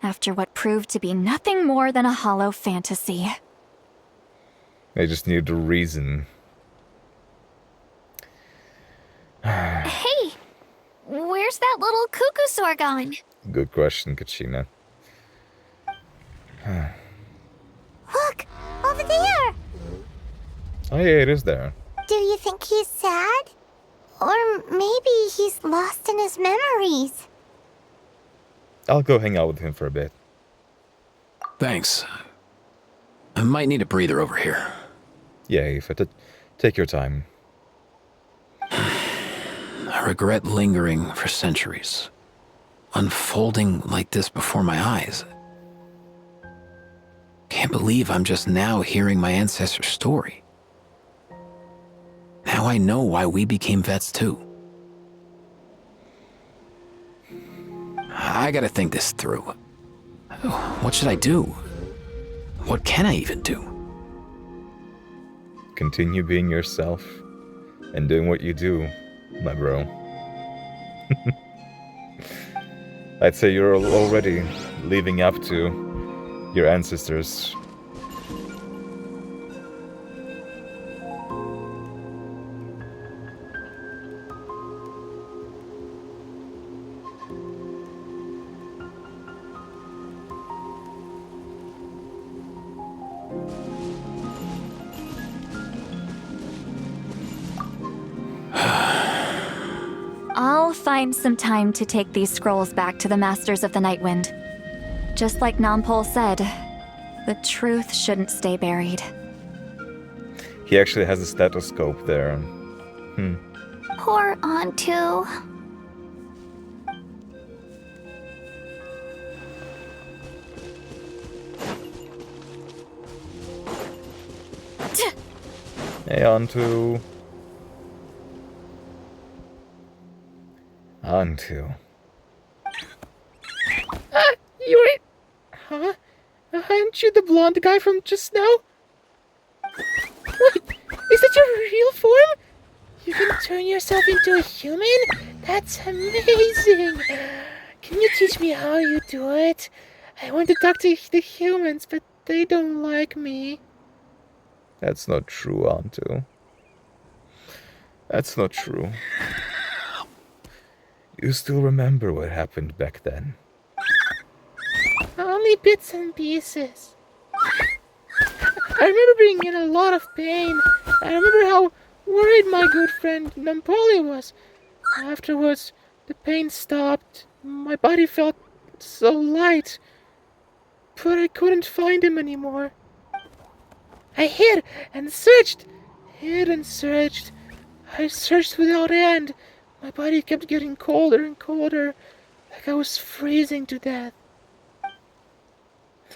after what proved to be nothing more than a hollow fantasy. I just needed a reason. Hey, where's that little cuckoo soar gone? Good question, Kachina. Look, over there! Oh yeah, it is there. Do you think he's sad? Or maybe he's lost in his memories? I'll go hang out with him for a bit. Thanks. I might need a breather over here. Yeah, Aoife, take your time. I regret lingering for centuries, unfolding like this before my eyes. Can't believe I'm just now hearing my ancestor's story. Now I know why we became vets too. I gotta think this through. What should I do? What can I even do? Continue being yourself and doing what you do, my bro. I'd say you're already living up to your ancestors. I'll find some time to take these scrolls back to the Masters of the Nightwind. Just like Nampol said, the truth shouldn't stay buried. He actually has a stethoscope there. Poor Antu. Hey, Antu. Antu. You're it. Huh? Aren't you the blonde guy from just now? What? Is that your real form? You can turn yourself into a human? That's amazing! Can you teach me how you do it? I want to talk to the humans, but they don't like me. That's not true, Antu. That's not true. You still remember what happened back then? Only bits and pieces. I remember being in a lot of pain. I remember how worried my good friend Nampoli was. Afterwards, the pain stopped. My body felt so light. But I couldn't find him anymore. I hid and searched. I searched without end. My body kept getting colder and colder, like I was freezing to death.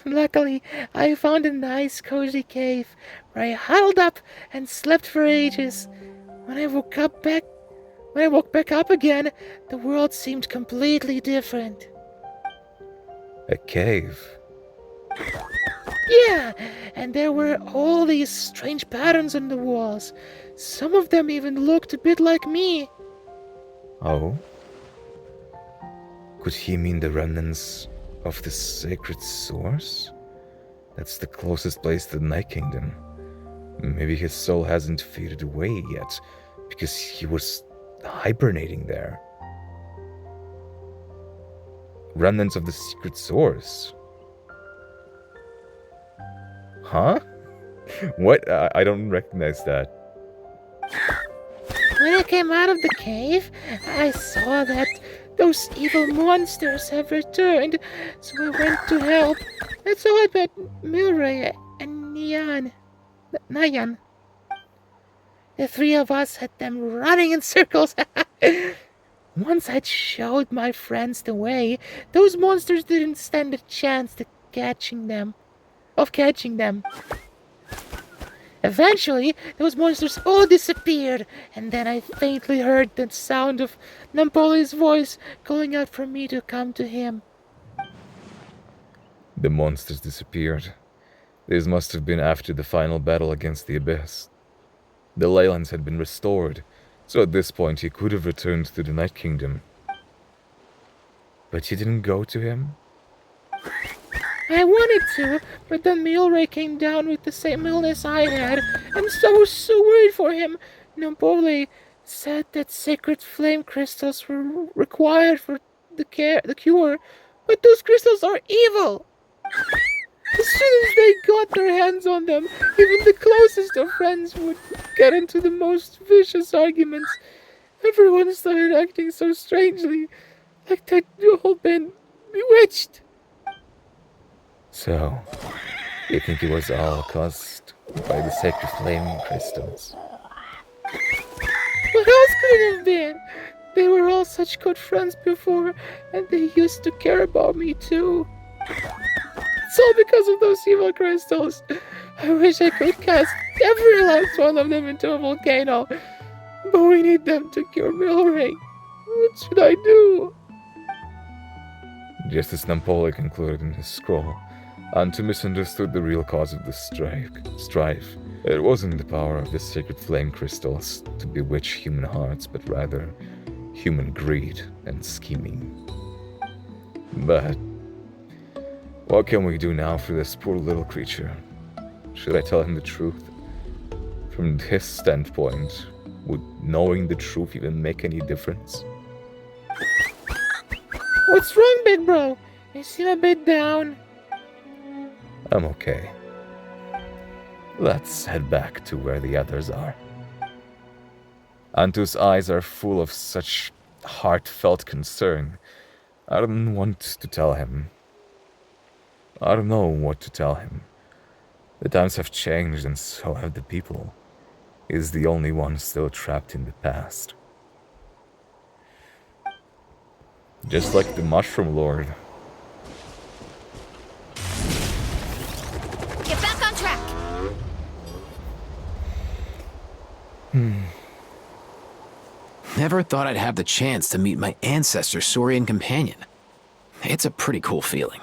Luckily, I found a nice cozy cave where I huddled up and slept for ages. When I woke back up again, the world seemed completely different. A cave? Yeah, and there were all these strange patterns on the walls. Some of them even looked a bit like me. Oh? Could he mean the remnants of the sacred source? That's the closest place to the Night Kingdom. Maybe his soul hasn't faded away yet, because he was hibernating there. Remnants of the secret source? Huh? What? I don't recognize that. When I came out of the cave, I saw that Those evil monsters have returned, so I went to help. That's how I met Milray and Nyan. The three of us had them running in circles. Once I'd showed my friends the way, those monsters didn't stand a chance of catching them. Eventually, those monsters all disappeared, and then I faintly heard the sound of Nampoli's voice calling out for me to come to him. The monsters disappeared. This must have been after the final battle against the Abyss. The Leylands had been restored, so at this point he could have returned to the Night Kingdom. But you didn't go to him? I wanted to, but then Milray came down with the same illness I had, and so I was so worried for him. Nampoli said that sacred flame crystals were required for the cure, but those crystals are evil. As soon as they got their hands on them, even the closest of friends would get into the most vicious arguments. Everyone started acting so strangely, like they'd all been bewitched. So, you think it was all caused by the sacred flame crystals? What else could it have been? They were all such good friends before, and they used to care about me too. It's all because of those evil crystals. I wish I could cast every last one of them into a volcano, but we need them to cure Milray. What should I do? Just as Nampoli concluded in his scroll, Antu misunderstood the real cause of the strife. It wasn't the power of the sacred flame crystals to bewitch human hearts, but rather human greed and scheming. But what can we do now for this poor little creature? Should I tell him the truth? From his standpoint, would knowing the truth even make any difference? What's wrong, big bro? You seem a bit down. I'm okay. Let's head back to where the others are. Antu's eyes are full of such heartfelt concern. I don't want to tell him. I don't know what to tell him. The times have changed and so have the people. He's the only one still trapped in the past. Just like the Mushroom Lord. Get back on track! Never thought I'd have the chance to meet my ancestor Saurian companion. It's a pretty cool feeling.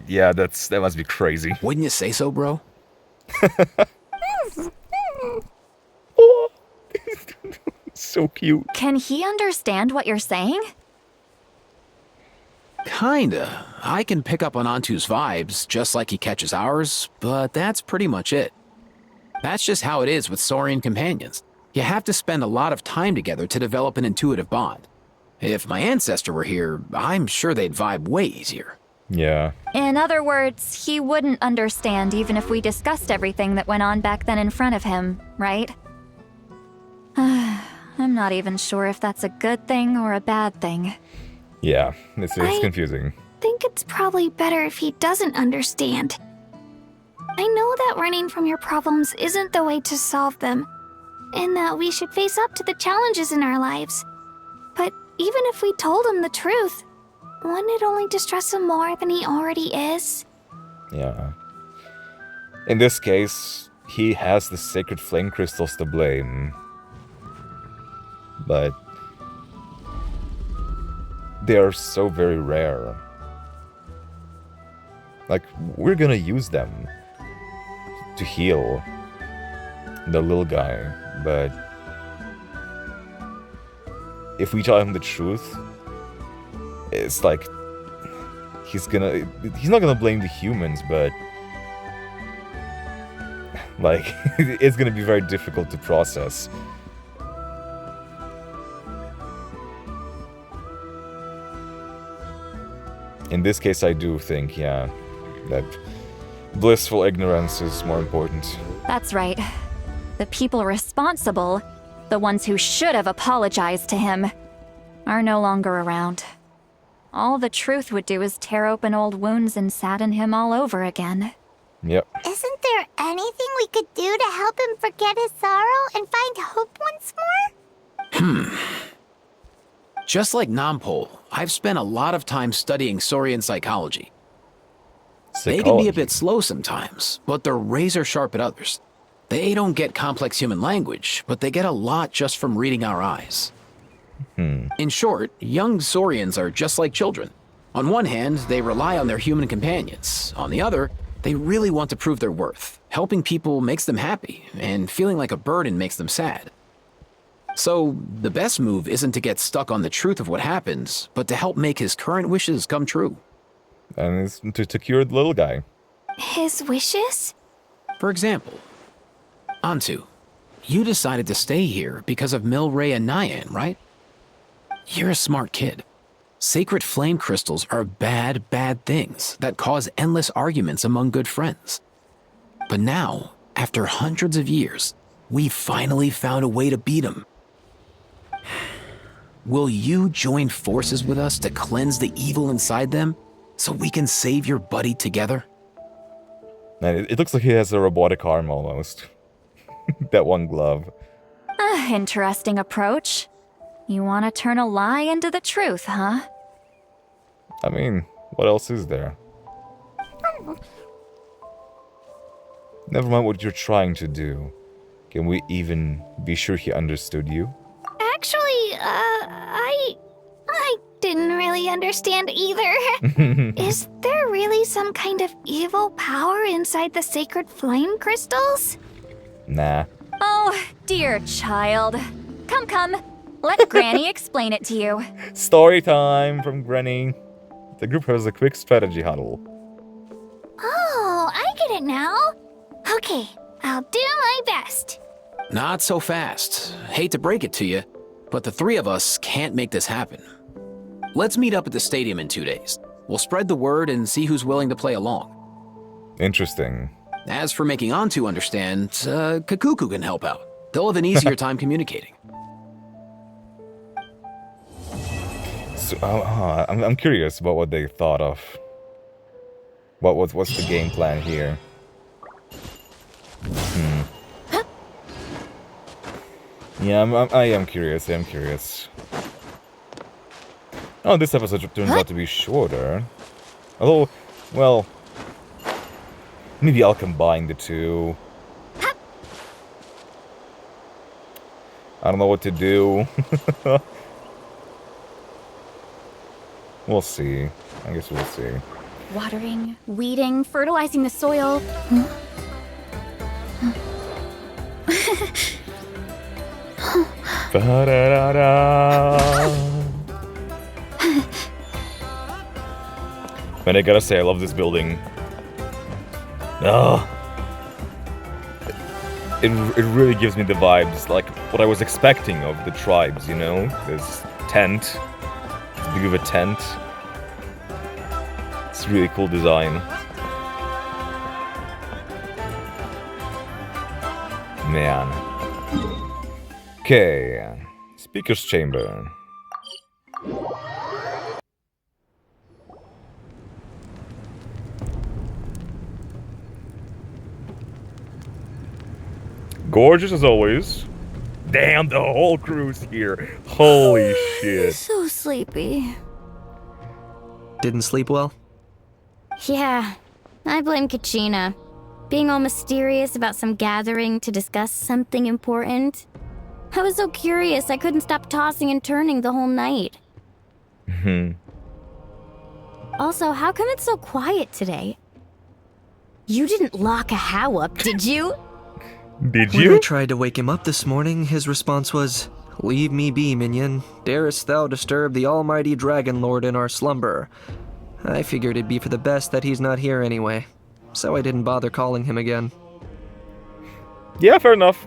Yeah, that must be crazy. Wouldn't you say so, bro? So cute. Can he understand what you're saying? Kinda. I can pick up on Antu's vibes, just like he catches ours, but that's pretty much it. That's just how it is with Saurian companions. You have to spend a lot of time together to develop an intuitive bond. If my ancestor were here, I'm sure they'd vibe way easier. Yeah. In other words, he wouldn't understand even if we discussed everything that went on back then in front of him, right? I'm not even sure if that's a good thing or a bad thing. Yeah, it's confusing. I think it's probably better if he doesn't understand. I know that running from your problems isn't the way to solve them, and that we should face up to the challenges in our lives. But even if we told him the truth, wouldn't it only distress him more than he already is? Yeah. In this case, he has the sacred flame crystals to blame. But they are so very rare. Like, we're gonna use them to heal the little guy, but if we tell him the truth, it's like he's not gonna blame the humans, but like it's gonna be very difficult to process. In this case, I do think, yeah, that blissful ignorance is more important. That's right. The people responsible The ones who should have apologized to him are no longer around. All the truth would do is tear open old wounds and sadden him all over again. Yep. Isn't there anything we could do to help him forget his sorrow and find hope once more? Just like Nampol, I've spent a lot of time studying Saurian psychology. They can be a bit slow sometimes, but they're razor sharp at others. They don't get complex human language, but they get a lot just from reading our eyes. In short, young Saurians are just like children. On one hand, they rely on their human companions. On the other, they really want to prove their worth. Helping people makes them happy, and feeling like a burden makes them sad. So, the best move isn't to get stuck on the truth of what happened, but to help make his current wishes come true. And it's to cure the little guy. His wishes? For example, Antu, you decided to stay here because of Milray and Nyan, right? You're a smart kid. Sacred flame crystals are bad, bad things that cause endless arguments among good friends. But now, after hundreds of years, we finally found a way to beat them. Will you join forces with us to cleanse the evil inside them so we can save your buddy together? And it looks like he has a robotic arm almost. That one glove. Interesting approach. You want to turn a lie into the truth, huh? I mean, what else is there? Never mind what you're trying to do. Can we even be sure he understood you? Actually, I didn't really understand either. Is there really some kind of evil power inside the sacred flame crystals? Nah. Oh, dear child. Come. Let Granny explain it to you. Story time from Granny. The group has a quick strategy huddle. Oh, I get it now. Okay, I'll do my best. Not so fast. Hate to break it to you, but the three of us can't make this happen. Let's meet up at the stadium in 2 days. We'll spread the word and see who's willing to play along. Interesting. As for making Antu understand, Kakuku can help out. They'll have an easier time communicating. So, I'm curious about what they thought of. What's the game plan here? Yeah, I am curious. Oh, this episode turns out to be shorter. Although, well, maybe I'll combine the two. I don't know what to do. We'll see. I guess we'll see. Watering, weeding, fertilizing the soil. Man, I gotta say, I love this building. It really gives me the vibes, like what I was expecting of the tribes, you know? This tent. It's big of a tent. It's really cool design. Man. Okay. Speaker's chamber. Gorgeous as always. Damn, the whole crew's here. Holy shit. So sleepy. Didn't sleep well? Yeah, I blame Kachina. Being all mysterious about some gathering to discuss something important. I was so curious I couldn't stop tossing and turning the whole night. Also, how come it's so quiet today? You didn't lock a How up, did you? Did When you? I tried to wake him up this morning, his response was, "Leave me be, minion. Darest thou disturb the almighty Dragon Lord in our slumber?" I figured it'd be for the best that he's not here anyway, so I didn't bother calling him again. Yeah, fair enough.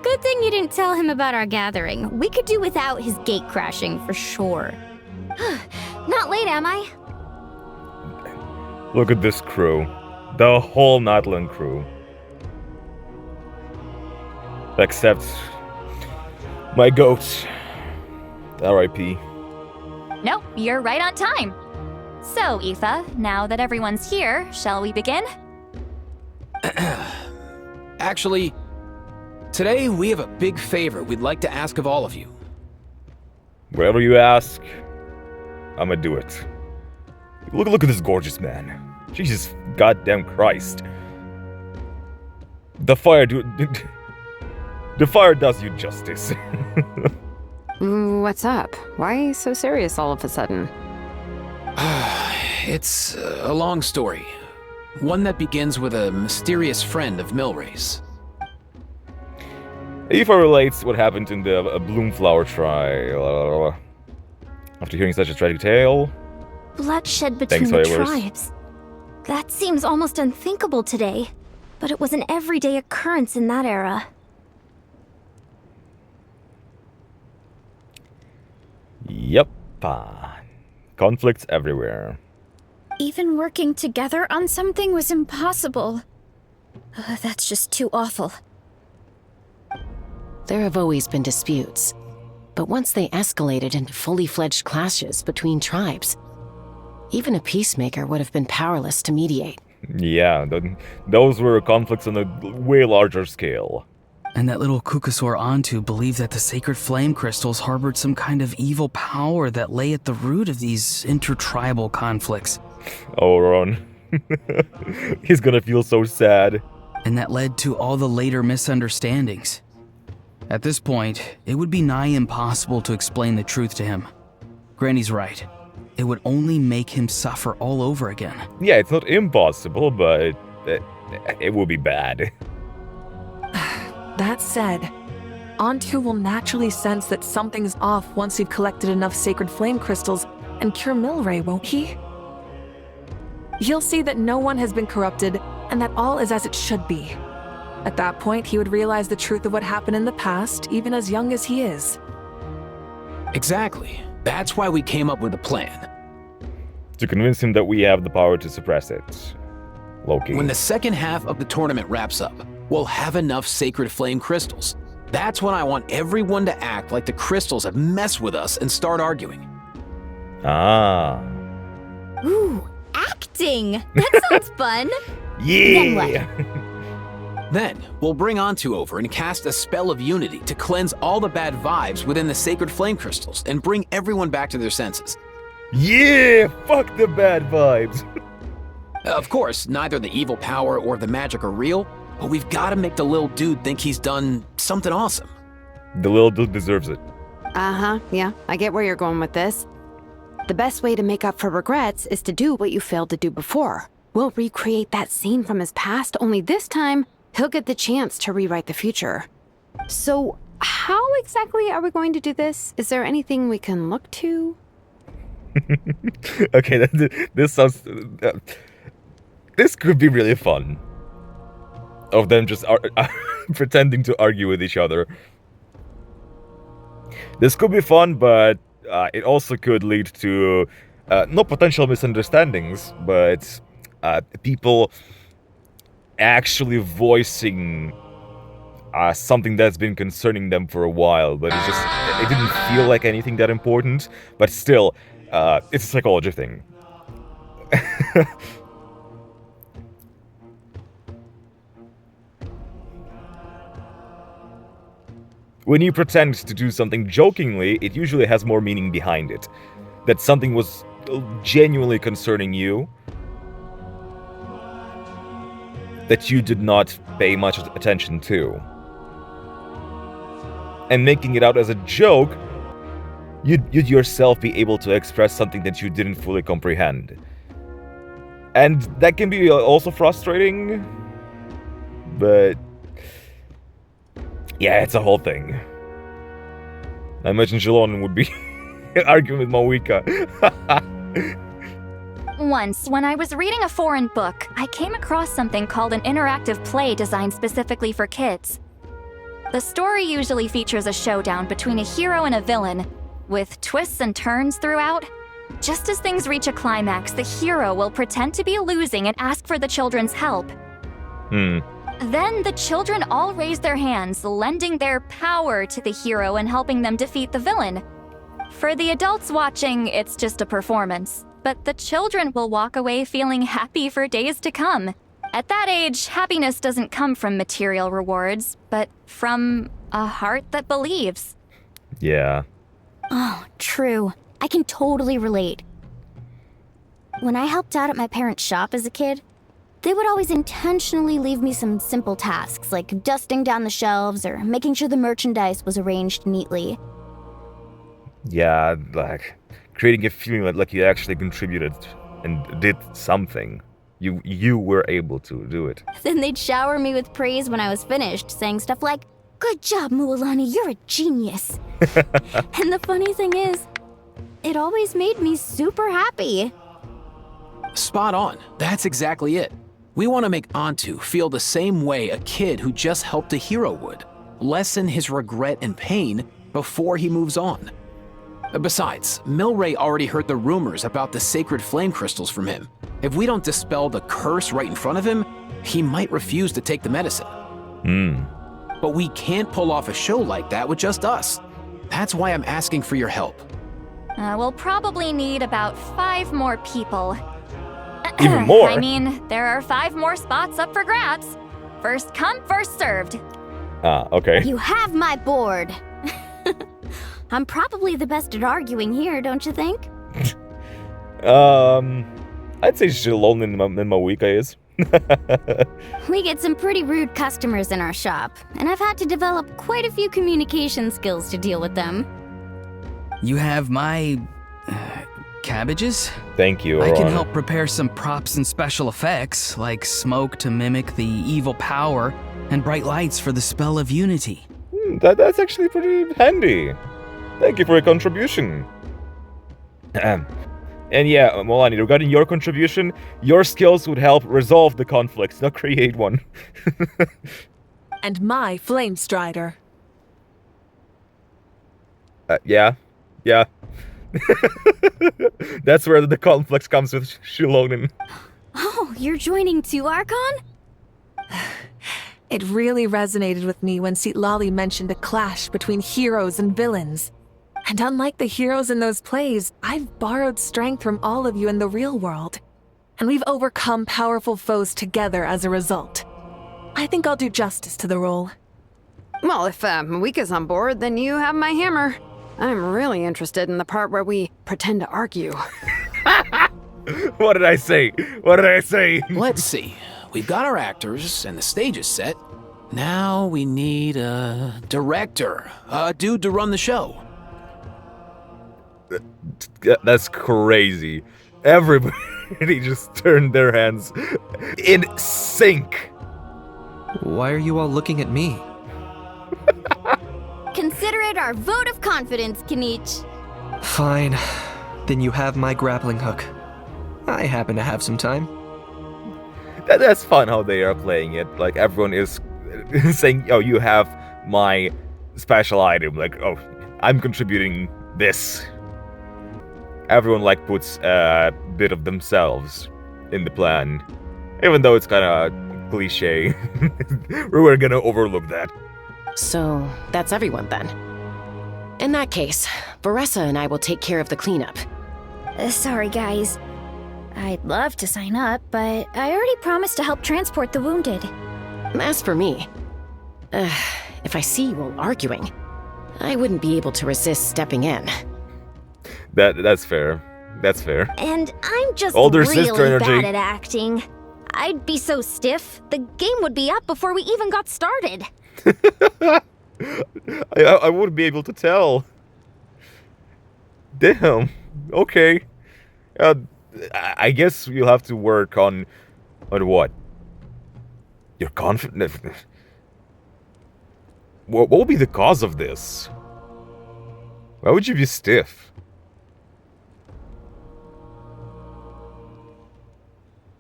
Good thing you didn't tell him about our gathering. We could do without his gate crashing for sure. Not late, am I? Look at this crew. The whole Natlan crew. Except My goat. R.I.P. Nope, you're right on time. So, Aoife, now that everyone's here, shall we begin? Actually, today we have a big favor we'd like to ask of all of you. Whatever you ask, I'ma do it. Look at this gorgeous man. Jesus goddamn Christ. The fire does you justice. What's up? Why so serious all of a sudden? It's a long story. One that begins with a mysterious friend of Milray's. Aoife relates what happened in the Bloomflower trial. After hearing such a tragic tale... Bloodshed between the tribes. That seems almost unthinkable today, but it was an everyday occurrence in that era. Yep. Conflicts everywhere. Even working together on something was impossible. That's just too awful. There have always been disputes, but once they escalated into fully fledged clashes between tribes, even a peacemaker would have been powerless to mediate. Yeah, those were conflicts on a way larger scale. And that little Kukasaur Antu believed that the sacred flame crystals harbored some kind of evil power that lay at the root of these intertribal conflicts. Oh, Ron. He's gonna feel so sad. And that led to all the later misunderstandings. At this point, it would be nigh impossible to explain the truth to him. Granny's right. It would only make him suffer all over again. Yeah, it's not impossible, but it would be bad. That said, Antu will naturally sense that something's off once you've collected enough sacred flame crystals and cure Milray, won't he? He'll see that no one has been corrupted and that all is as it should be. At that point, he would realize the truth of what happened in the past, even as young as he is. Exactly. That's why we came up with a plan. To convince him that we have the power to suppress it. Loki. When the second half of the tournament wraps up, we'll have enough sacred flame crystals. That's when I want everyone to act like the crystals have messed with us and start arguing. Ah. Ooh, acting! That sounds fun! Yeah! Then, we'll bring Antu over and cast a spell of unity to cleanse all the bad vibes within the sacred flame crystals and bring everyone back to their senses. Yeah! Fuck the bad vibes! Of course, neither the evil power or the magic are real, but we've got to make the little dude think he's done something awesome. The little dude deserves it. Uh-huh, yeah, I get where you're going with this. The best way to make up for regrets is to do what you failed to do before. We'll recreate that scene from his past, only this time, he'll get the chance to rewrite the future. So, how exactly are we going to do this? Is there anything we can look to? Okay, this sounds... this could be really fun. Of them just pretending to argue with each other. This could be fun, but it also could lead to no potential misunderstandings, but people actually voicing something that's been concerning them for a while, but it didn't feel like anything that important. But still, it's a psychology thing. When you pretend to do something jokingly, it usually has more meaning behind it. That something was genuinely concerning you, that you did not pay much attention to. And making it out as a joke, you'd yourself be able to express something that you didn't fully comprehend. And that can be also frustrating, but yeah, it's a whole thing. I imagine Jalon would be arguing with Moika. Once, when I was reading a foreign book, I came across something called an interactive play designed specifically for kids. The story usually features a showdown between a hero and a villain, with twists and turns throughout. Just as things reach a climax, the hero will pretend to be losing and ask for the children's help. Then the children all raise their hands, lending their power to the hero and helping them defeat the villain. For the adults watching, it's just a performance, but the children will walk away feeling happy for days to come. At that age, happiness doesn't come from material rewards, but from a heart that believes. Yeah. Oh, true. I can totally relate. When I helped out at my parents' shop as a kid, they would always intentionally leave me some simple tasks, like dusting down the shelves or making sure the merchandise was arranged neatly. Yeah, like creating a feeling like you actually contributed and did something. You were able to do it. Then they'd shower me with praise when I was finished, saying stuff like, "Good job, Mualani, you're a genius." And the funny thing is, it always made me super happy. Spot on. That's exactly it. We want to make Antu feel the same way a kid who just helped a hero would. Lessen his regret and pain before he moves on. Besides, Milray already heard the rumors about the sacred flame crystals from him. If we don't dispel the curse right in front of him, he might refuse to take the medicine. But we can't pull off a show like that with just us. That's why I'm asking for your help. We'll probably need about 5 more people. Even more? I mean, there are 5 more spots up for grabs. First come, first served. Okay. You have my board. I'm probably the best at arguing here, don't you think? I'd say Shilon in Mawika is. We get some pretty rude customers in our shop, and I've had to develop quite a few communication skills to deal with them. You have my... cabbages? Thank you, I can Ron. help prepare some props and special effects, like smoke to mimic the evil power, and bright lights for the spell of unity. That's actually pretty handy. Thank you for your contribution. And yeah, Molani, regarding your contribution, your skills would help resolve the conflicts, not create one. And my flame strider. Yeah. That's where the conflict comes with Shilonin. Oh, you're joining too, Archon? It really resonated with me when Citlali mentioned a clash between heroes and villains. And unlike the heroes in those plays, I've borrowed strength from all of you in the real world. And we've overcome powerful foes together as a result. I think I'll do justice to the role. Well, if Mawika's on board, then you have my hammer. I'm really interested in the part where we pretend to argue. What did I say? Let's see. We've got our actors and the stage is set. Now we need a director, a dude to run the show. That's crazy. Everybody just turned their hands in sync. Why are you all looking at me? Consider it our vote of confidence, Kinich. Fine. Then you have my grappling hook. I happen to have some time. That's fun how they are playing it. Like, everyone is saying, oh, you have my special item. Like, oh, I'm contributing this. Everyone, like, puts a bit of themselves in the plan. Even though it's kind of cliche. We're gonna overlook that. So, that's everyone then. In that case, Varessa and I will take care of the cleanup. Sorry, guys. I'd love to sign up, but I already promised to help transport the wounded. As for me, if I see you all arguing, I wouldn't be able to resist stepping in. That's fair. That's fair. And I'm just Older really sister energy. bad at acting. I'd be so stiff, the game would be up before we even got started. I wouldn't be able to tell. Damn. Okay. I guess you'll have to work on what? Your confidence. What will be the cause of this? Why would you be stiff?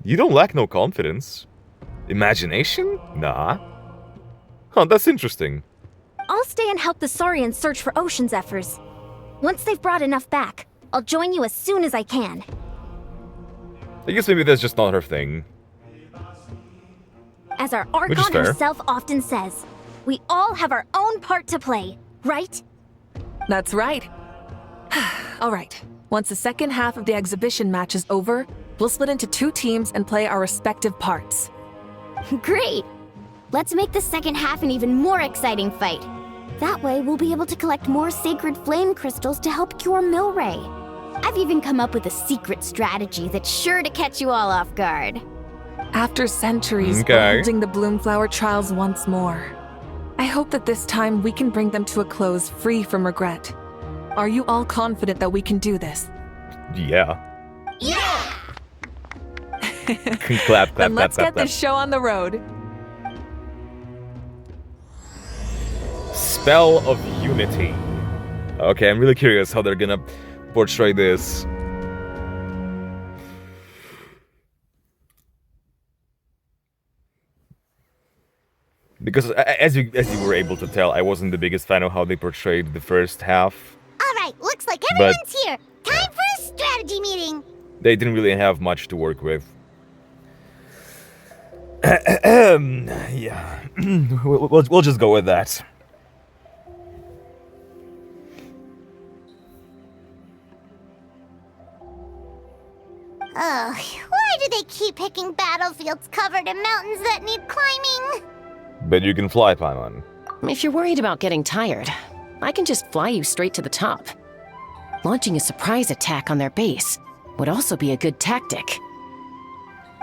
You don't lack no confidence. Imagination? Nah. Huh, that's interesting. I'll stay and help the Saurians search for Ocean Zephyrs. Once they've brought enough back, I'll join you as soon as I can. I guess maybe that's just not her thing. As our Which is Archon fair. himself often says, we all have our own part to play, right? That's right. All right. Once the second half of the exhibition match is over, we'll split into 2 teams and play our respective parts. Great! Let's make the second half an even more exciting fight. That way, we'll be able to collect more sacred flame crystals to help cure Milray. I've even come up with a secret strategy that's sure to catch you all off guard. After centuries, Okay. we're holding the Bloomflower trials once more. I hope that this time we can bring them to a close free from regret. Are you all confident that we can do this? Yeah. Yeah! Clap, clap, Then let's clap, get clap, this show on the road. Spell of Unity. Okay, I'm really curious how they're gonna portray this. Because as you were able to tell, I wasn't the biggest fan of how they portrayed the first half. Alright, looks like But- everyone's here. Time for a strategy meeting. They didn't really have much to work with. Yeah, we'll just go with that. Ugh, why do they keep picking battlefields covered in mountains that need climbing? But you can fly, Paimon. If you're worried about getting tired, I can just fly you straight to the top. Launching a surprise attack on their base would also be a good tactic.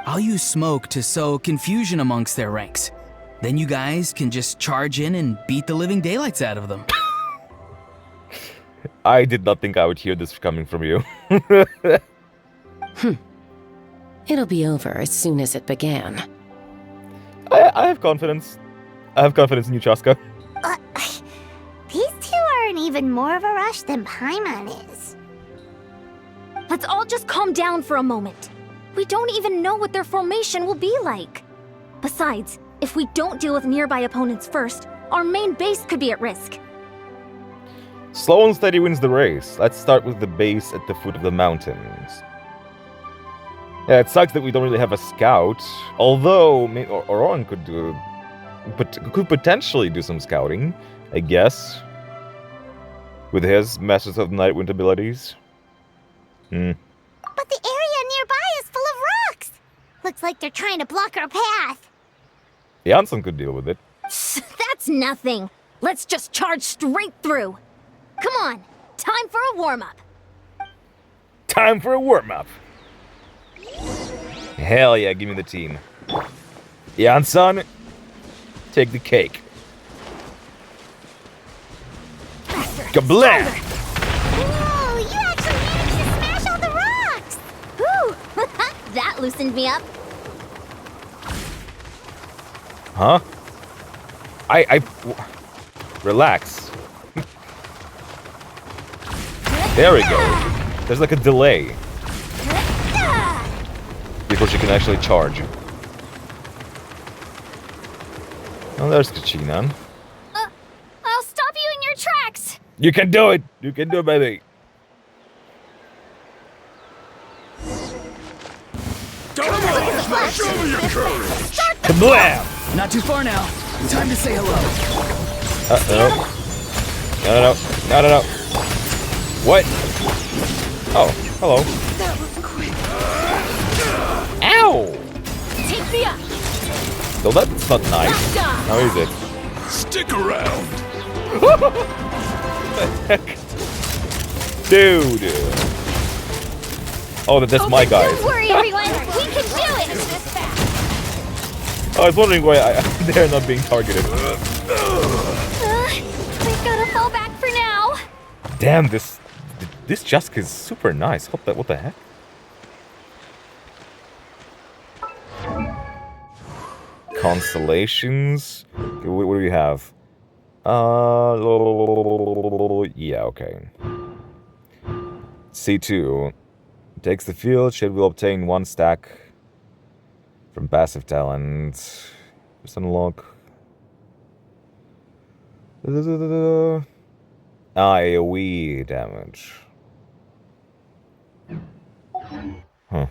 I'll use smoke to sow confusion amongst their ranks. Then you guys can just charge in and beat the living daylights out of them. I did not think I would hear this coming from you. It'll be over as soon as it began. I have confidence. I have confidence in you, Chaska. These two are in even more of a rush than Paimon is. Let's all just calm down for a moment. We don't even know what their formation will be like. Besides, if we don't deal with nearby opponents first, our main base could be at risk. Slow and steady wins the race. Let's start with the base at the foot of the mountains. Yeah, it sucks that we don't really have a scout. Although, Oron could do, could potentially do some scouting, I guess, with his Masters of the Nightwind abilities. But the area nearby is full of rocks. Looks like they're trying to block our path. Janssen could deal with it. That's nothing. Let's just charge straight through. Come on, time for a warm-up. Time for a warm-up. Hell yeah, give me the team. Janssen, take the cake. Kablam! Whoa, you actually managed to smash all the rocks! Whew, that loosened me up. Huh? Relax. There we go. There's like a delay before she can actually charge. Oh, there's Kachinan. I'll stop you in your tracks! You can do it! You can do it, baby! Show me your courage! Kablam! Not too far now. Time to say hello. No. What? Oh, hello. That was quick. Ow! Take the up. So that's not nice. How is it? Stick around! Dude. Oh, that's my guys. Don't worry, everyone. We can do it. I was wondering why they're not being targeted. We've gotta fall back for now. Damn, this Jask is super nice. What the heck? Constellations. Okay, what do we have? Yeah, okay. C2 takes the field. Shade will obtain 1 stack from passive talent. Just unlock. AoE damage. Huh.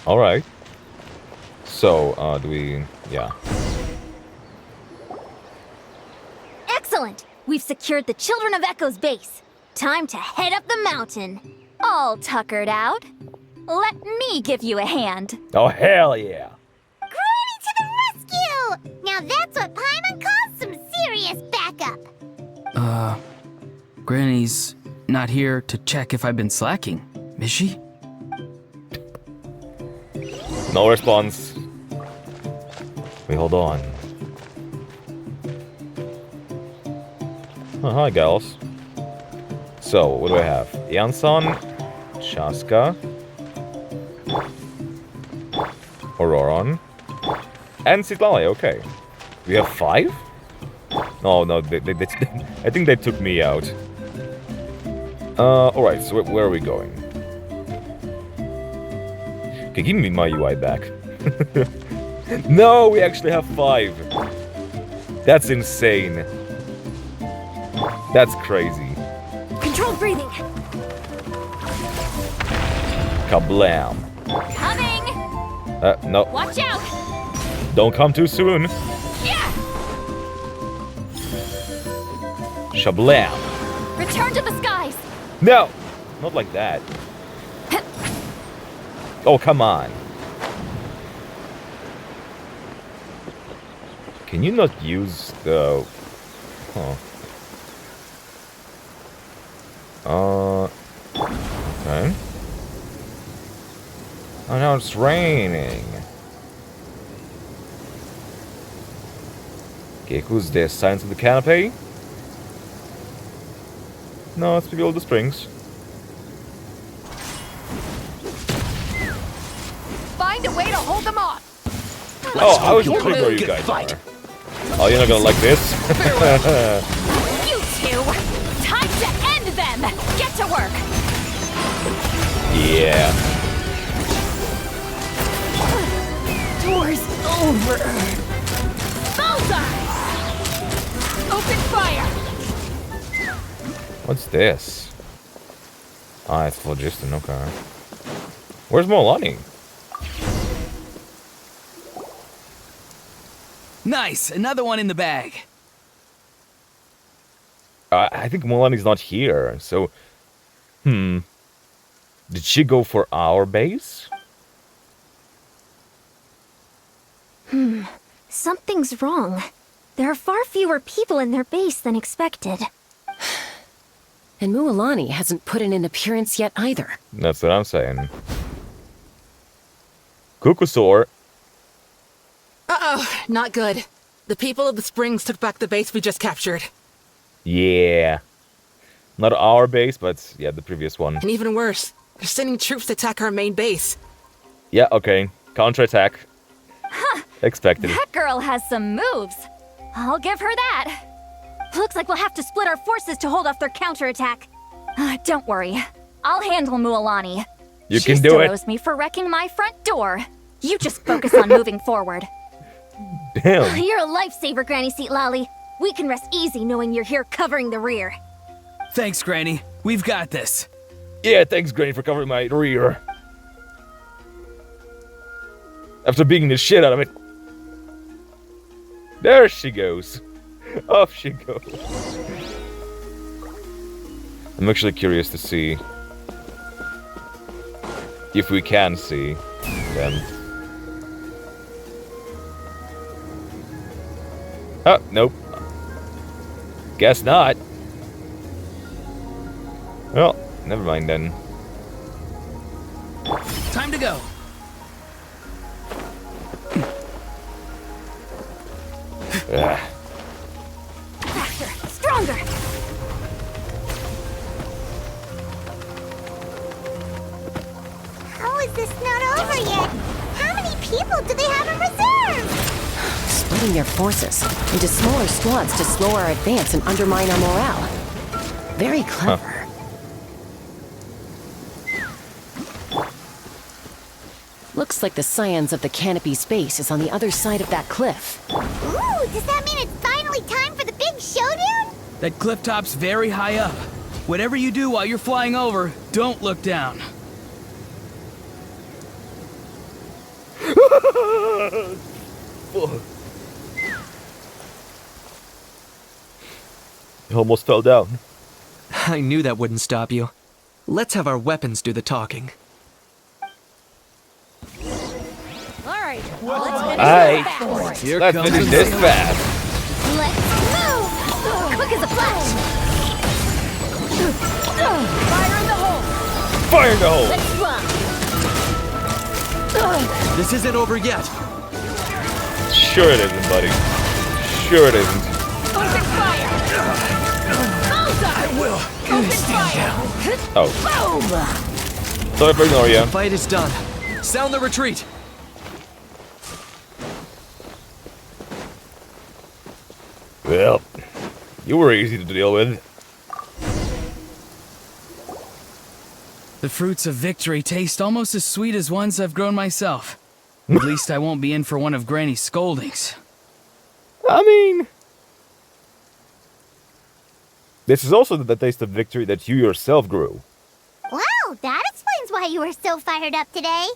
Alright. So, do we... yeah. Excellent! We've secured the Children of Echo's base. Time to head up the mountain. All tuckered out. Let me give you a hand. Oh, hell yeah! Granny to the rescue! Now that's what Paimon calls some serious backup. Granny's not here to check if I've been slacking, is she? No response. Wait, hold on. Oh, hi, gals. So, what do I have? Yansan, Chaska, Auroron, and Citlali, okay. We have 5? Oh, no, they I think they took me out. Alright, so where are we going? Okay, give me my UI back. No, we actually have 5. That's insane. That's crazy. Controlled breathing. Kablam. Coming! No. Watch out! Don't come too soon. Yeah! Shablam. Return to the skies! No! Not like that. Oh, come on. Can you not use the... Huh. Okay. Oh, now it's raining. Okay, who's this? Science of the Canopy? No, it's people of the Springs. Find a way to hold them off. Oh, I was wondering where you guys are. Oh, you're not gonna like this? You two! Time to end them! Get to work! Yeah. Doors over. Bullseye! Open fire! What's this? Ah, it's phlogiston, okay. Where's Molani? Nice, another one in the bag. I think Molani's not here, so... Did she go for our base? Something's wrong. There are far fewer people in their base than expected. And Mualani hasn't put in an appearance yet either. That's what I'm saying. Kukusaur. Uh-oh, not good. The people of the Springs took back the base we just captured. Yeah. Not our base, but yeah, the previous one. And even worse, they're sending troops to attack our main base. Yeah, okay. Counterattack. Huh. Expected. That girl has some moves. I'll give her that. Looks like we'll have to split our forces to hold off their counterattack. Don't worry. I'll handle Mualani. You she can do still it. owes me for wrecking my front door. You just focus on moving forward. Damn. You're a lifesaver, Granny Citlali. We can rest easy knowing you're here covering the rear. Thanks, Granny. We've got this. Yeah, thanks, Granny, for covering my rear. After beating the shit out of it. There she goes. Off she goes. I'm actually curious to see if we can see them. Oh, nope. Guess not. Well, never mind then. Time to go. Faster, stronger. How is this not over yet? How many people do they have in reserve? Splitting their forces into smaller squads to slow our advance and undermine our morale. Very clever. Looks like the Scions of the Canopy Space is on the other side of that cliff. Ooh, does that mean it's finally time for the big showdown? That cliff top's very high up. Whatever you do while you're flying over, don't look down. He almost fell down. I knew that wouldn't stop you. Let's have our weapons do the talking. Alright, Let's finish this fast. Let's move! Quick as a flash! Fire in the hole! Fire in the hole! Let's run! This isn't over yet. Sure it isn't, buddy. Sure it isn't. Open fire! I will. Stand down. Oh. Boom! Sorry for ignoring you. The fight is done. Sound the retreat. Well, you were easy to deal with. The fruits of victory taste almost as sweet as ones I've grown myself. At least I won't be in for one of Granny's scoldings. I mean, this is also the taste of victory that you yourself grew. Wow, that explains why you were so fired up today.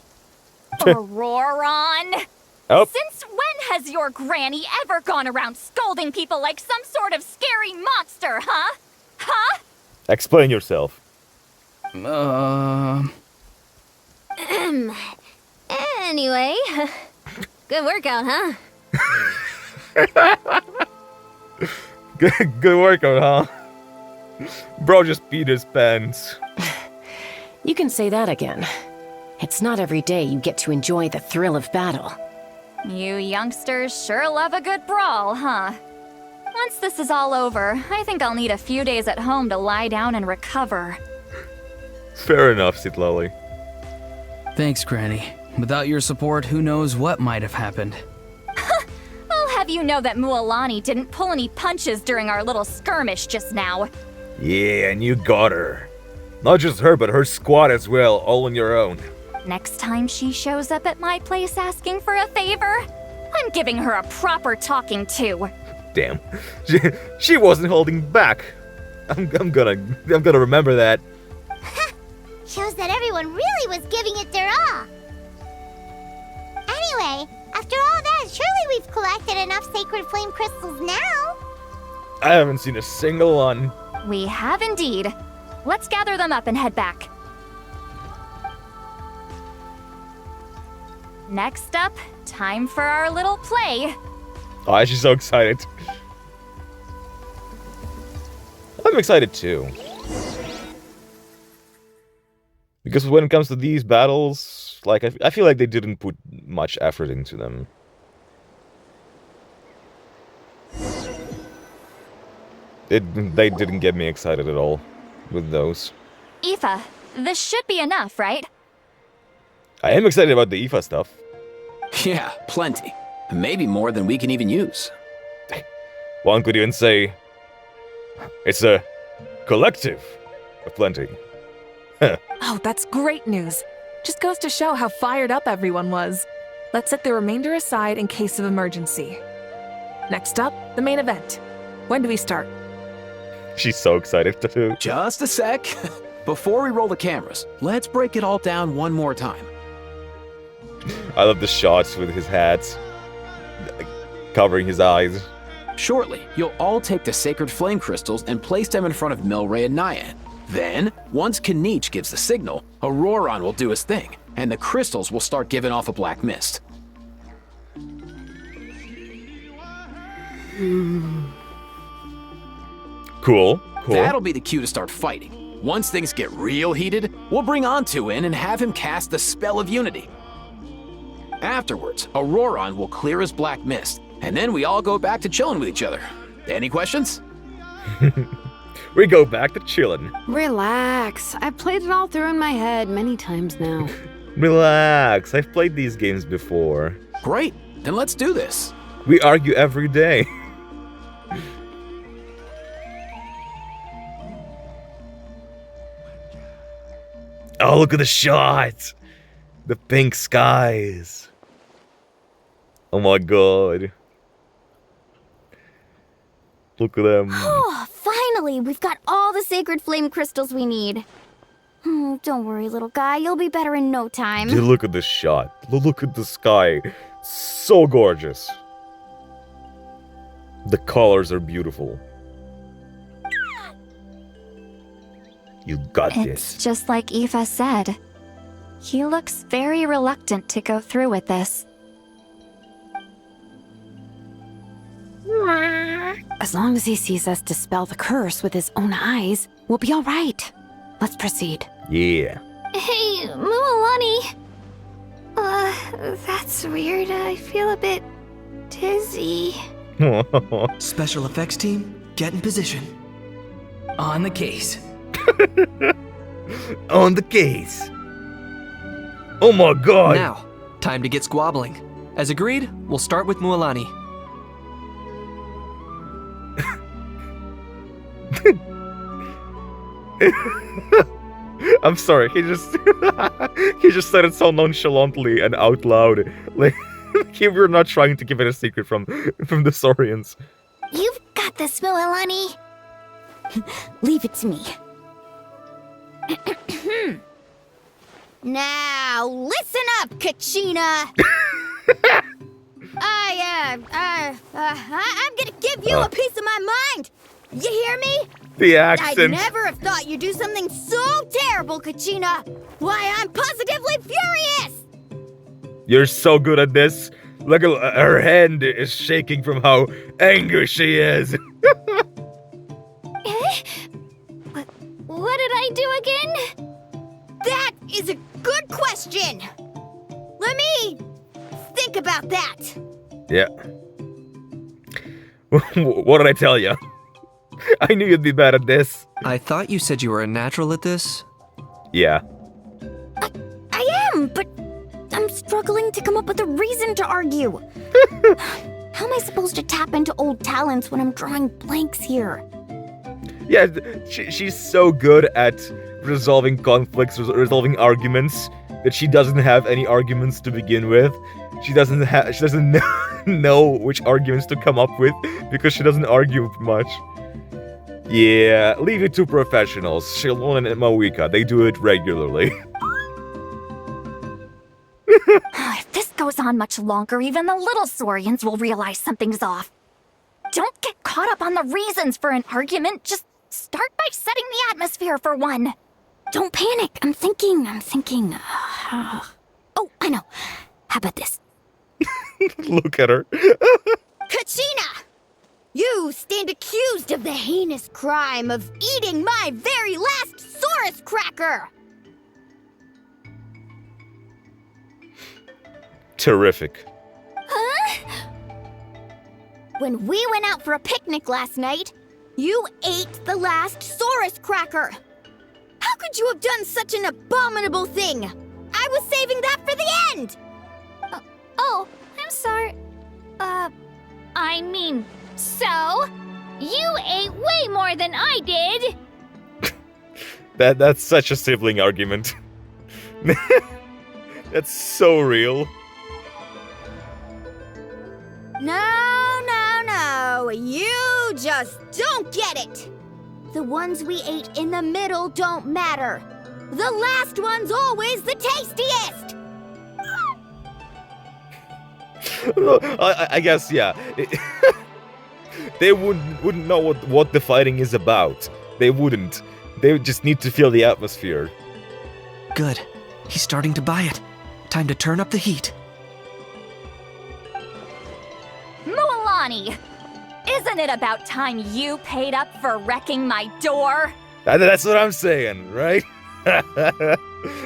Auroron! Oh. Since when has your granny ever gone around scolding people like some sort of scary monster, huh? Huh? Explain yourself. Anyway, good workout, huh? Good workout, huh? Bro just peed his pants. You can say that again. It's not every day you get to enjoy the thrill of battle. You youngsters sure love a good brawl, huh? Once this is all over, I think I'll need a few days at home to lie down and recover. Fair enough, Sitlali. Thanks, Granny. Without your support, who knows what might have happened. I'll have you know that Mualani didn't pull any punches during our little skirmish just now. Yeah, and you got her. Not just her, but her squad as well, all on your own. Next time she shows up at my place asking for a favor, I'm giving her a proper talking to. Damn, she wasn't holding back. I'm gonna remember that. Shows that everyone really was giving it their all. Anyway, after all that, surely we've collected enough sacred flame crystals now. I haven't seen a single one. We have indeed. Let's gather them up and head back. Next up, time for our little play. Oh, she's so excited. I'm excited too. Because when it comes to these battles, like, I feel like they didn't put much effort into them. They didn't get me excited at all with those. Aoife, this should be enough, right? I am excited about the Aoife stuff. Yeah, plenty. Maybe more than we can even use. One could even say it's a collective of plenty. Oh, that's great news. Just goes to show how fired up everyone was. Let's set the remainder aside in case of emergency. Next up, the main event. When do we start? She's so excited too. Just a sec. Before we roll the cameras, let's break it all down one more time. I love the shots with his hats covering his eyes. Shortly, you'll all take the sacred flame crystals and place them in front of Milray and Nyan. Then, once Kanich gives the signal, Auroron will do his thing, and the crystals will start giving off a black mist. Cool. That'll be the cue to start fighting. Once things get real heated, we'll bring Antu in and have him cast the Spell of Unity. Afterwards, Auroron will clear his black mist, and then we all go back to chilling with each other. Any questions? We go back to chilling. Relax. I've played it all through in my head many times now. Relax, I've played these games before. Great, then let's do this. We argue every day. Oh, look at the shots! The pink skies. Oh my god. Look at them. Oh, finally, we've got all the sacred flame crystals we need. Don't worry, little guy. You'll be better in no time. Dude, look at this shot. Look at the sky. So gorgeous. The colors are beautiful. You got this. It's just like Aoife said. He looks very reluctant to go through with this. As long as he sees us dispel the curse with his own eyes, we'll be all right. Let's proceed. Yeah. Hey, Mualani. That's weird. I feel a bit dizzy. Special effects team, get in position. On the case. On the case. Oh my god. Now, time to get squabbling. As agreed, we'll start with Mualani. I'm sorry, he just he just said it so nonchalantly and out loud. Like we were not trying to give it a secret from the Saurians. You've got this, Mualani. Leave it to me. Now, listen up, Kachina! I'm gonna give you a piece of my mind! You hear me? The accent. I'd never have thought you'd do something so terrible, Kachina! Why, I'm positively furious! You're so good at this. Look at her hand is shaking from how angry she is. What did I do again? That is a good question! Let me think about that. Yeah. What did I tell you? I knew you'd be bad at this. I thought you said you were a natural at this. Yeah. I am, but I'm struggling to come up with a reason to argue. How am I supposed to tap into old talents when I'm drawing blanks here? Yeah, she's so good at resolving conflicts, resolving arguments, that she doesn't have any arguments to begin with. She doesn't know which arguments to come up with because she doesn't argue much. Yeah, leave it to professionals. Shalon and Mawika, they do it regularly. If this goes on much longer, even the little Saurians will realize something's off. Don't get caught up on the reasons for an argument. Just start by setting the atmosphere for one. Don't panic. I'm thinking. Oh, I know. How about this? Look at her. Kachina! You stand accused of the heinous crime of eating my very last Saurus cracker! Terrific. Huh? When we went out for a picnic last night, you ate the last Saurus cracker! How could you have done such an abominable thing? I was saving that for the end! Oh, I'm sorry. I mean, so? You ate way more than I did! That's such a sibling argument. That's so real. No, you just don't get it! The ones we ate in the middle don't matter. The last one's always the tastiest! I guess, yeah. They wouldn't know what the fighting is about. They wouldn't. They would just need to feel the atmosphere. Good. He's starting to buy it. Time to turn up the heat. Mualani! Isn't it about time you paid up for wrecking my door? That's what I'm saying, right?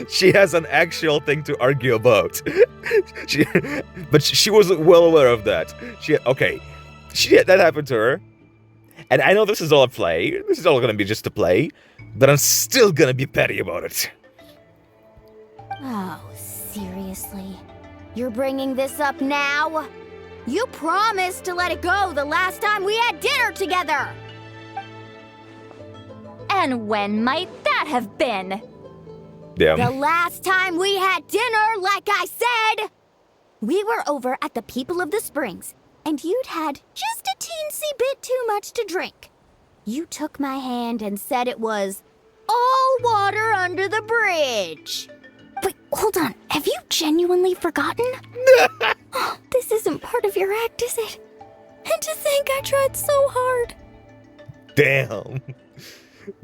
She has an actual thing to argue about. But she was well aware of that. That happened to her. And I know this is all a play. This is all gonna be just a play. But I'm still gonna be petty about it. Oh, seriously? You're bringing this up now? You promised to let it go the last time we had dinner together! And when might that have been? Damn. The last time we had dinner, like I said! We were over at the People of the Springs, and you'd had just a teensy bit too much to drink. You took my hand and said it was all water under the bridge. marriage! Wait, hold on. Have you genuinely forgotten? Oh, this isn't part of your act, is it? And to think I tried so hard. Damn.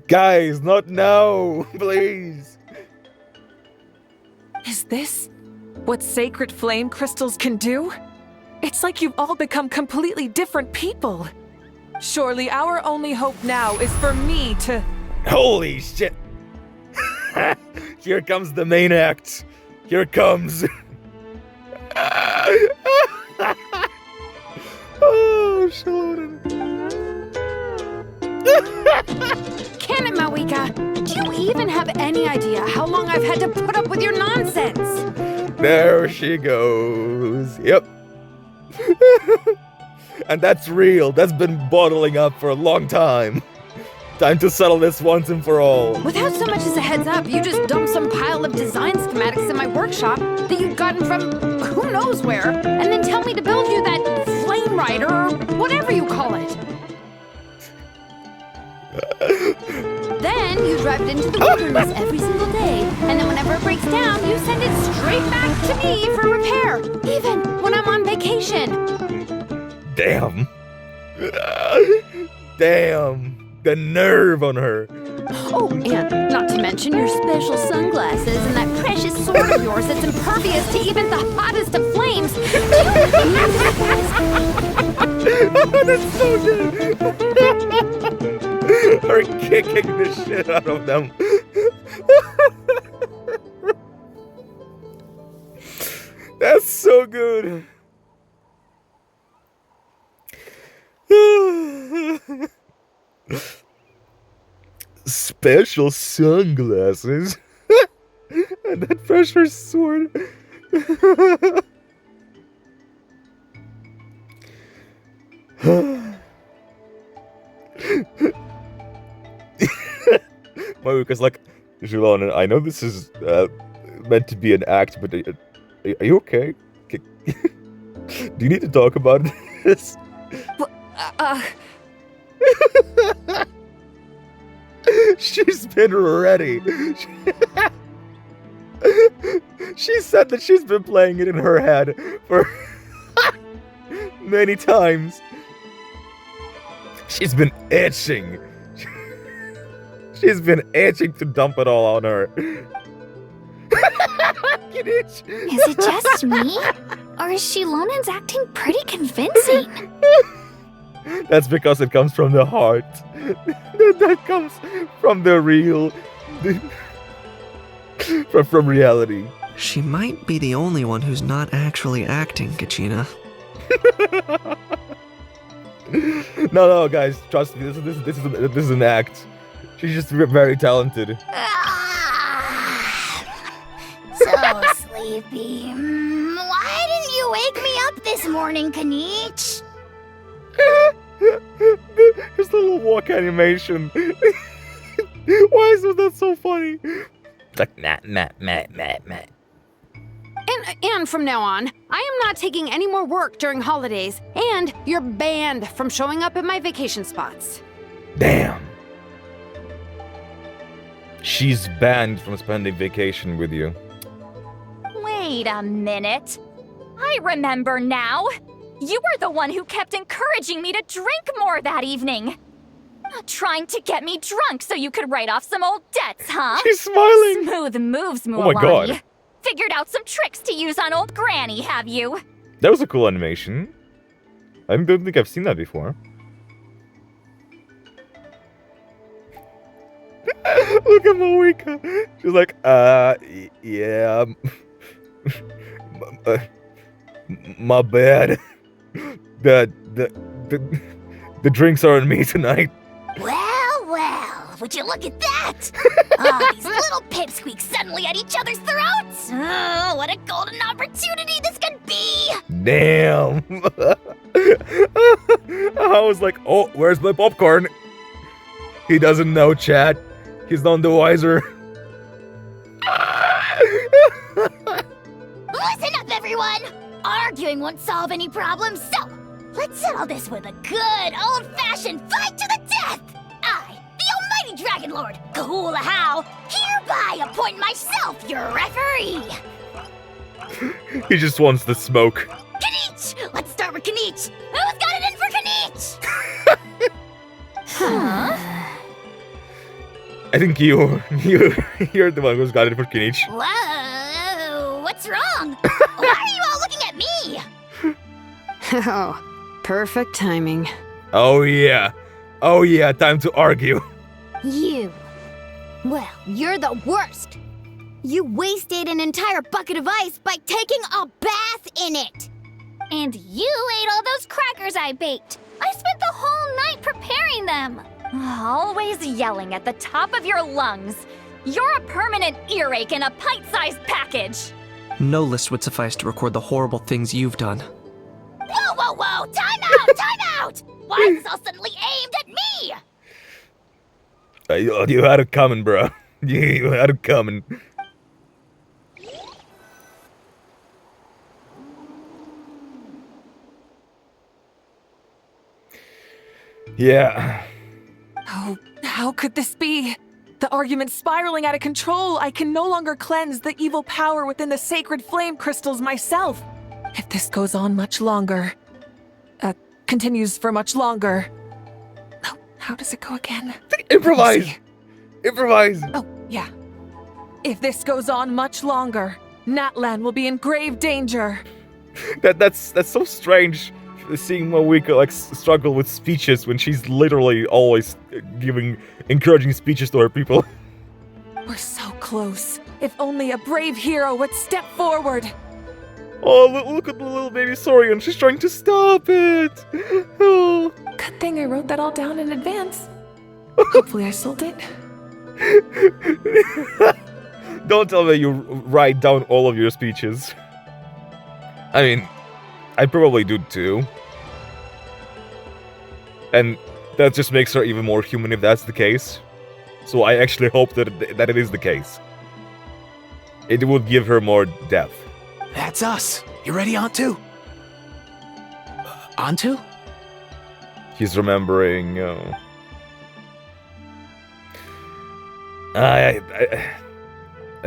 Guys, not now, please. Is this what sacred flame crystals can do? It's like you've all become completely different people. Surely our only hope now is for me to... Holy shit. Here comes the main act. Here it comes. Oh, Sheldon. Can it, Mawika? Do you even have any idea how long I've had to put up with your nonsense? There she goes. Yep. And that's real. That's been bottling up for a long time. Time to settle this once and for all. Without so much as a heads up, you just dumped some pile of design schematics in my workshop that you'd gotten from who knows where, and then tell me to build you that flame rider or whatever you call it. Then you drive it into the wilderness every single day, and then whenever it breaks down, you send it straight back to me for repair, even when I'm on vacation. Damn. Damn. The nerve on her. Oh, and not to mention your special sunglasses and that precious sword of yours that's impervious to even the hottest of flames. That's so good. Her kicking the shit out of them. That's so good. Special sunglasses. And that pressure sword. Maruka's like, Julon, I know this is meant to be an act, but are you okay? Do you need to talk about this? She's been ready. She said that she's been playing it in her head for many times. She's been itching. She's been itching to dump it all on her. Is it just me? Or is Shilonen's acting pretty convincing? That's because it comes from the heart. That comes from the real... from reality. She might be the only one who's not actually acting, Kachina. No, guys, trust me. This is an act. She's just very talented. So sleepy. Why didn't you wake me up this morning, Kanich? His little walk animation. Why is that so funny? It's like, nah. And from now on, I am not taking any more work during holidays, and you're banned from showing up at my vacation spots. Damn. She's banned from spending vacation with you. Wait a minute. I remember now. You were the one who kept encouraging me to drink more that evening. Trying to get me drunk so you could write off some old debts, huh? She's smiling. Smooth moves, Mualani. Oh my god. Figured out some tricks to use on old Granny, have you? That was a cool animation. I don't think I've seen that before. Look at Moika. She's like, yeah. My bad. The drinks are on me tonight. Well, would you look at that? Oh, these little pipsqueaks suddenly at each other's throats. Oh, what a golden opportunity this could be. Damn. I was like, oh, where's my popcorn? He doesn't know, chat. He's none the wiser. Listen up, everyone. Arguing won't solve any problems, so let's settle this with a good old-fashioned fight to the death. I, the almighty Dragon Lord, Kahula How, hereby appoint myself your referee. He just wants the smoke. Kanich! Let's start with Kanich. Who's got it in for Kanich? Huh? I think you're the one who's got it for Kinich. Whoa, what's wrong? Why are you all looking at me? Oh, perfect timing. Oh yeah, time to argue. You. Well, you're the worst. You wasted an entire bucket of ice by taking a bath in it. And you ate all those crackers I baked. I spent the whole night preparing them. Always yelling at the top of your lungs. You're a permanent earache in a pint-sized package. No list would suffice to record the horrible things you've done. Whoa, whoa, whoa! Time out! Time out! Why is this all suddenly aimed at me? You had it coming, bro. You had it coming. Yeah. Oh, how could this be? The argument's spiraling out of control. I can no longer cleanse the evil power within the sacred flame crystals myself. If this goes on much longer, continues for much longer. Oh, how does it go again? Improvise! Improvise! Oh, yeah. If this goes on much longer, Natlan will be in grave danger. That's so strange. Seeing Mawika like struggle with speeches when she's literally always giving encouraging speeches to her people. We're so close. If only a brave hero would step forward. Oh, look at the little baby Sorian. She's trying to stop it. Oh. Good thing I wrote that all down in advance. Hopefully I sold it. Don't tell me you write down all of your speeches. I mean, I probably do too. And that just makes her even more human if that's the case. So I actually hope that it is the case. It would give her more depth. That's us. You ready, Antu? Antu? He's remembering. I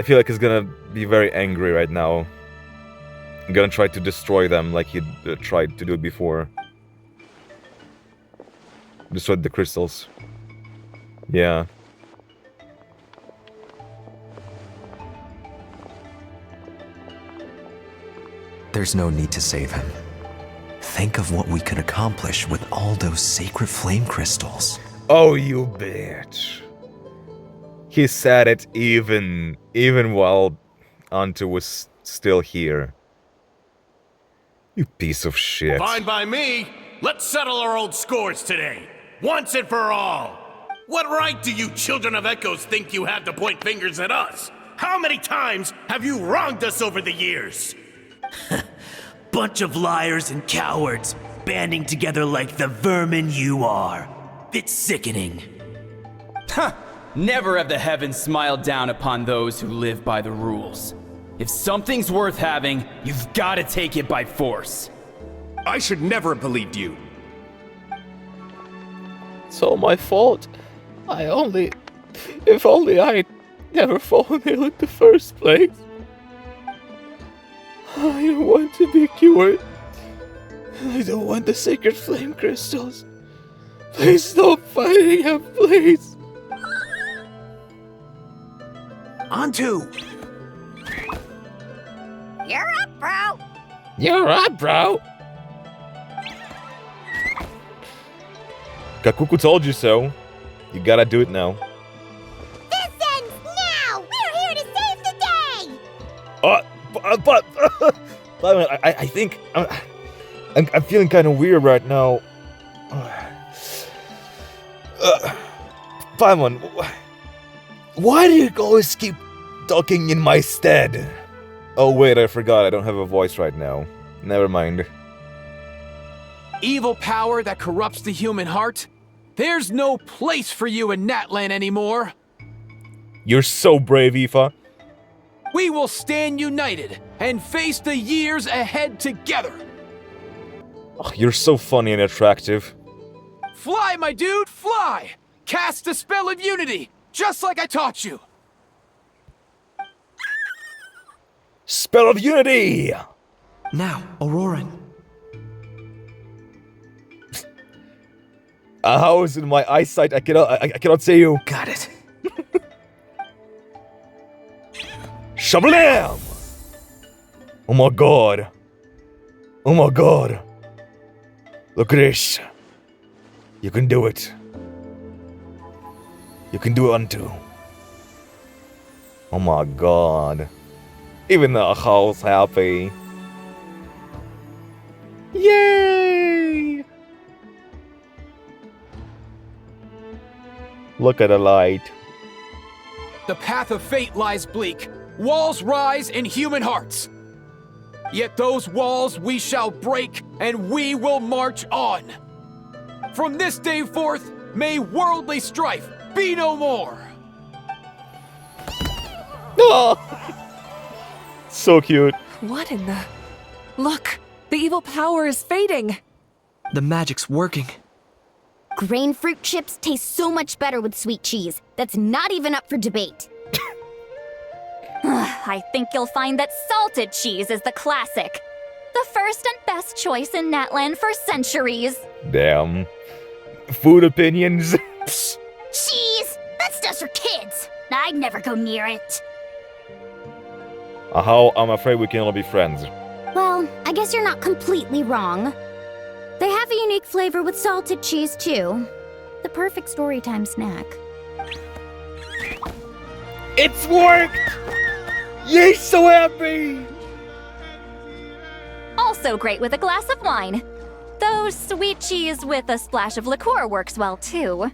feel like he's gonna be very angry right now. I'm gonna try to destroy them like he tried to do it before. Destroyed the crystals. Yeah. There's no need to save him. Think of what we could accomplish with all those sacred flame crystals. Oh, you bitch. He said it even while Antu was still here. You piece of shit. Fine by me. Let's settle our old scores today. Once and for all. What right do you children of Echoes think you have to point fingers at us? How many times have you wronged us over the years? Bunch of liars and cowards, banding together like the vermin you are. It's sickening. Ha! Never have the heavens smiled down upon those who live by the rules. If something's worth having, you've got to take it by force. I should never have believed you. It's all my fault. If only I'd never fallen ill in the first place. I don't want to be cured. I don't want the sacred flame crystals. Please stop fighting him, please. Antu! You're up, bro! You're up, bro! Kakuku told you so. You gotta do it now. This ends now! We're here to save the day! But I think I'm feeling kind of weird right now. Paimon, why do you always keep talking in my stead? Oh wait, I forgot. I don't have a voice right now. Never mind. Evil power that corrupts the human heart? There's no place for you in Natlan anymore. You're so brave, Aoife. We will stand united and face the years ahead together. Oh, you're so funny and attractive. Fly, my dude, fly! Cast a spell of unity, just like I taught you. Spell of Unity! Now, Auroran. How is in my eyesight? I cannot see you. Got it. Shablam! Oh my god. Oh my god. Look at this. You can do it. You can do it unto. Oh my god. Even the house happy. Yay! Look at the light. The path of fate lies bleak. Walls rise in human hearts. Yet those walls we shall break, and we will march on. From this day forth, may worldly strife be no more. Oh! So cute. What in the... Look, the evil power is fading. The magic's working. Grain fruit chips taste so much better with sweet cheese. That's not even up for debate. I think you'll find that salted cheese is the classic. The first and best choice in Natland for centuries. Damn. Food opinions. Cheese! That stuff's for kids. I'd never go near it. How? I'm afraid we can only be friends. Well, I guess you're not completely wrong. They have a unique flavor with salted cheese, too. The perfect storytime snack. It's worked! Yay, so happy! Also great with a glass of wine. Though sweet cheese with a splash of liqueur works well, too.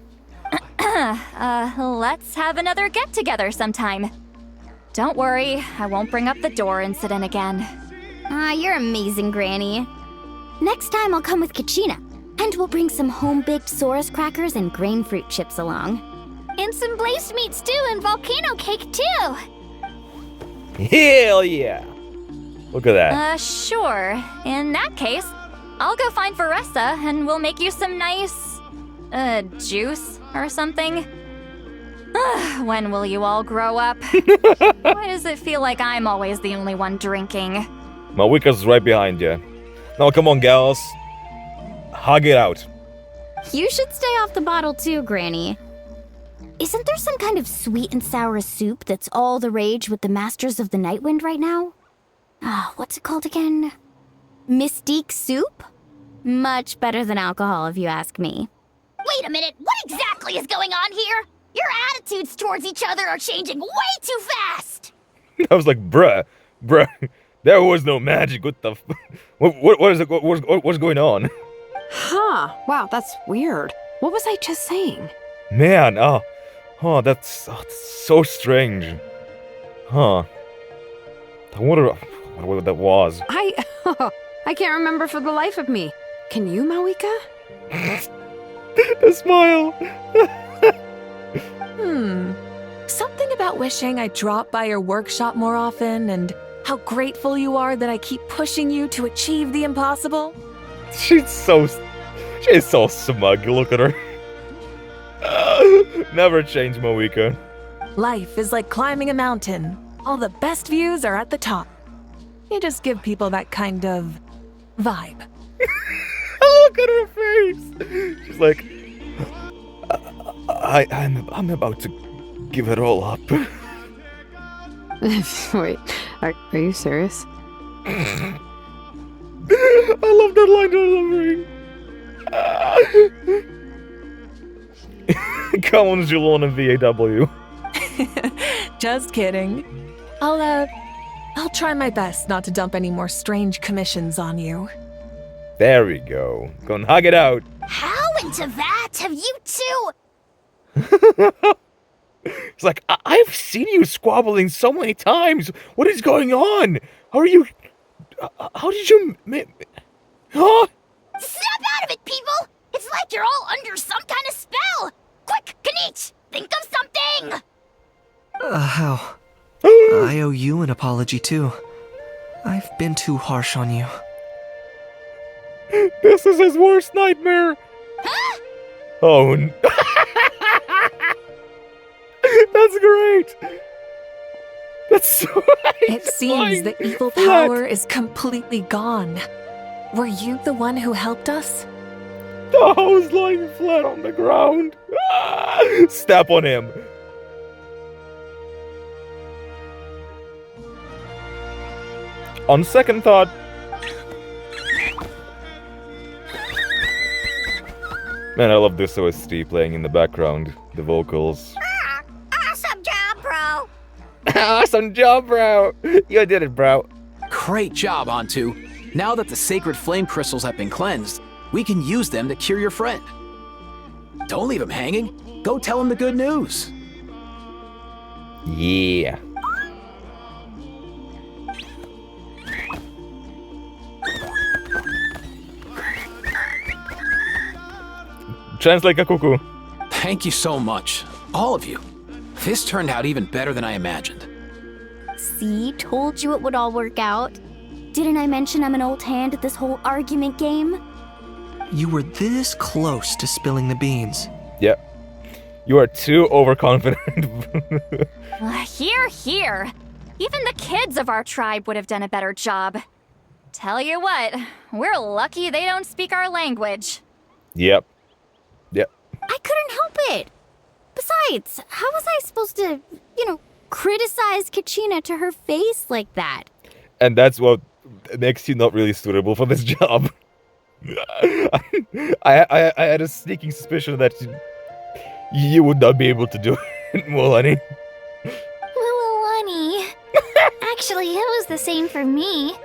Let's have another get-together sometime. Don't worry, I won't bring up the door incident again. You're amazing, Granny. Next time I'll come with Kachina, and we'll bring some home-baked Saurus crackers and grain fruit chips along. And some blazed meat stew and volcano cake, too. Hell yeah! Look at that. Sure. In that case, I'll go find Varessa and we'll make you some nice, juice or something. When will you all grow up? Why does it feel like I'm always the only one drinking? Mawika's right behind you. Now come on, gals. Hug it out. You should stay off the bottle too, Granny. Isn't there some kind of sweet and sour soup that's all the rage with the Masters of the Nightwind right now? What's it called again? Mystique soup? Much better than alcohol, if you ask me. Wait a minute, what exactly is going on here? Your attitudes towards each other are changing way too fast! I was like, bruh, there was no magic. What the what is it? What's going on? Huh. Wow, that's weird. What was I just saying? Man, that's so strange. Huh. I wonder what that was. I can't remember for the life of me. Can you, Mawika? The smile. Something about wishing I dropped by your workshop more often and how grateful you are that I keep pushing you to achieve the impossible. She's so smug. Look at her. Never change, Mawika. Life is like climbing a mountain. All the best views are at the top. You just give people that kind of vibe. Look at her face. She's like, I'm about to give it all up. Wait, are you serious? I love that line delivery. Come on, Julon and VAW. Just kidding. I'll try my best not to dump any more strange commissions on you. There we go. Go and hug it out. How into that have you two? It's like, I've seen you squabbling so many times. What is going on? How are you? How did you? Huh? Snap out of it, people! It's like you're all under some kind of spell. Quick, Kanich, think of something. How? I owe you an apology too. I've been too harsh on you. This is his worst nightmare. Huh? Oh, that's great. That's so It seems the evil power is completely gone. Were you the one who helped us? The house lying flat on the ground. Step on him. On second thought, man, I love this OST playing in the background. The vocals. Awesome job, bro! Awesome job, bro! You did it, bro. Great job, Antu. Now that the sacred flame crystals have been cleansed, we can use them to cure your friend. Don't leave him hanging. Go tell him the good news. Yeah. Translate Kakuku. Thank you so much. All of you. This turned out even better than I imagined. See, told you it would all work out. Didn't I mention I'm an old hand at this whole argument game? You were this close to spilling the beans. Yeah. You are too overconfident. Here, here. Even the kids of our tribe would have done a better job. Tell you what, we're lucky they don't speak our language. Yep. Yep. I couldn't help it. Besides, how was I supposed to, criticize Kachina to her face like that? And that's what makes you not really suitable for this job. I had a sneaking suspicion that you would not be able to do it, Mulani. Mulani. Actually, it was the same for me.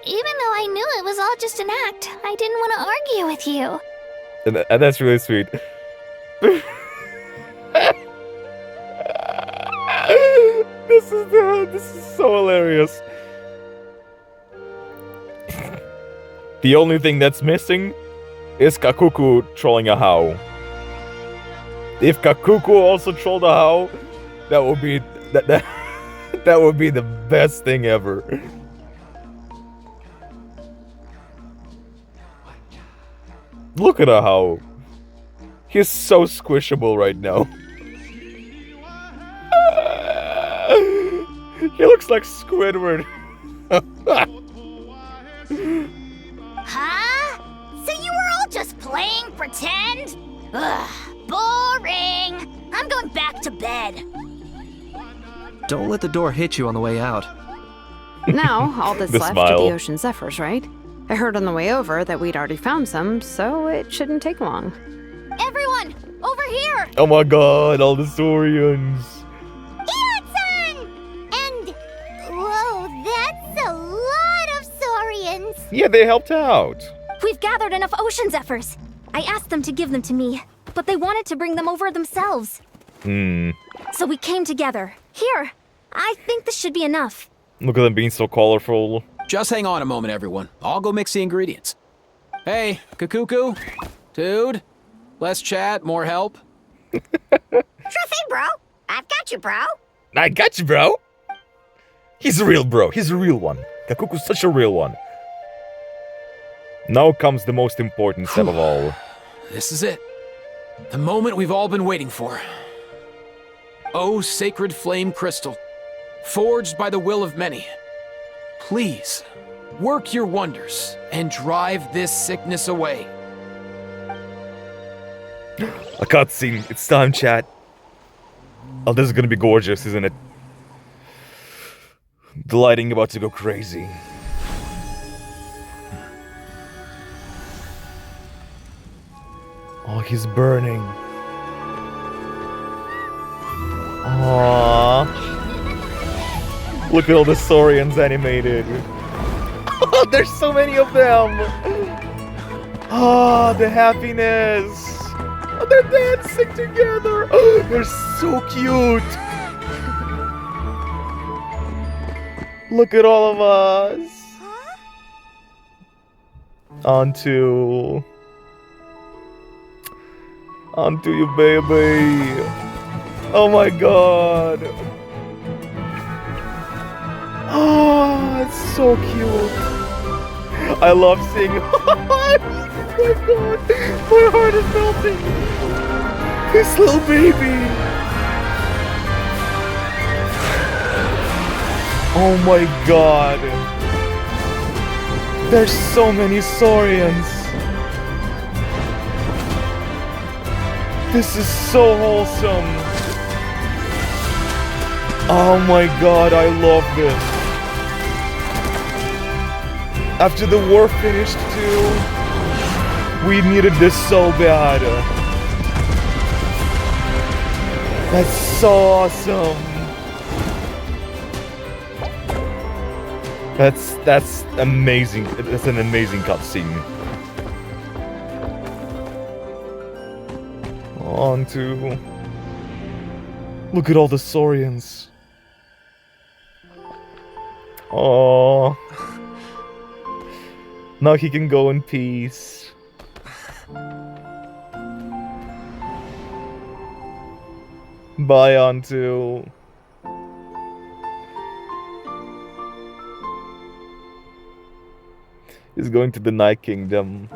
Even though I knew it was all just an act, I didn't want to argue with you. And that's really sweet. This is so hilarious. The only thing that's missing is Kakuku trolling a How. If Kakuku also trolled a How, that would be that would be the best thing ever. Look at a How. He's so squishable right now. He looks like Squidward. Huh? So you were all just playing pretend? Ugh, boring. I'm going back to bed. Don't let the door hit you on the way out. Now, all that's The left smile. are the ocean zephyrs, right? I heard on the way over that we'd already found some, so it shouldn't take long. Everyone, over here! Oh my god, all the Saurians. Eon-san! And, whoa, that's a lot of saurians. Yeah, they helped out. We've gathered enough ocean zephyrs. I asked them to give them to me, but they wanted to bring them over themselves. So we came together. Here, I think this should be enough. Look at them being so colorful. Just hang on a moment, everyone. I'll go mix the ingredients. Hey, Kakuku? Dude? Less chat, more help? Sure thing, bro. I've got you, bro. I got you, bro. He's a real bro. He's a real one. Kakuku's such a real one. Now comes the most important step of all. This is it. The moment we've all been waiting for. Oh, sacred flame crystal, forged by the will of many. Please, work your wonders and drive this sickness away. A cutscene. It's time, chat. Oh, this is gonna be gorgeous, isn't it? The lighting about to go crazy. Oh, he's burning. Aww. Look at all the Saurians animated. Oh, there's so many of them. Oh, the happiness. Oh, they're dancing together. Oh, they're so cute. Look at all of us. Onto you, baby. Oh my god. Oh, it's so cute. I love seeing. Oh my god. My heart is melting. This little baby. Oh my god. There's so many Saurians. This is so wholesome. Oh my god, I love this. After the war finished too, we needed this so bad. That's so awesome. That's amazing. It's an amazing cutscene. On to... Look at all the Saurians. Oh. Now he can go in peace. Bye, Antu. He's going to the Night Kingdom.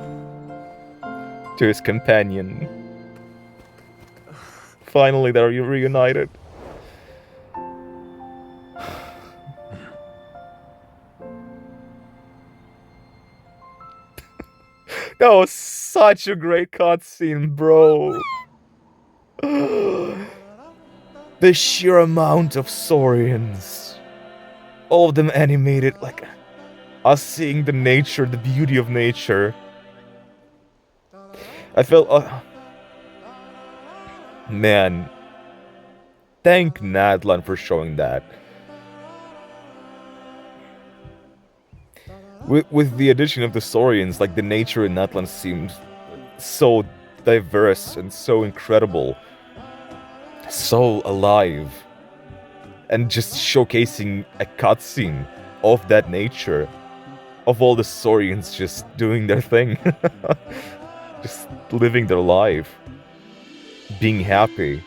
To his companion. Finally, they're reunited. That was such a great cutscene, bro. The sheer amount of Saurians. All of them animated, like us seeing the nature, the beauty of nature. I felt... man. Thank Nadlan for showing that. With the addition of the Saurians, like the nature in Nadlan seemed so diverse and so incredible. So alive. And just showcasing a cutscene of that nature. Of all the Saurians just doing their thing. Just living their life. Being happy.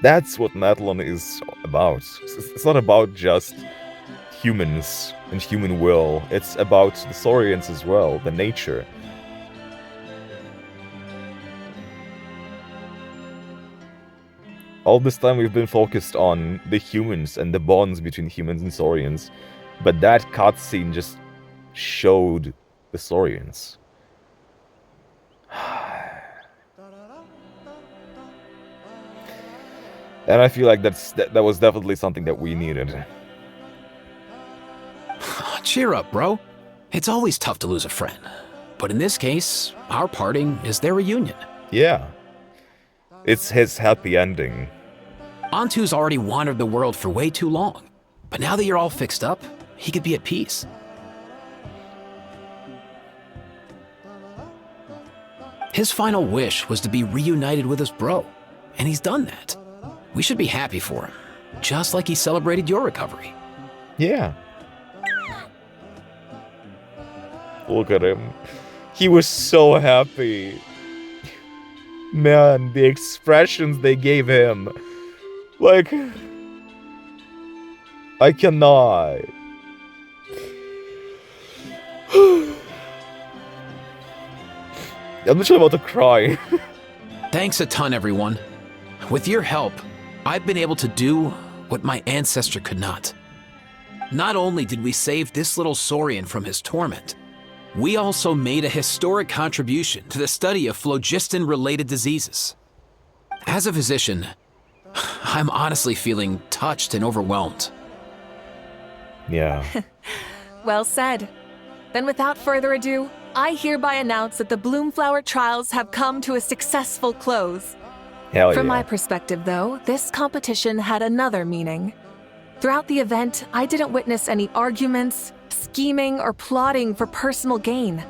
That's what Nadlan is about. It's not about just humans and human will. It's about the Saurians as well, the nature. All this time we've been focused on the humans and the bonds between humans and Saurians. But that cutscene just showed the Saurians. And I feel like that was definitely something that we needed. Cheer up, bro. It's always tough to lose a friend. But in this case, our parting is their reunion. Yeah. It's his happy ending. Antu's already wandered the world for way too long. But now that you're all fixed up, he could be at peace. His final wish was to be reunited with his bro. And he's done that. We should be happy for him, just like he celebrated your recovery. Yeah. Look at him. He was so happy. Man, the expressions they gave him. Like... I cannot. I'm literally about to cry. Thanks a ton, everyone. With your help, I've been able to do what my ancestor could not. Not only did we save this little Saurian from his torment, we also made a historic contribution to the study of phlogiston-related diseases. As a physician, I'm honestly feeling touched and overwhelmed. Yeah. Well said. Then without further ado, I hereby announce that the Bloomflower trials have come to a successful close. Hell From yeah. my perspective, though, this competition had another meaning. Throughout the event, I didn't witness any arguments, scheming, or plotting for personal gain.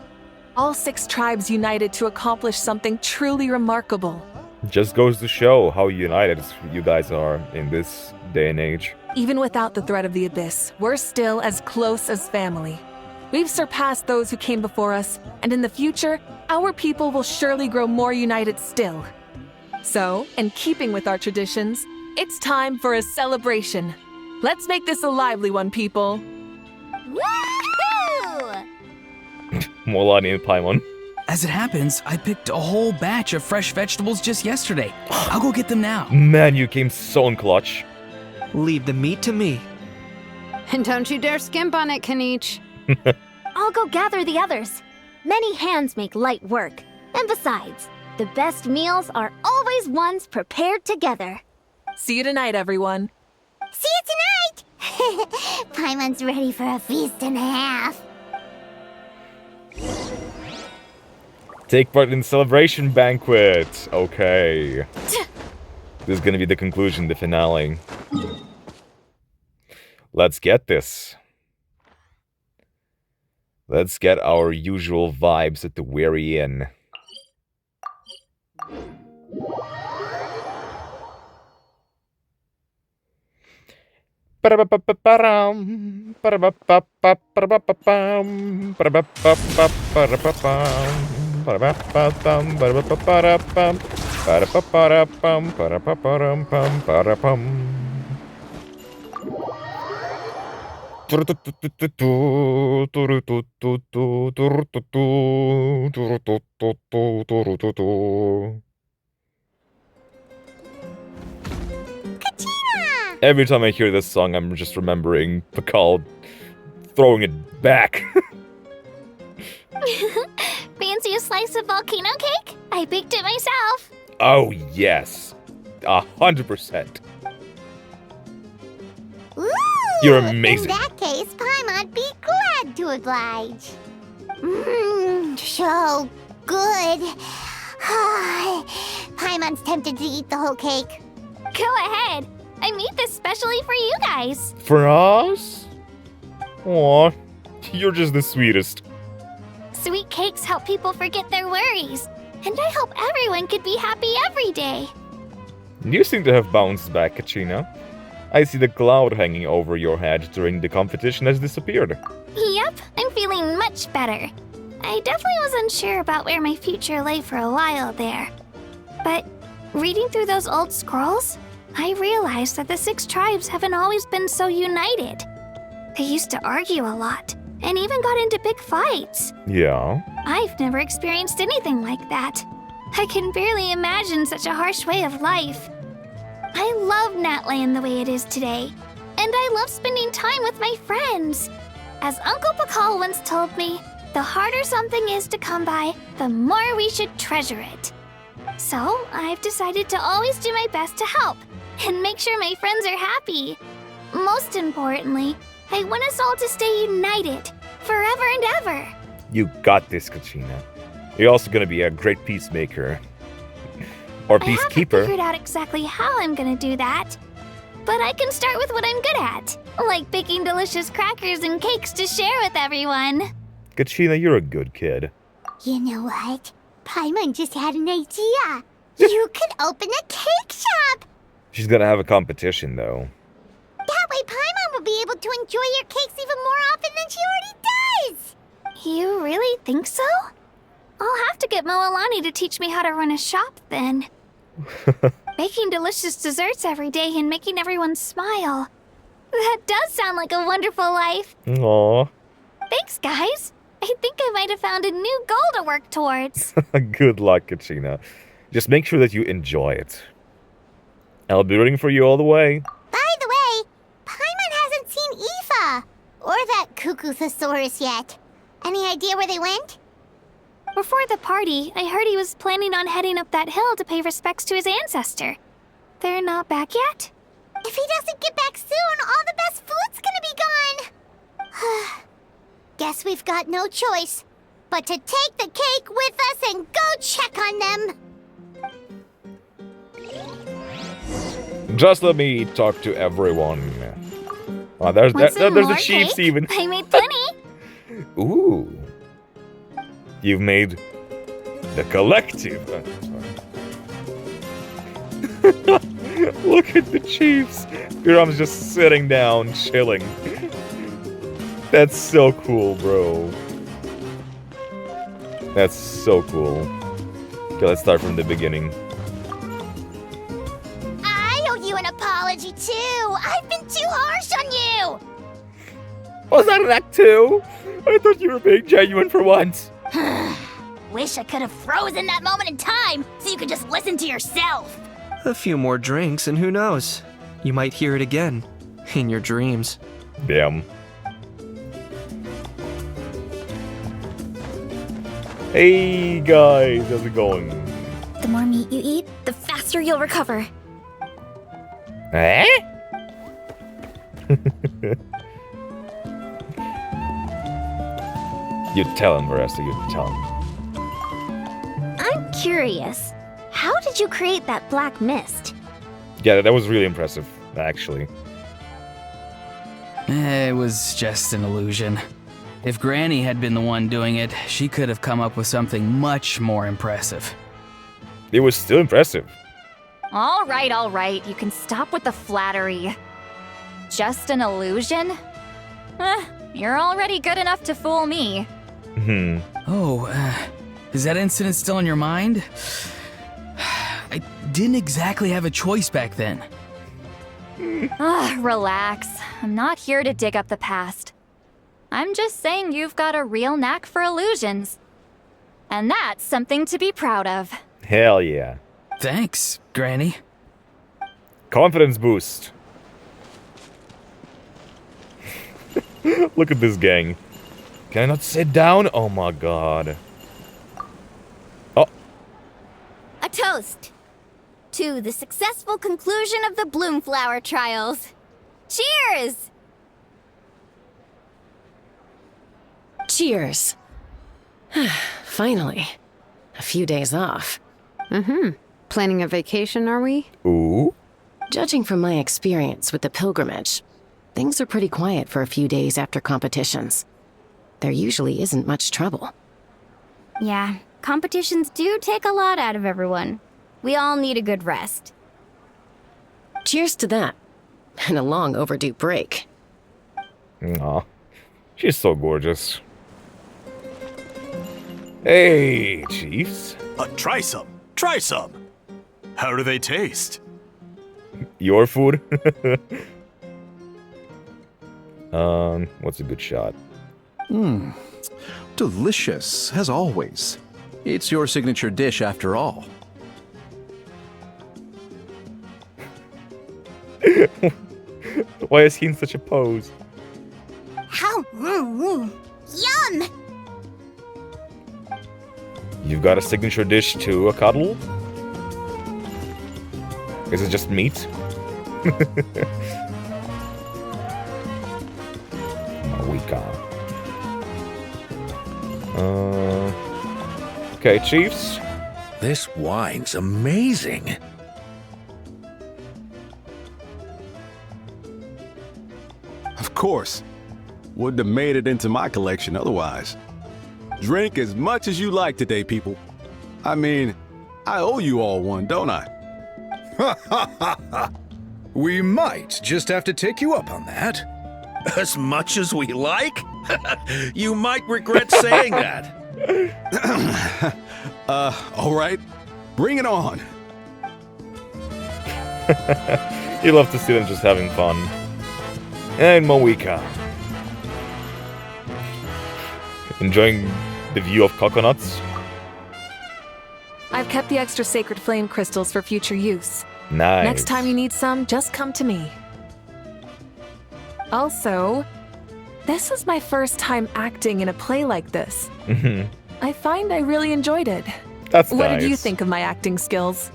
All 6 tribes united to accomplish something truly remarkable. Just goes to show how united you guys are in this day and age. Even without the threat of the Abyss, we're still as close as family. We've surpassed those who came before us, and in the future, our people will surely grow more united still. So, in keeping with our traditions, it's time for a celebration. Let's make this a lively one, people. Woohoo! Molani and Paimon. As it happens, I picked a whole batch of fresh vegetables just yesterday. I'll go get them now. Man, you came so in clutch. Leave the meat to me. And don't you dare skimp on it, Kanich. I'll go gather the others. Many hands make light work. And besides, the best meals are always ones prepared together. See you tonight, everyone. See you tonight! Paimon's ready for a feast and a half. Take part in the celebration banquet. Okay. This is gonna be the conclusion, the finale. Let's get this. Let's get our usual vibes at the Weary Inn. Every time I hear this song, I'm just remembering Pakal throwing it back. Fancy a slice of volcano cake? I baked it myself. Oh, yes. 100%. Ooh, You're amazing. In that case, Paimon be glad to oblige. So good. Paimon's tempted to eat the whole cake. Go ahead. I made this specially for you guys. For us? Aw, you're just the sweetest. Sweet cakes help people forget their worries. And I hope everyone could be happy every day. You seem to have bounced back, Kachina. I see the cloud hanging over your head during the competition has disappeared. Yep, I'm feeling much better. I definitely was unsure about where my future lay for a while there. But reading through those old scrolls, I realized that the 6 tribes haven't always been so united. They used to argue a lot, and even got into big fights. Yeah? I've never experienced anything like that. I can barely imagine such a harsh way of life. I love Natland the way it is today, and I love spending time with my friends. As Uncle Pakal once told me, the harder something is to come by, the more we should treasure it. So, I've decided to always do my best to help, and make sure my friends are happy. Most importantly, I want us all to stay united, forever and ever. You got this, Kachina. You're also gonna be a great peacemaker. Or I haven't peacekeeper. figured out exactly how I'm gonna do that. But I can start with what I'm good at, like baking delicious crackers and cakes to share with everyone. Kachina, you're a good kid. You know what? Paimon just had an idea. You could open a cake shop. She's gonna have a competition, though. That way Paimon will be able to enjoy your cakes even more often than she already does. You really think so? I'll have to get Moalani to teach me how to run a shop then. Baking delicious desserts every day and making everyone smile. That does sound like a wonderful life. Aww. Thanks, guys. I think I might have found a new goal to work towards. Good luck, Kachina. Just make sure that you enjoy it. I'll be rooting for you all the way. By the way, Paimon hasn't seen Aoife or that cuckoo thesaurus yet. Any idea where they went? Before the party, I heard he was planning on heading up that hill to pay respects to his ancestor. They're not back yet? If he doesn't get back soon, all the best food's gonna be gone. Guess we've got no choice but to take the cake with us and go check on them. Just let me talk to everyone. Oh, there's the chiefs cake? even. I made plenty. Ooh. You've made the collective. Look at the chiefs. Piram's just sitting down, chilling. That's so cool, bro. That's so cool. Okay, let's start from the beginning. I owe you an apology too. I've been too harsh on you. Was that an act 2? I thought you were being genuine for once. Wish I could have frozen that moment in time so you could just listen to yourself. A few more drinks, and who knows? You might hear it again. In your dreams. Damn. Hey guys, how's it going? The more meat you eat, the faster you'll recover. Eh? You tell him, Marissa, you tell him. I'm curious. How did you create that black mist? Yeah, that was really impressive, actually. It was just an illusion. If Granny had been the one doing it, she could have come up with something much more impressive. It was still impressive. All right. You can stop with the flattery. Just an illusion? You're already good enough to fool me. Is that incident still on your mind? I didn't exactly have a choice back then. Relax. I'm not here to dig up the past. I'm just saying you've got a real knack for illusions. And that's something to be proud of. Hell yeah. Thanks, Granny. Confidence boost. Look at this gang. Can I not sit down? Oh my god. Oh. A toast to the successful conclusion of the Bloomflower trials. Cheers! Cheers. Finally. A few days off. Planning a vacation, are we? Ooh. Judging from my experience with the pilgrimage, things are pretty quiet for a few days after competitions. There usually isn't much trouble. Yeah, competitions do take a lot out of everyone. We all need a good rest. Cheers to that. And a long overdue break. Aw. She's so gorgeous. Hey, Chiefs. Try some. Try some. How do they taste? Your food? What's a good shot? Delicious, as always. It's your signature dish after all. Why is he in such a pose? How? Yum! You've got a signature dish too, a cuddle? Is it just meat? Mawika. Okay, Chiefs. This wine's amazing. Of course. Wouldn't have made it into my collection otherwise. Drink as much as you like today, people. I mean, I owe you all one, don't I? We might just have to take you up on that. As much as we like? You might regret saying that. All right. Bring it on. You love to see them just having fun. And Mawika. Enjoying the view of coconuts? I've kept the extra sacred flame crystals for future use. Nice. Next time you need some, just come to me. Also, this is my first time acting in a play like this. I find I really enjoyed it. That's What nice. did you think of my acting skills?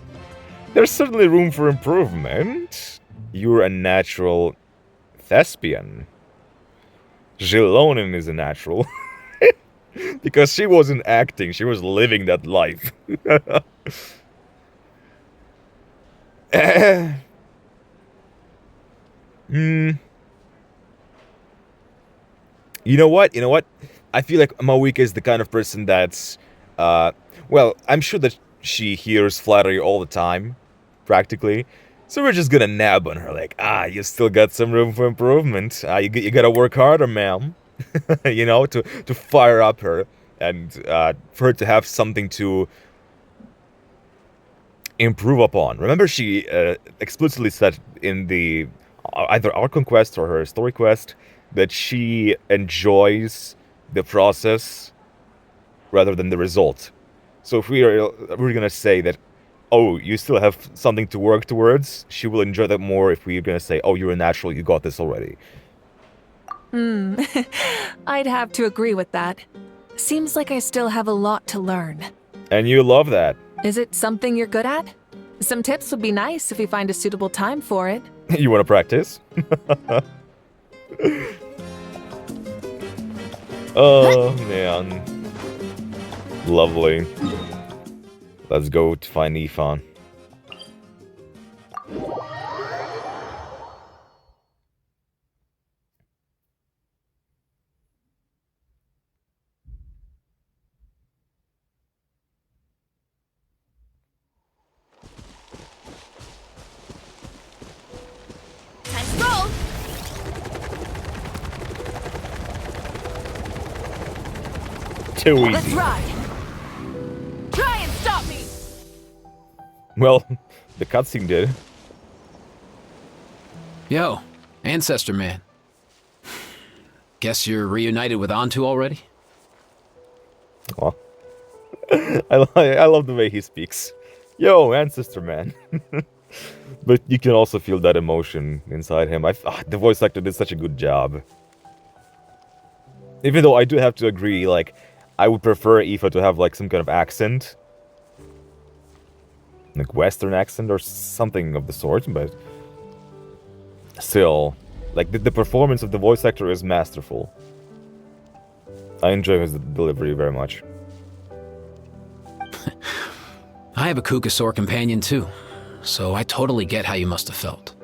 There's certainly room for improvement. You're a natural thespian. Jilonin is a natural. Because she wasn't acting, she was living that life. You know what? I feel like Mawika is the kind of person that's, well, I'm sure that she hears flattery all the time, practically. So we're just gonna nab on her, like, you still got some room for improvement. You gotta work harder, ma'am. You know, to fire up her and for her to have something to improve upon. Remember, she explicitly said in the either our conquest or her story quest that she enjoys the process rather than the result. So if we're gonna say that, oh, you still have something to work towards, she will enjoy that more if we're gonna say, oh, you're a natural, you got this already. I'd have to agree with that. Seems like I still have a lot to learn. And you love that. Is it something you're good at? Some tips would be nice if we find a suitable time for it. You wanna practice? Oh, man. Lovely. Let's go to find Ifan. Time to roll! Too easy. Let's ride! Try and stop me! Well, the cutscene did. Yo, Ancestor Man. Guess you're reunited with Antu already? Aw. I love the way he speaks. Yo, Ancestor Man. But you can also feel that emotion inside him. The voice actor did such a good job. Even though I do have to agree, like, I would prefer Aoife to have, like, some kind of accent. Like, Western accent or something of the sort, but... Still, like, the performance of the voice actor is masterful. I enjoy his delivery very much. I have a Kukasaur companion too, so I totally get how you must have felt.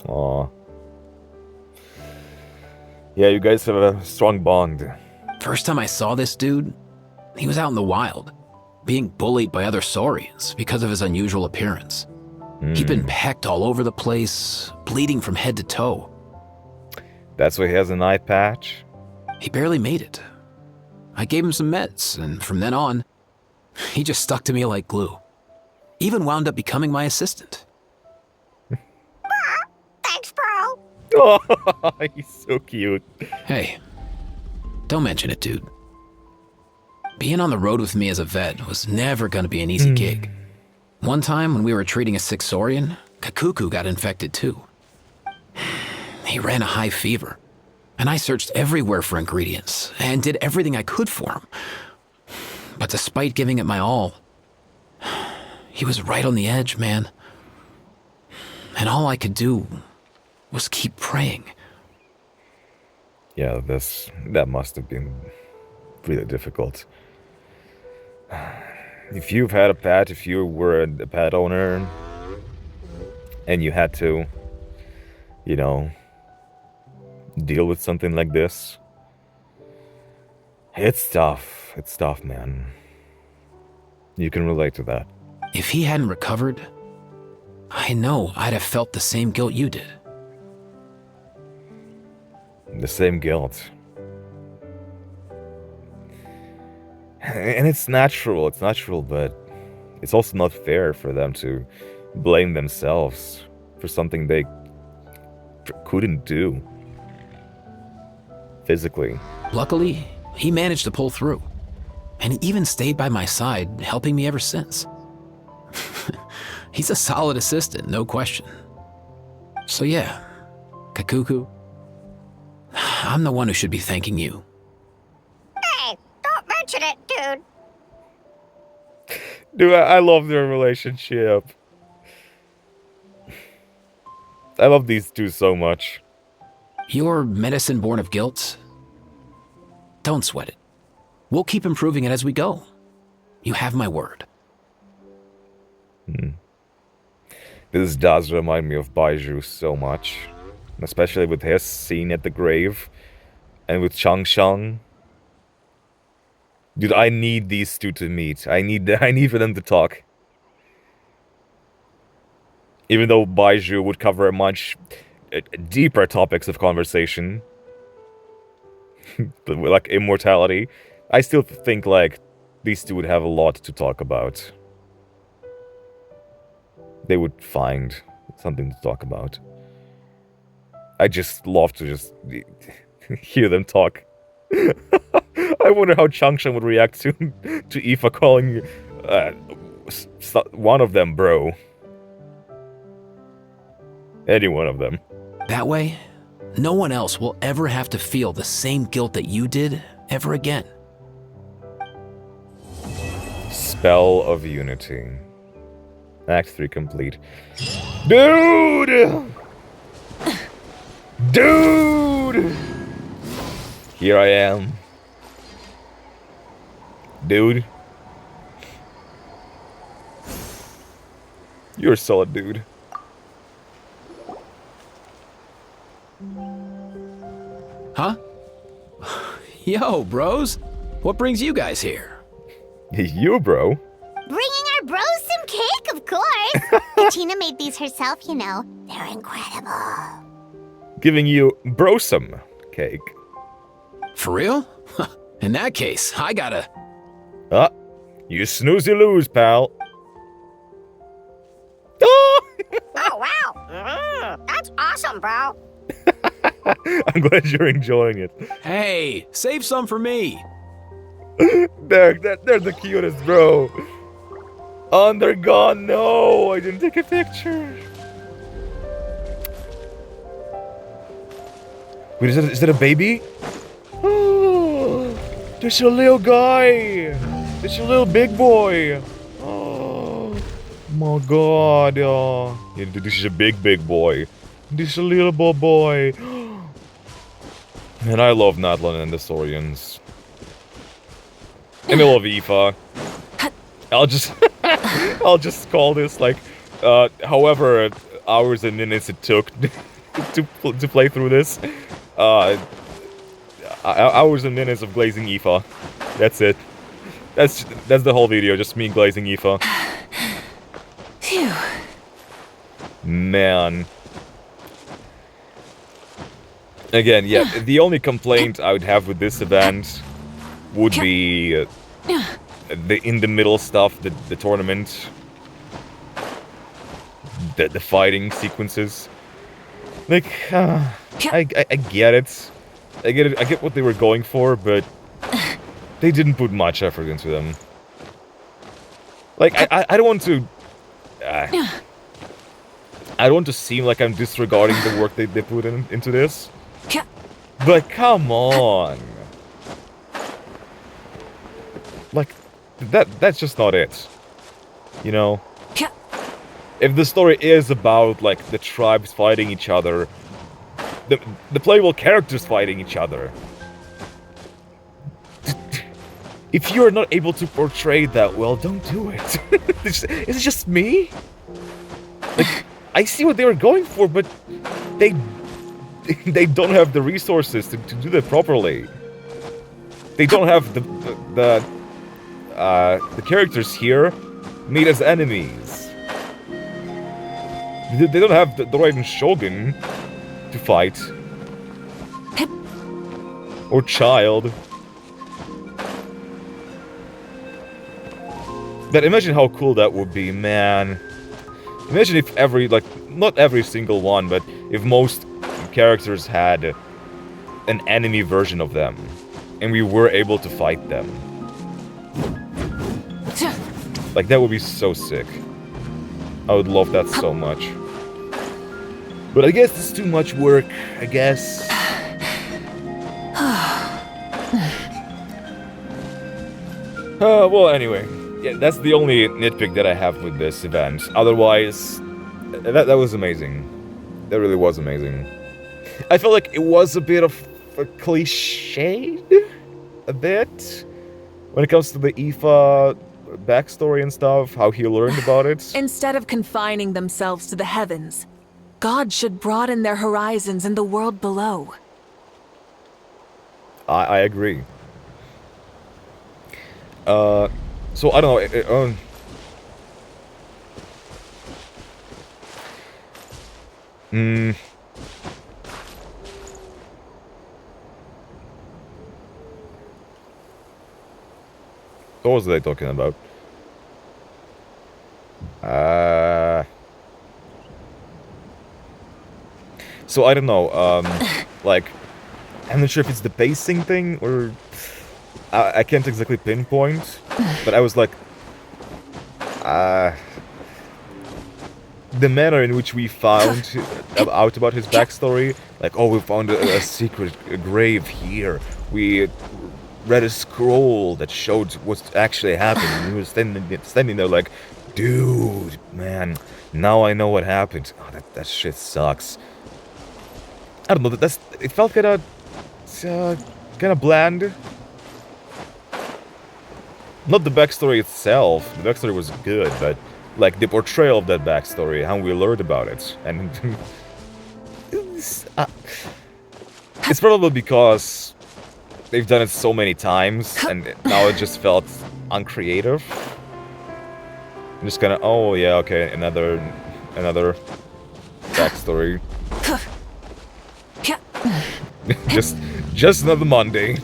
Aw. Yeah, you guys have a strong bond. First time I saw this dude, he was out in the wild, being bullied by other Saurians because of his unusual appearance. He'd been pecked all over the place, bleeding from head to toe. That's why he has an eye patch? He barely made it. I gave him some meds, and from then on, he just stuck to me like glue. Even wound up becoming my assistant. Thanks, bro. Oh, he's so cute. Hey, don't mention it, dude. Being on the road with me as a vet was never gonna be an easy gig. One time when we were treating a sick Saurian, Kakuku got infected too. He ran a high fever, and I searched everywhere for ingredients and did everything I could for him. But despite giving it my all, he was right on the edge, man. And all I could do was keep praying. Yeah, that must have been really difficult. If you've had a pet, if you were a pet owner, and you had to, you know, deal with something like this, it's tough. It's tough, man. You can relate to that. If he hadn't recovered, I know I'd have felt the same guilt you did. The same guilt. And it's natural, but it's also not fair for them to blame themselves for something they couldn't do. Physically. Luckily, he managed to pull through. And he even stayed by my side, helping me ever since. He's a solid assistant, no question. So yeah, Kakuku, I'm the one who should be thanking you. Hey, don't mention it, dude. Dude, I love their relationship. I love these two so much. Your medicine born of guilt? Don't sweat it. We'll keep improving it as we go. You have my word. This does remind me of Baiju so much. Especially with his scene at the grave. And with Chang Shang. Dude, I need these two to meet. I need for them to talk. Even though Baiju would cover much deeper topics of conversation. Like immortality. I still think, like, these two would have a lot to talk about. They would find something to talk about. I just love to just hear them talk. I wonder how Changshan would react to Aoife calling One of them, bro. Any one of them. That way, no one else will ever have to feel the same guilt that you did ever again. Spell of Unity. Act 3 complete. Dude! Dude! Here I am. Dude. You're a solid dude. Huh? Yo, bros. What brings you guys here? You, bro? Bringing our bros some cake, of course. Katina made these herself, you know. They're incredible. Giving you brosome cake. For real? In that case, I gotta... You snooze, you lose, pal. Oh, wow. That's awesome, bro. I'm glad you're enjoying it. Hey, save some for me. They're the cutest, bro. And they're gone. No, I didn't take a picture. Wait, is that a baby? Oh, there's a little guy. There's a little big boy. Oh my god. Yeah, this is a big boy. This is a little boy. Man, I love Natlan and the Saurians. And I love Aoife. I'll just call this like, however hours and minutes it took to play through this. Hours and minutes of glazing Aoife. That's it. That's the whole video, just me glazing Aoife. Phew. Man. Again, yeah, the only complaint I would have with this event would be the in the middle stuff, the tournament, the fighting sequences. Like, I get it. I get what they were going for, but they didn't put much effort into them. Like, I don't want to... I don't want to seem like I'm disregarding the work they put into this. But come on. Like, that's just not it. You know? If the story is about, like, the tribes fighting each other, the playable characters fighting each other, if you're not able to portray that well, don't do it. Is it just me? Like, I see what they were going for, but they don't have the resources to do that properly. They don't have the characters here made as enemies. They don't have the right Shogun to fight. Or child. But imagine how cool that would be, man. Imagine if not every single one, but if most characters had an enemy version of them, and we were able to fight them. Like, that would be so sick. I would love that so much. But I guess it's too much work, I guess. Well, anyway. Yeah, that's the only nitpick that I have with this event. Otherwise, that was amazing. That really was amazing. I felt like it was a bit of a cliche, a bit, when it comes to the Aoife backstory and stuff, how he learned about it. Instead of confining themselves to the heavens, God should broaden their horizons in the world below. I agree. So, I don't know, what was they talking about? So I don't know, like, I'm not sure if it's the pacing thing, or I can't exactly pinpoint, but I was like, the manner in which we found out about his backstory, like, oh, we found a secret grave here. We read a scroll that showed what actually happened. And he was standing there like, dude, man, now I know what happened. Oh, that shit sucks. I don't know. It felt kind of bland. Not the backstory itself. The backstory was good, but like the portrayal of that backstory, how we learned about it, and it's probably because they've done it so many times, and now it just felt uncreative. I'm just kind of, oh yeah, okay, another backstory. just another Monday.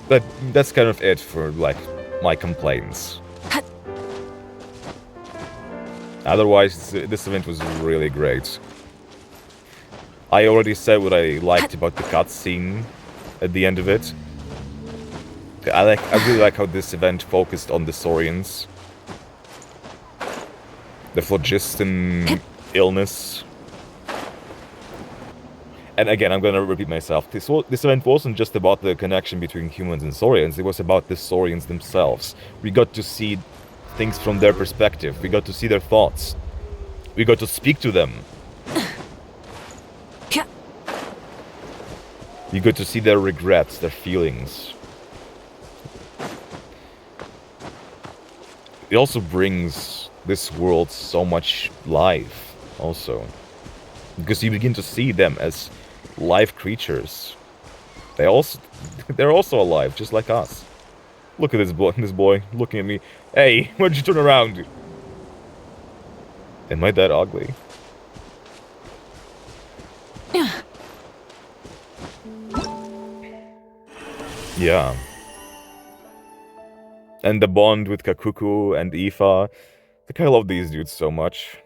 But that's kind of it for, like, my complaints. Otherwise, this event was really great. I already said what I liked about the cutscene at the end of it. I really like how this event focused on the Saurians. The phlogiston illness. And again, I'm gonna repeat myself. This event wasn't just about the connection between humans and Saurians, it was about the Saurians themselves. We got to see things from their perspective, we got to see their thoughts. We got to speak to them. You got to see their regrets, their feelings. It also brings this world so much life, also. Because you begin to see them as live creatures. They're also alive, just like us. Look at this boy looking at me. Hey, why'd you turn around? Am I that ugly? Yeah. And the bond with Kakuku and Aoife. Like, I love these dudes so much.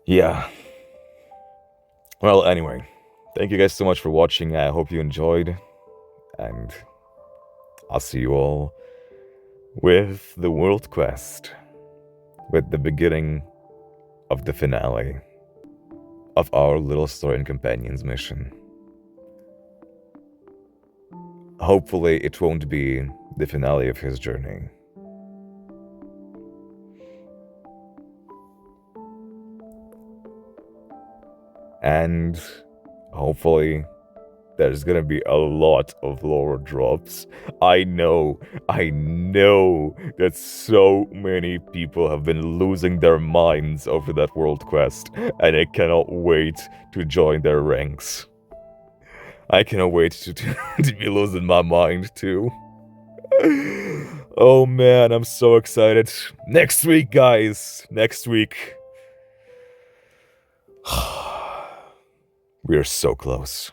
Yeah. Well, anyway. Thank you guys so much for watching. I hope you enjoyed. And I'll see you all with the World Quest. With the beginning of the finale of our Little Story and Companions mission. Hopefully it won't be the finale of his journey. And hopefully there's gonna be a lot of lore drops. I know that so many people have been losing their minds over that world quest, and I cannot wait to join their ranks. I cannot wait to be losing my mind too. Oh man, I'm so excited. Next week, guys. Next week. We are so close.